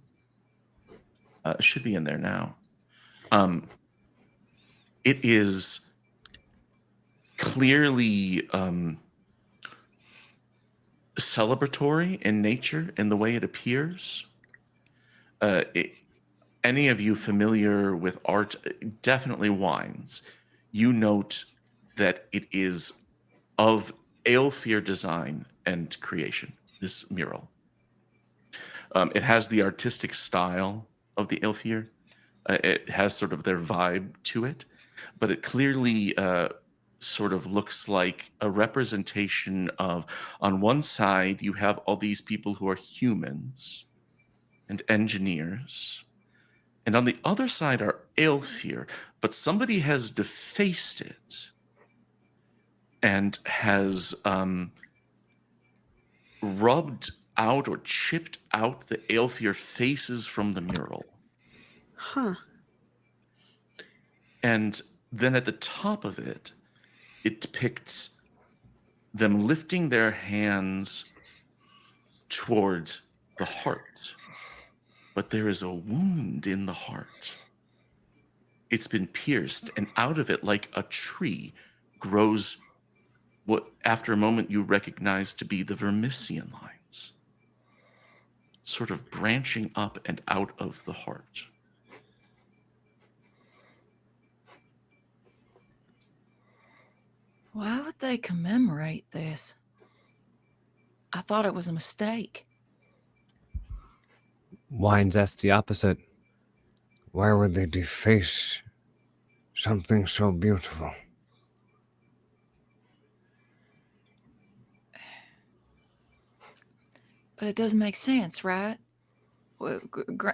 It should be in there now. It is clearly celebratory in nature in the way it appears. Any of you familiar with art, definitely Wines, you note that it is of Aelfir design and creation, this mural. It has the artistic style of the Aelfir. It has sort of their vibe to it, but it clearly sort of looks like a representation of, on one side, you have all these people who are humans and engineers, and on the other side are Aelfir, but somebody has defaced it and has rubbed out or chipped out the Aelfir faces from the mural. Huh. And then at the top of it, it depicts them lifting their hands toward the heart. But there is a wound in the heart. It's been pierced, and out of it, like a tree, grows what after a moment you recognize to be the Vermissian lines, sort of branching up and out of the heart. Why would they commemorate this? I thought it was a mistake. Wines asked the opposite. Why would they deface something so beautiful? But it doesn't make sense, right? Well,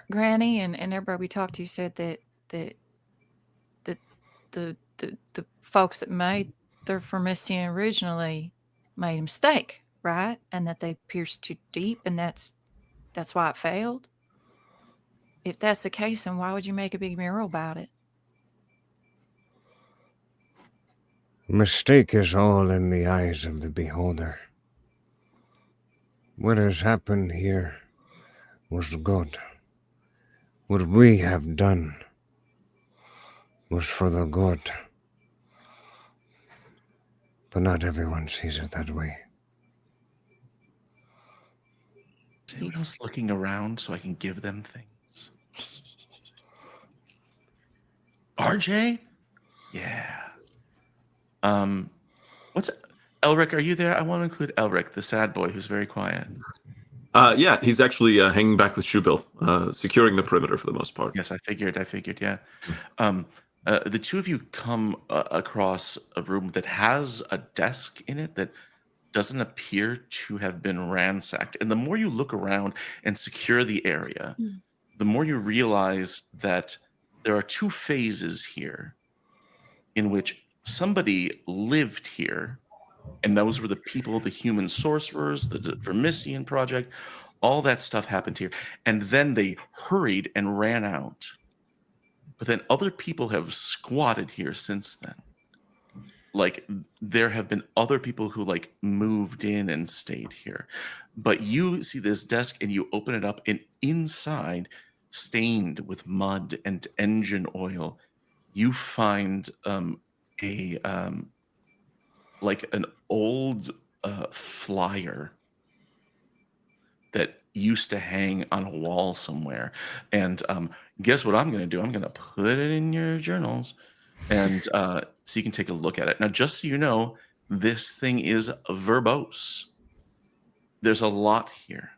Granny and everybody we talked to said that the folks that made their Vermissian originally made a mistake, right? And that they pierced too deep, and that's why it failed. If that's the case, then why would you make a big mural about it? Mistake is all in the eyes of the beholder. What has happened here was good. What we have done was for the good. But not everyone sees it that way. Is anyone else looking around so I can give them things? RJ? Yeah. What's Elric? Are you there? I want to include Elric, the sad boy who's very quiet. Yeah, he's actually hanging back with Shubil, securing the perimeter for the most part. Yes, I figured. Yeah. The two of you come across a room that has a desk in it that doesn't appear to have been ransacked. And the more you look around and secure the area, the more you realize that there are two phases here in which somebody lived here, and those were the people, the human sorcerers, the Vermissian project, all that stuff happened here. And then they hurried and ran out. But then other people have squatted here since then. Like, there have been other people who like moved in and stayed here. But you see this desk and you open it up, and inside, stained with mud and engine oil, you find like an old flyer that used to hang on a wall somewhere. And guess what I'm going to do? I'm going to put it in your journals, and so you can take a look at it. Now, just so you know, this thing is verbose. There's a lot here,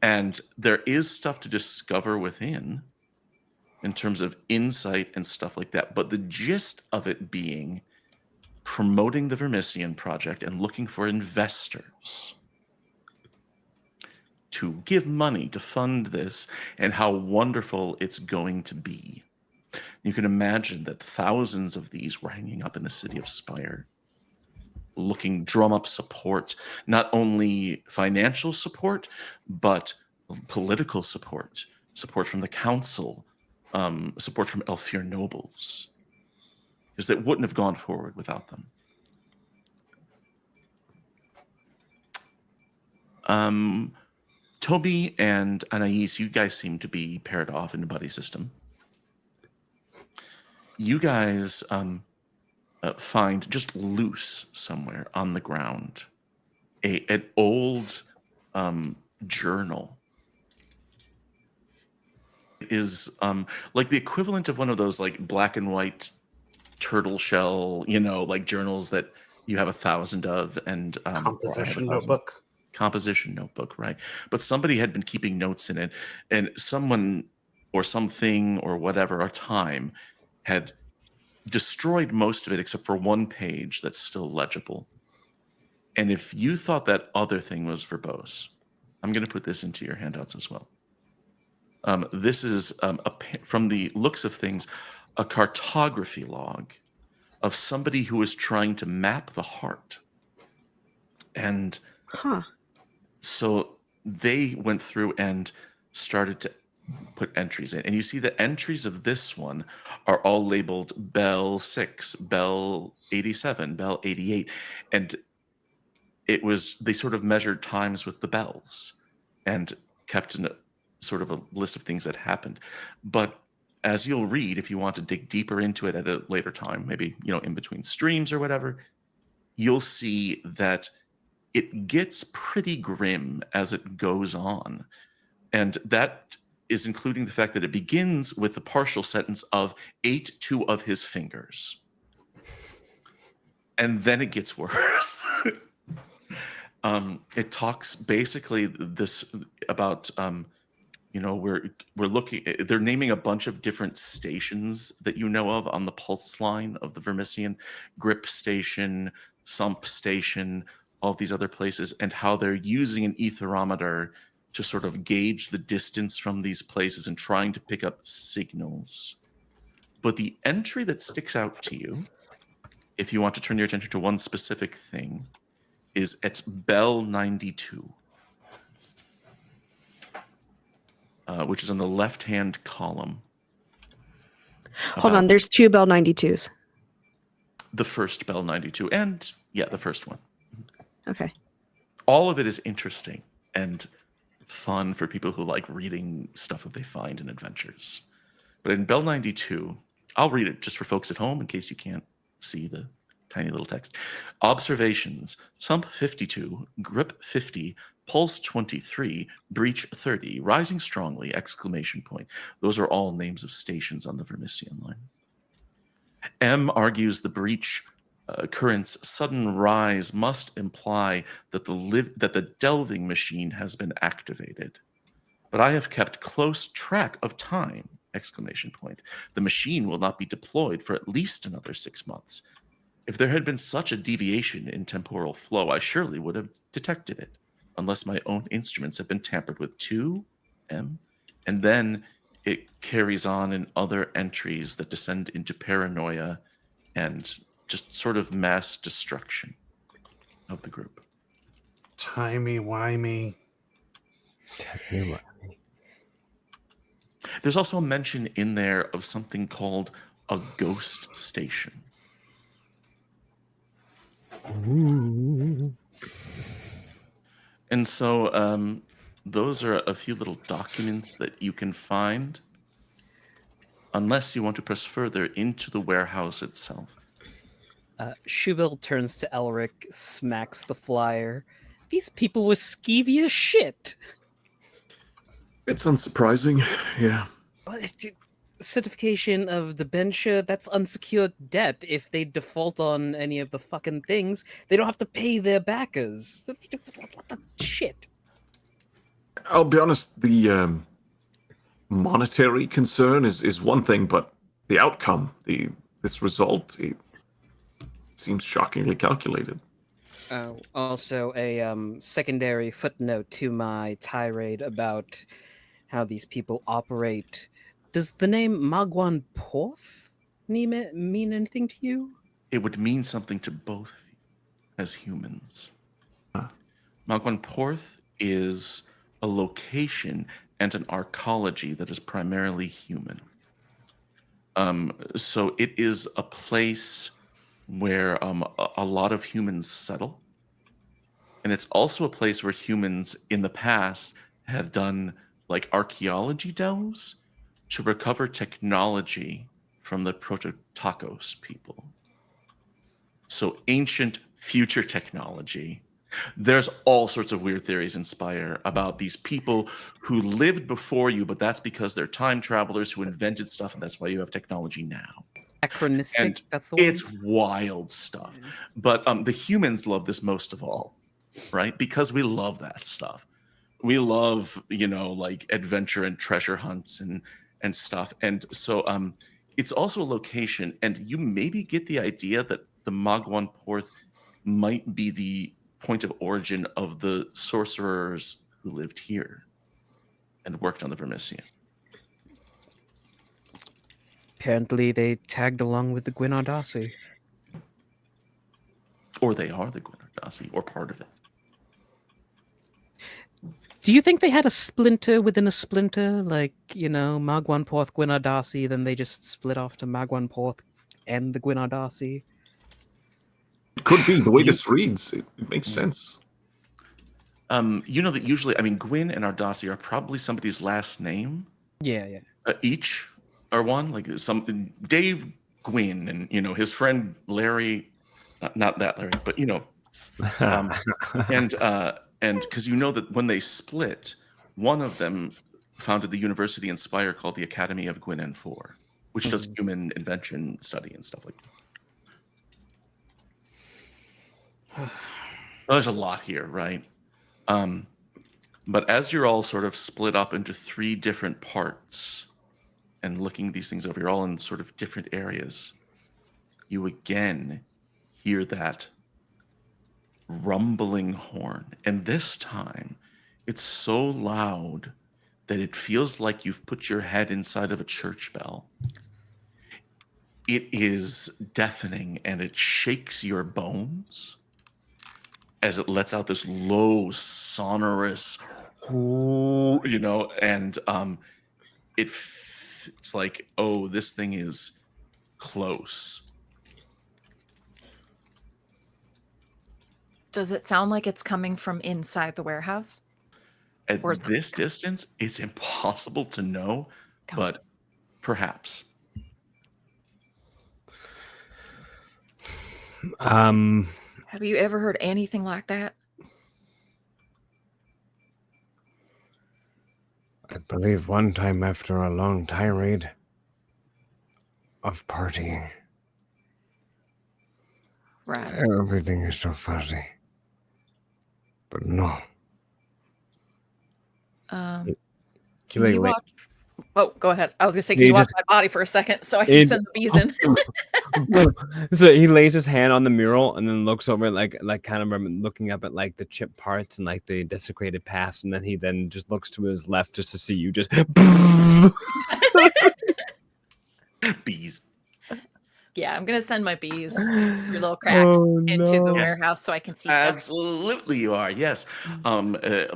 and there is stuff to discover within in terms of insight and stuff like that. But the gist of it being promoting the Vermissian project and looking for investors to give money to fund this, and how wonderful it's going to be. You can imagine that thousands of these were hanging up in the city of Spire, looking drum up support, not only financial support, but political support, support from the council, support from Elfir nobles, because it wouldn't have gone forward without them. Toby and Anais, you guys seem to be paired off in the buddy system. You guys find just loose somewhere on the ground an old journal. It is like the equivalent of one of those like black and white turtle shell, like journals that you have 1,000 of, and Composition notebook. Composition notebook, right? But somebody had been keeping notes in it, and someone or something or whatever, or time, had destroyed most of it except for one page that's still legible. And if you thought that other thing was verbose, I'm going to put this into your handouts as well. This is, from the looks of things, a cartography log of somebody who was trying to map the heart. And so they went through and started to put entries in. And you see the entries of this one are all labeled Bell 6, Bell 87, Bell 88. And they sort of measured times with the bells and kept in a sort of a list of things that happened. But as you'll read, if you want to dig deeper into it at a later time, maybe, in between streams or whatever, you'll see that it gets pretty grim as it goes on. And that is including the fact that it begins with the partial sentence of ate 2 of his fingers. And then it gets worse. It talks basically this about, we're looking, they're naming a bunch of different stations that you know of on the pulse line of the Vermissian, grip station, sump station, all of these other places, and how they're using an etherometer to sort of gauge the distance from these places and trying to pick up signals. But the entry that sticks out to you, if you want to turn your attention to one specific thing, is at Bell 92, which is on the left-hand column. Hold on, there's 2 Bell 92s. The first Bell 92, and the first one. Okay. All of it is interesting and fun for people who like reading stuff that they find in adventures. But in Bell 92, I'll read it just for folks at home in case you can't see the tiny little text. Observations: Sump 52, grip 50, pulse 23, breach 30, rising strongly, ! Those are all names of stations on the Vermissian line. M argues the breach current's sudden rise must imply that the delving machine has been activated. But I have kept close track of time! The machine will not be deployed for at least another 6 months. If there had been such a deviation in temporal flow, I surely would have detected it, unless my own instruments have been tampered with too. M. And then it carries on in other entries that descend into paranoia and just sort of mass destruction of the group. Timey-wimey. There's also a mention in there of something called a ghost station. Ooh. And so those are a few little documents that you can find, unless you want to press further into the warehouse itself. Shubil turns to Elric, smacks the flyer. These people were skeevy as shit. It's unsurprising, yeah. Well, certification of debenture, that's unsecured debt. If they default on any of the fucking things, they don't have to pay their backers. What the shit? I'll be honest, the monetary concern is one thing, but the outcome, this result, it seems shockingly calculated. Also, a secondary footnote to my tirade about how these people operate. Does the name Magwan Porth mean anything to you? It would mean something to both of you as humans. Magwan Porth is a location and an arcology that is primarily human. So it is a place where a lot of humans settle. And it's also a place where humans in the past have done like archaeology delves to recover technology from the Prototacos people. So ancient future technology. There's all sorts of weird theories in Spire about these people who lived before you, but that's because they're time travelers who invented stuff, and that's why you have technology now. Acronistic, And that's the one? it's wild stuff. But the humans love this most of all, right? Because we love that stuff. We love, like adventure and treasure hunts and stuff. And so it's also a location, and you maybe get the idea that the Magwan Porth might be the point of origin of the sorcerers who lived here and worked on the Vermissian. Apparently, they tagged along with the Gwynardasi. Or they are the Gwynardasi, or part of it. Do you think they had a splinter within a splinter? Like, Magwan Porth, Gwynardasi, then they just split off to Magwan Porth and the Gwynardasi? It could be. The way this reads, it makes sense. You know that usually, Gwyn and Ardasi are probably somebody's last name. Yeah. Each are one. Like Dave Gwyn and, his friend Larry, not that Larry, but, and because that when they split, one of them founded the university in Spire called the Academy of Gwyn and Four, which does human invention study and stuff like that. Well, there's a lot here, right? But as you're all sort of split up into 3 different parts and looking these things over, you're all in sort of different areas. You again hear that rumbling horn. And this time, it's so loud that it feels like you've put your head inside of a church bell. It is deafening and it shakes your bones as it lets out this low, sonorous, and it's like, oh, this thing is close. Does it sound like it's coming from inside the warehouse? At this distance, it's impossible to know, but perhaps. Have you ever heard anything like that? I believe one time after a long tirade of partying. Right. Everything is so fuzzy. But no. Can you watch? Oh, go ahead. I was gonna say, can you watch my body for a second so I can send the bees in? So he lays his hand on the mural and then looks over, like kind of looking up at like the chip parts and like the desecrated past, and then he just looks to his left just to see you just bees. Yeah, I'm gonna send my bees through little cracks into the warehouse so I can see stuff. Absolutely, you are. Yes,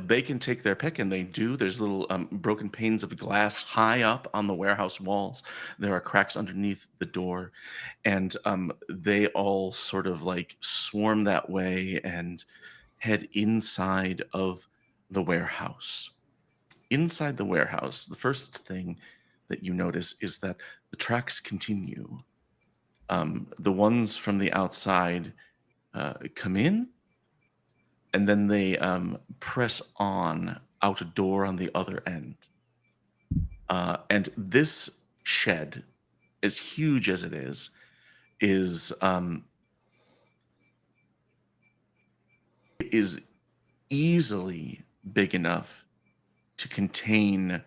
they can take their pick, and they do. There's little broken panes of glass high up on the warehouse walls. There are cracks underneath the door, and they all sort of like swarm that way and head inside of the warehouse. Inside the warehouse, the first thing that you notice is that the tracks continue The ones from the outside come in, and then they press on out a door on the other end. And this shed, as huge as it is easily big enough to contain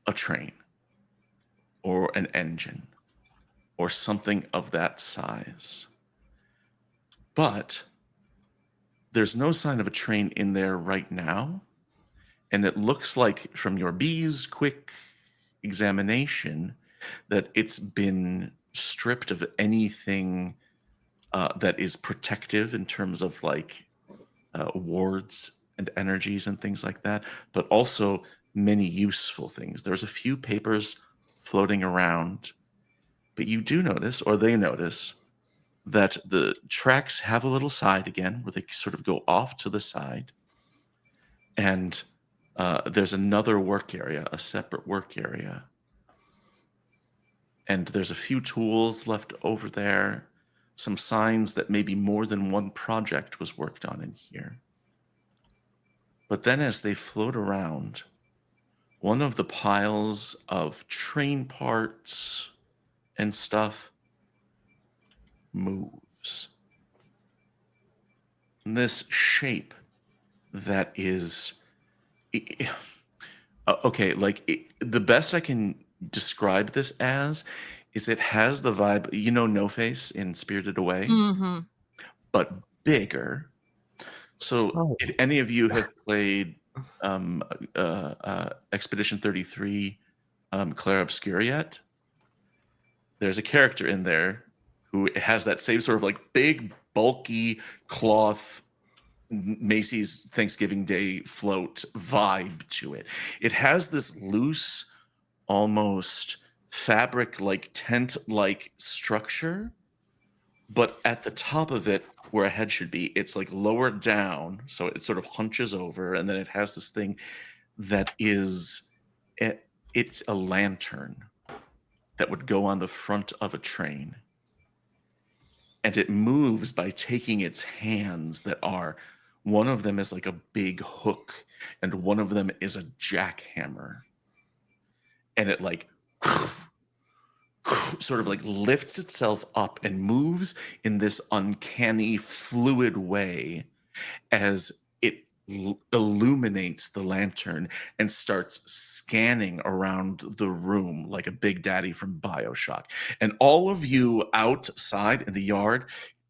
a train or an engine or something of that size. But there's no sign of a train in there right now. And it looks like, from your bee's quick examination, that it's been stripped of anything that is protective in terms of like wards and energies and things like that, but also many useful things. There's a few papers floating around, but you do notice, or they notice, that the tracks have a little side again where they sort of go off to the side. And there's another work area, a separate work area. And there's a few tools left over there, some signs that maybe more than one project was worked on in here. But then as they float around, one of the piles of train parts and stuff moves. And this shape that is okay, like the best I can describe this as is it has the vibe, you know, No Face in Spirited Away, Mm-hmm. but bigger. So if any of you have played Expedition 33 Claire Obscure yet, there's a character in there who has that same sort of like big, bulky cloth Macy's Thanksgiving Day float vibe to it. It has this loose, almost fabric-like, tent-like structure, but at the top of it, where a head should be, it's like lowered down, so it sort of hunches over, and then it has this thing that is, it's a lantern that would go on the front of a train. And it moves by taking its hands that are, one of them is like a big hook, and one of them is a jackhammer. And it like sort of like lifts itself up and moves in this uncanny fluid way as it illuminates the lantern and starts scanning around the room like a big daddy from BioShock. And all of you outside in the yard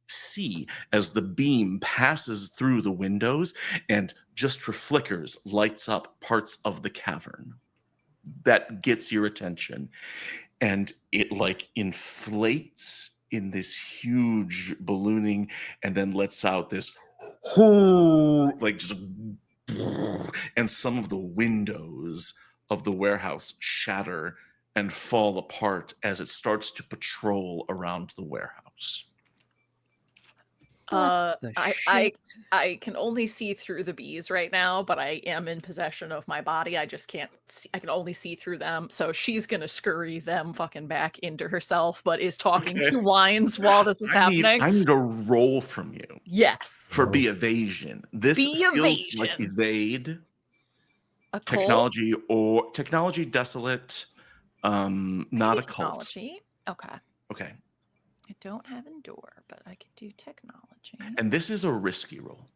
see as the beam passes through the windows and just for flickers lights up parts of the cavern. That gets your attention. And it like inflates in this huge ballooning and then lets out this like just, and some of the windows of the warehouse shatter and fall apart as it starts to patrol around the warehouse. I can only see through the bees right now, but I am in possession of my body. I just can't see, I can only see through them. So she's gonna scurry them fucking back into herself, but is talking to Wines while this is happening. I need a roll from you. Yes. For be evasion. This feels like evade. Technology or technology desolate, not occult. Technology. Okay. Okay. I don't have Endure, but I could do technology. And this is a risky roll.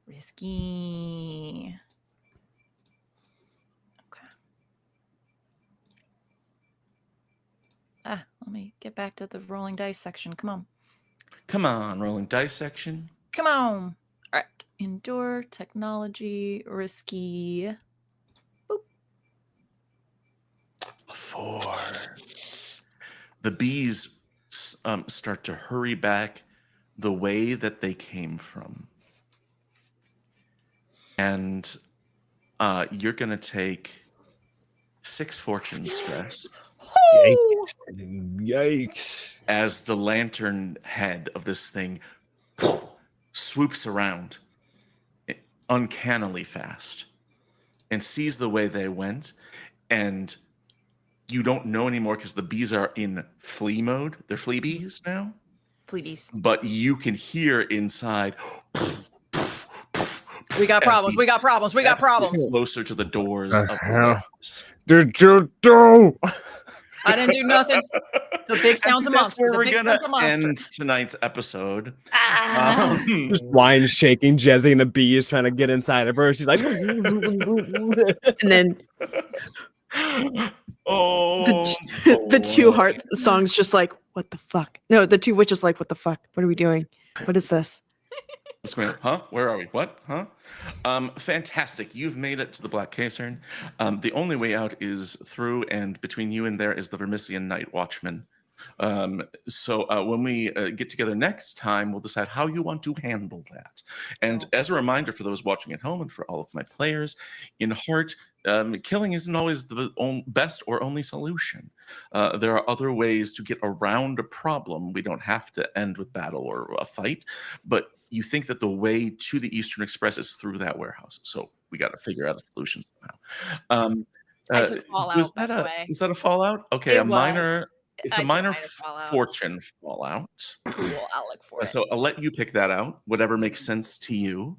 Risky. Okay. Let me get back to the rolling dice section. Come on. Come on, rolling dice section. Come on. All right. Endure, technology, risky. Boop. A 4. The bees start to hurry back the way that they came from. And you're going to take 6 fortune stress. Yikes. As the lantern head of this thing swoops around uncannily fast and sees the way they went and you don't know anymore because the bees are in flee mode. They're flea bees now. Fleabies. But you can hear inside. We got problems. We got problems. We got problems. Closer to the doors The of the hell? warehouse. Did you do? I didn't do nothing. The big sound's a That's monster. where The we're big gonna sound's a monster. end tonight's episode. Ah. Just lines shaking. Jesse and the bee is trying to get inside of her. She's like, And then Oh, the two boy. heart songs just like, what the fuck? No, the two witches like, what the fuck? What are we doing? What is this? What's going on? Huh? Where are we? What? Huh? Fantastic. You've made it to the Black Casern. The only way out is through, and between you and there is the Vermissian Night Watchman. So when we get together next time, we'll decide how you want to handle that. And as a reminder for those watching at home and for all of my players, in Heart, killing isn't always the best or only solution. There are other ways to get around a problem. We don't have to end with battle or a fight, but you think that the way to the Eastern Express is through that warehouse. So we got to figure out a solution somehow. I took Fallout, was by that the a way. was that a Fallout? Okay, It a was. minor. It's I a took minor Fallout. fortune Fallout. Cool. I'll look for it. So I'll let you pick that out, whatever makes sense to you.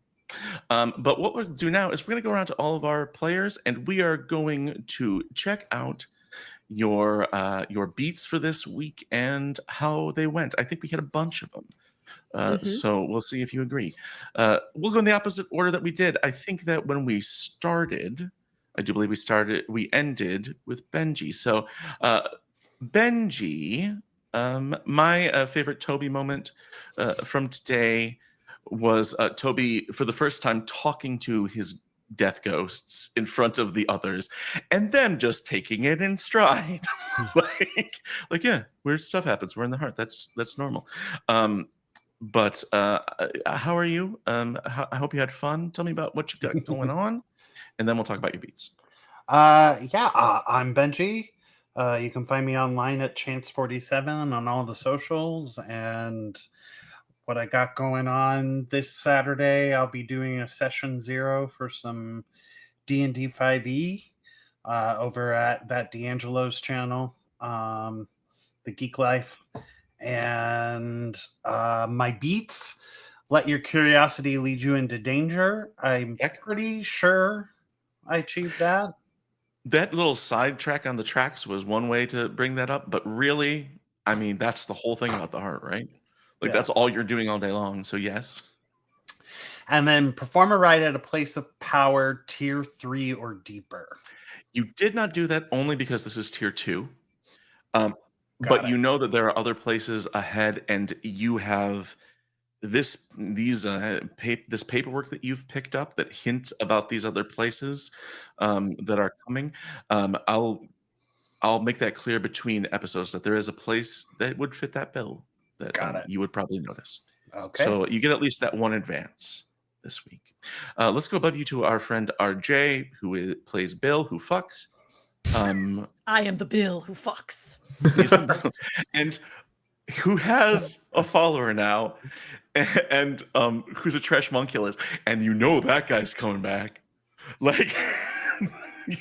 But what we'll do now is we're going to go around to all of our players, and we are going to check out your beats for this week and how they went. I think we had a bunch of them. So we'll see if you agree. We'll go in the opposite order that we did. I think that when we started, I do believe we ended with Benji. So Benji, my favorite Toby moment from today was Toby for the first time talking to his death ghosts in front of the others and then just taking it in stride. like yeah, weird stuff happens. We're in the heart. That's normal. But how are you? I hope you had fun. Tell me about what you got going on, and then we'll talk about your beats. I'm Benji. You can find me online at Chance47 on all the socials. And what I got going on this Saturday, I'll be doing a session 0 for some D&D 5e over at that D'Angelo's channel, The Geek Life. And my beats, let your curiosity lead you into danger. I'm pretty sure I achieved that. That little sidetrack on the tracks was one way to bring that up, but really, I mean, that's the whole thing about the heart, right? Like that's all you're doing all day long. So yes. And then perform a ride at a place of power, tier 3 or deeper. You did not do that only because this is tier 2. But you know that there are other places ahead, and you have this paperwork that you've picked up that hints about these other places that are coming. I'll make that clear between episodes that there is a place that would fit that bill that you would probably notice. Okay. So you get at least that one advance this week. Let's go above you to our friend RJ, who plays Bill, who fucks. I am the Bill who fucks. And who has a follower now, and who's a trash monculus, and you know that guy's coming back. Like,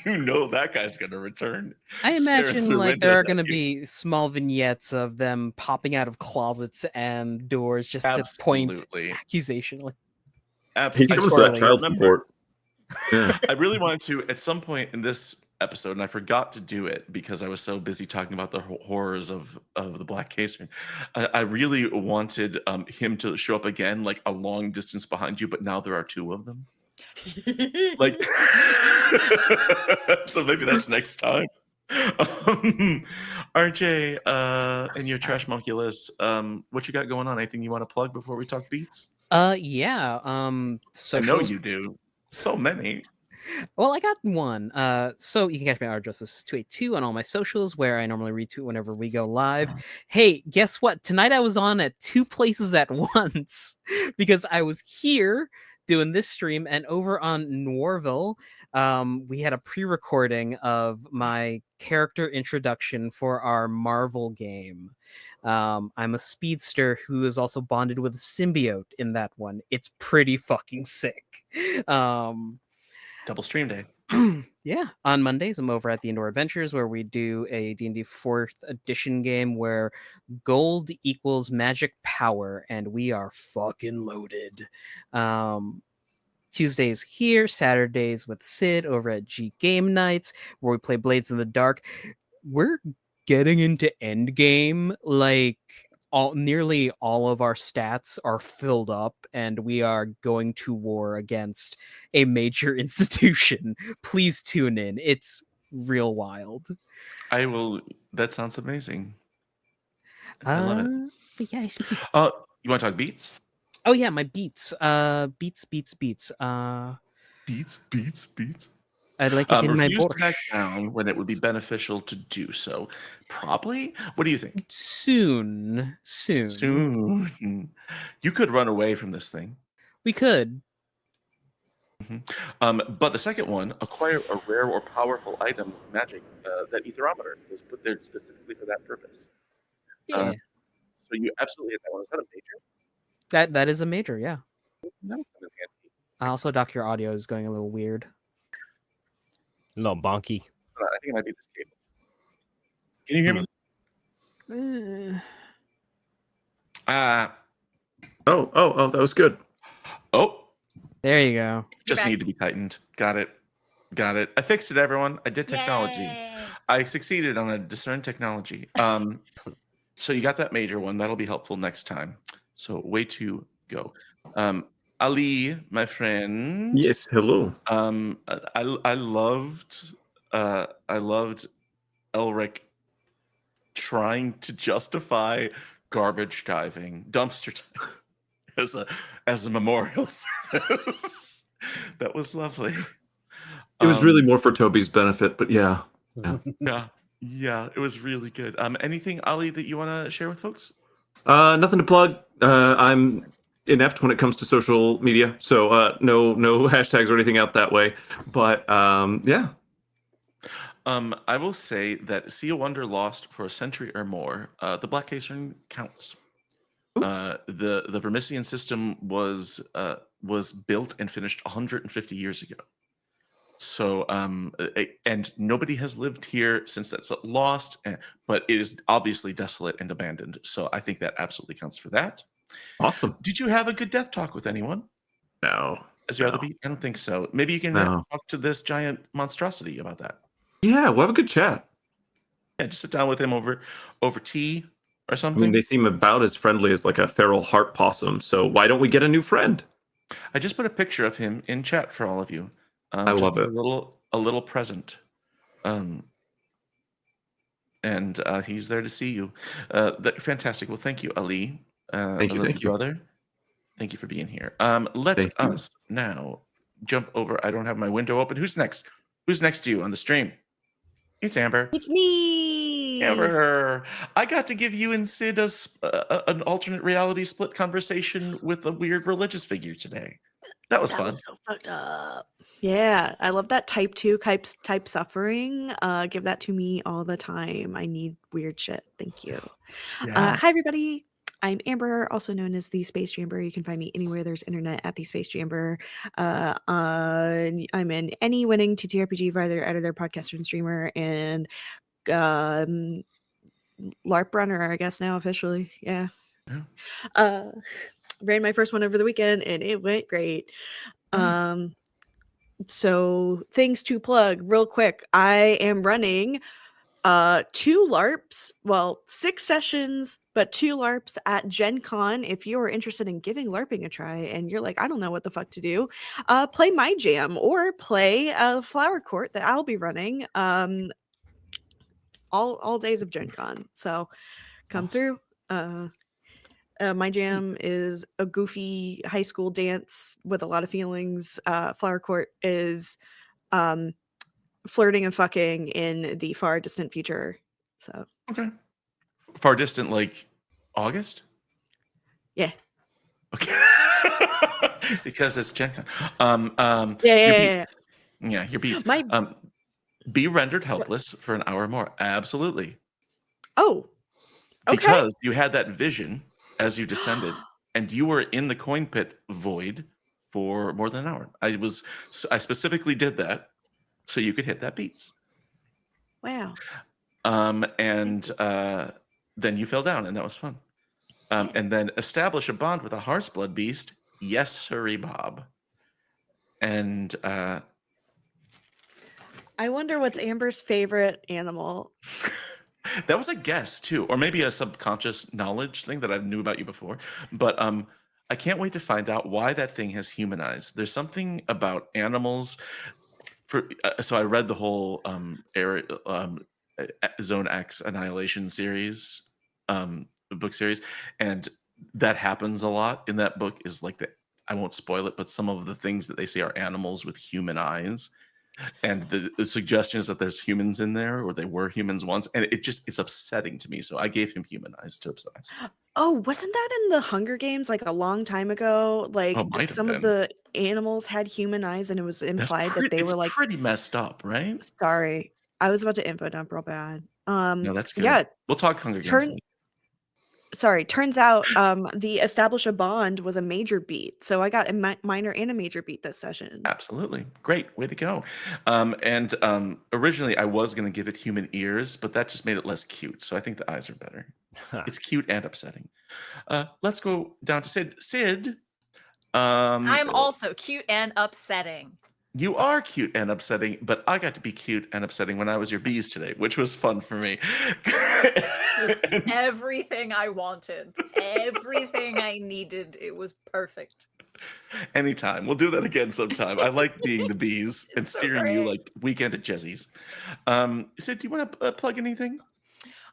you know that guy's gonna return. I imagine like there are going to be small vignettes of them popping out of closets and doors just to point accusationally. He's coming for that child support. Yeah. I really wanted to at some point in this episode, and I forgot to do it because I was so busy talking about the horrors of the Black Casern. I really wanted him to show up again, like a long distance behind you, but now there are 2 of them. Like, so maybe that's next time. RJ, and your trash monculus, what you got going on? Anything you want to plug before we talk beats? Yeah. I know you do. So many. Well, I got one. So you can catch me at RJustice282 on all my socials, where I normally retweet whenever we go live. Hey, guess what? Tonight I was on at 2 places at once because I was here doing this stream, and over on Noirville, we had a pre-recording of my character introduction for our Marvel game. I'm a speedster who is also bonded with a symbiote in that one. It's pretty fucking sick. Double stream day. Yeah, on Mondays I'm over at the Indoor Adventures where we do a D&D 4th edition game where gold equals magic power and we are fucking loaded. Tuesdays here, Saturdays with Sid over at G Game Nights where we play Blades in the Dark. We're getting into Endgame, like nearly all of our stats are filled up and we are going to war against a major institution. Please tune in. It's real wild. I will. That sounds amazing. I love it. But yeah, You want to talk beats? oh yeah, my beats. Beats. Beats. I'd like it in my Refuse to back borscht. down when it would be beneficial to do so. Probably. What do you think? Soon. Soon. You could run away from this thing. We could. But the second one, acquire a rare or powerful item of magic. That etherometer was put there specifically for that purpose. Yeah. So you absolutely hit that one. Is that a major? That is a major, yeah. That'll come in handy. Also, Doc, your audio is going a little weird. A little bonky. I think it might be this cable. Can you hear me? Oh, that was good. Oh, There you go. just back. need to be tightened. Got it. I fixed it, everyone. I did technology. Yay. I succeeded on a discern technology. So you got that major one. That'll be helpful next time. So way to go. Ali, my friend. Yes, hello. I loved Elric trying to justify garbage diving, dumpster diving as a memorial service. That was lovely. It was really more for Toby's benefit, but yeah. Yeah, it was really good. Anything, Ali, that you want to share with folks? Nothing to plug. I'm inept when it comes to social media, so no hashtags or anything out that way. But yeah. I will say that Sea of Wonder lost for a century or more. The Black Casern counts. The Vermissian system was built and finished 150 years ago. So and nobody has lived here since that's lost, but it is obviously desolate and abandoned. So I think that absolutely counts for that. Awesome. Did you have a good death talk with anyone? No. As your No. other beat? I don't think so. Maybe you can No. talk to this giant monstrosity about that. Yeah, we'll have a good chat. Yeah, just sit down with him over tea or I something. mean, they seem about as friendly as like a feral heart possum, so why don't we get a new friend? I just put a picture of him in chat for all of you. I love it. A little present. And he's there to see you. Fantastic. Well, thank you, Ali. Thank you, brother. Thank you for being here. Let Thank you. us now jump over. I don't have my window open. Who's next? Who's next to you on the stream? It's Amber. It's me. Amber. I got to give you and Sid an alternate reality split conversation with a weird religious figure today. That was That fun. was so fucked up. Yeah, I love that type 2 type suffering. Give that to me all the time. I need weird shit. Thank you. Yeah. Hi, everybody. I'm Amber, also known as the Space Jamber. You can find me anywhere there's internet at the Space Jamber. I'm in any winning TTRPG writer, editor, podcaster, and streamer, and LARP runner, I guess now officially. Yeah. Ran my first one over the weekend, and it went great. Nice. So things to plug real quick. I am running 2 LARPs, well, 6 sessions, but 2 LARPs at Gen Con. If you are interested in giving LARPing a try and you're like, I don't know what the fuck to do, play My Jam or play Flower Court that I'll be running all days of Gen Con. So come through. My Jam is a goofy high school dance with a lot of feelings. Flower Court is flirting and fucking in the far distant future. So Okay. Far distant, like August? yeah. Okay. Because it's Gen Con. Yeah. Yeah, your beats. My Be rendered helpless for an hour more. Absolutely. oh, okay. Because you had that vision as you descended, and you were in the coin pit void for more than an hour. I specifically did that so you could hit that beats. Wow. And then you fell down, and that was fun. And then establish a bond with a Heartsblood beast. Yes, sirree, Bob. And I wonder what's Amber's favorite animal. that was a guess too, or maybe a subconscious knowledge thing that I knew about you before. But I can't wait to find out why that thing has human eyes. There's something about animals. So I read the whole Zone X Annihilation series, book series, and that happens a lot in that book. Is like I won't spoil it, but some of the things that they say are animals with human eyes. And the suggestion is that there's humans in there, or they were humans once, and it's upsetting to me. So I gave him human eyes to upset myself. Oh, wasn't that in the Hunger Games like a long time ago? Like Oh, might have some of been. the animals had human eyes, and it was implied that they were like. Pretty messed up, right? Sorry, I was about to info dump real bad. No, that's good. Yeah. We'll talk Hunger Games. Turn. Sorry, turns out the establish a bond was a major beat. So I got a minor and a major beat this session. Absolutely. Great. Way to go. And originally I was going to give it human ears, but that just made it less cute. So I think the eyes are better. It's cute and upsetting. Let's go down to Sid. Sid. I'm also cute and upsetting. You are cute and upsetting, but I got to be cute and upsetting when I was your bees today, which was fun for me. It was everything I wanted, everything I needed. It was perfect. Anytime. We'll do that again sometime. I like being the bees and steering you like Weekend at Jezzy's. Sid, do you want to plug anything?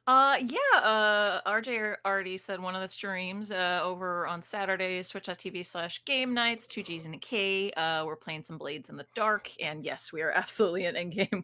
RJ already said one of the streams over on Saturdays, twitch.tv/game nights, 2Gs and a K. We're playing some Blades in the Dark, and yes, we are absolutely in endgame.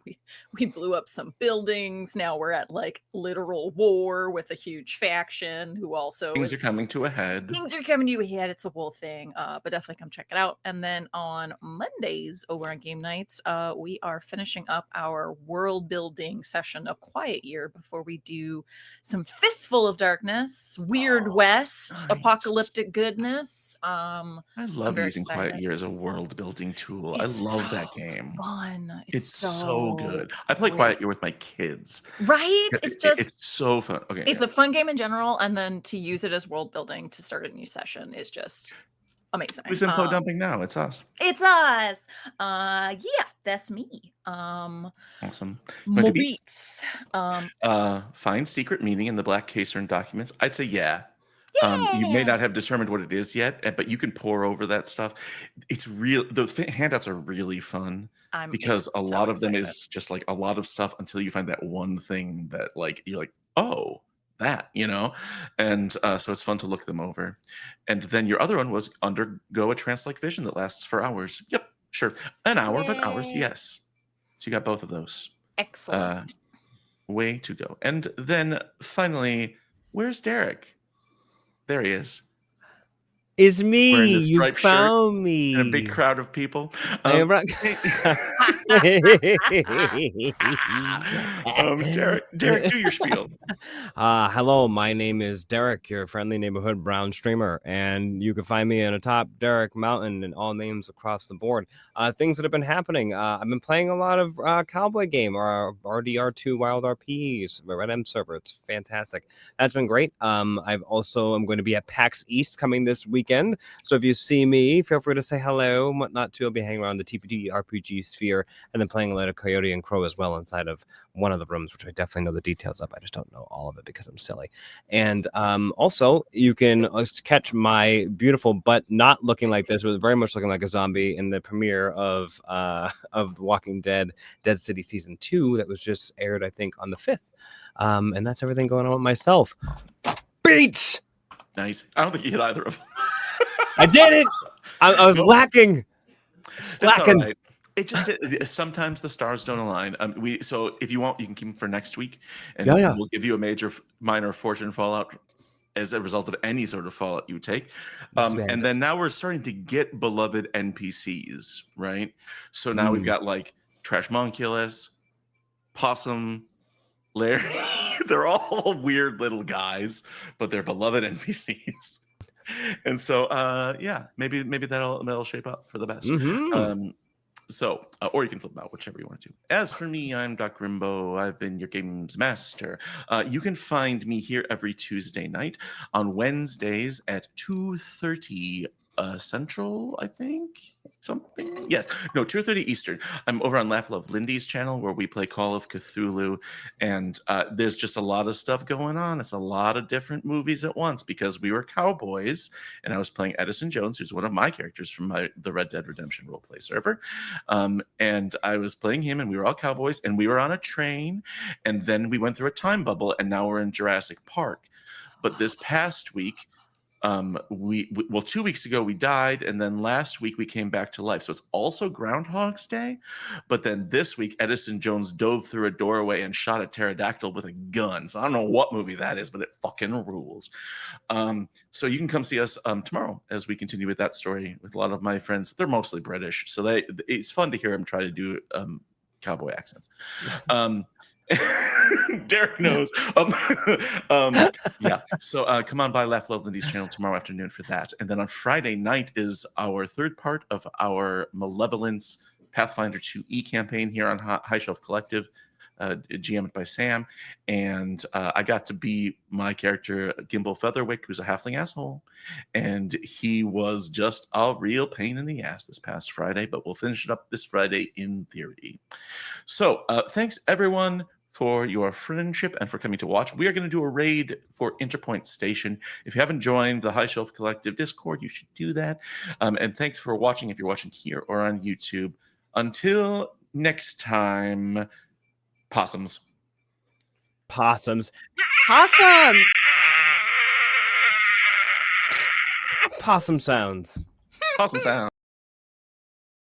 We blew up some buildings. Now we're at like literal war with a huge faction who also Things are coming to a head. Things are coming to a head. It's a whole thing. But definitely come check it out. And then on Mondays over on Game Nights, we are finishing up our world building session of Quiet Year before we do some Fistful of Darkness, Weird West, nice. Apocalyptic goodness. I love using Quiet Year as a world building tool. I love that game. Fun. It's so good. I play Quiet Year with my kids. Right? It's so fun. Okay. It's a fun game in general, and then to use it as world building to start a new session is just amazing. Who's info dumping now? It's us. It's us. Yeah, that's me. Awesome. Moritz. Find secret meaning in the Black Casern documents. I'd say yeah. You may not have determined what it is yet, but you can pore over that stuff. It's real. The handouts are really fun because a lot of them is just like a lot of stuff until you find that one thing that like you're like, oh, that, and so it's fun to look them over. And then your other one was undergo a trance-like vision that lasts for hours. Yep, sure, an hour, but hours, yes. So you got both of those. Excellent. Way to go. And then finally, where's Derek? There he is. It's me. Wearing the You striped found shirt me. and a big crowd of people. Derek, do your spiel. Hello, my name is Derek, your friendly neighborhood brown streamer, and you can find me in Atop Derek Mountain and all names across the board. Things that have been happening. I've been playing a lot of Cowboy Game or RDR2 Wild RPs, Red M server. It's fantastic. That's been great. I'm going to be at PAX East coming this weekend. So if you see me, feel free to say hello and whatnot too. I'll be hanging around the TTRPG sphere and then playing a lot of Coyote and Crow as well inside of one of the rooms, which I definitely know the details of. I just don't know all of it because I'm silly. And also, you can catch my beautiful butt not looking like this, but very much looking like a zombie in the premiere of The Walking Dead, Dead City Season 2 that was just aired, I think, on the 5th. And that's everything going on with myself. Beats! Nice. I don't think you hit either of them. I did it. I was lacking. Slacking. Right. It just sometimes the stars don't align. So if you want, you can keep them for next week, and we'll give you a minor fortune fallout as a result of any sort of fallout you take. And then now we're starting to get beloved NPCs, right? So now we've got like Trash Monculus, Possum, Larry. They're all weird little guys, but they're beloved NPCs. And so maybe that'll shape up for the best. So, or you can flip them out, whichever you want to. As for me, I'm Doc Grimbo. I've been your games master. You can find me here every Tuesday night, on Wednesdays at 2:30 Central, I think. Something. Yes. No, 2:30 Eastern. I'm over on Laugh Love Lindy's channel where we play Call of Cthulhu, and there's just a lot of stuff going on. It's a lot of different movies at once because we were cowboys, and I was playing Edison Jones, who's one of my characters from the Red Dead Redemption roleplay server. And I was playing him, and we were all cowboys, and we were on a train, and then we went through a time bubble, and now we're in Jurassic Park. But this past week, we 2 weeks ago we died, and then last week we came back to life. So it's also Groundhog's Day, but then this week Edison Jones dove through a doorway and shot a pterodactyl with a gun. So I don't know what movie that is, but it fucking rules. So you can come see us tomorrow as we continue with that story with a lot of my friends. They're mostly British, so it's fun to hear them try to do cowboy accents. Derek knows. Yeah. So come on by Laugh Love Lindy's channel tomorrow afternoon for that. And then on Friday night is our third part of our Malevolence Pathfinder 2E campaign here on High Shelf Collective, GM'd by Sam. And I got to be my character, Gimbal Featherwick, who's a halfling asshole. And he was just a real pain in the ass this past Friday, but we'll finish it up this Friday in theory. So thanks, everyone, for your friendship and for coming to watch. We are going to do a raid for Interpoint Station. If you haven't joined the High Shelf Collective Discord, you should do that. And thanks for watching if you're watching here or on YouTube. Until next time, possums. Possums. Possums. Possum sounds. Possum sound.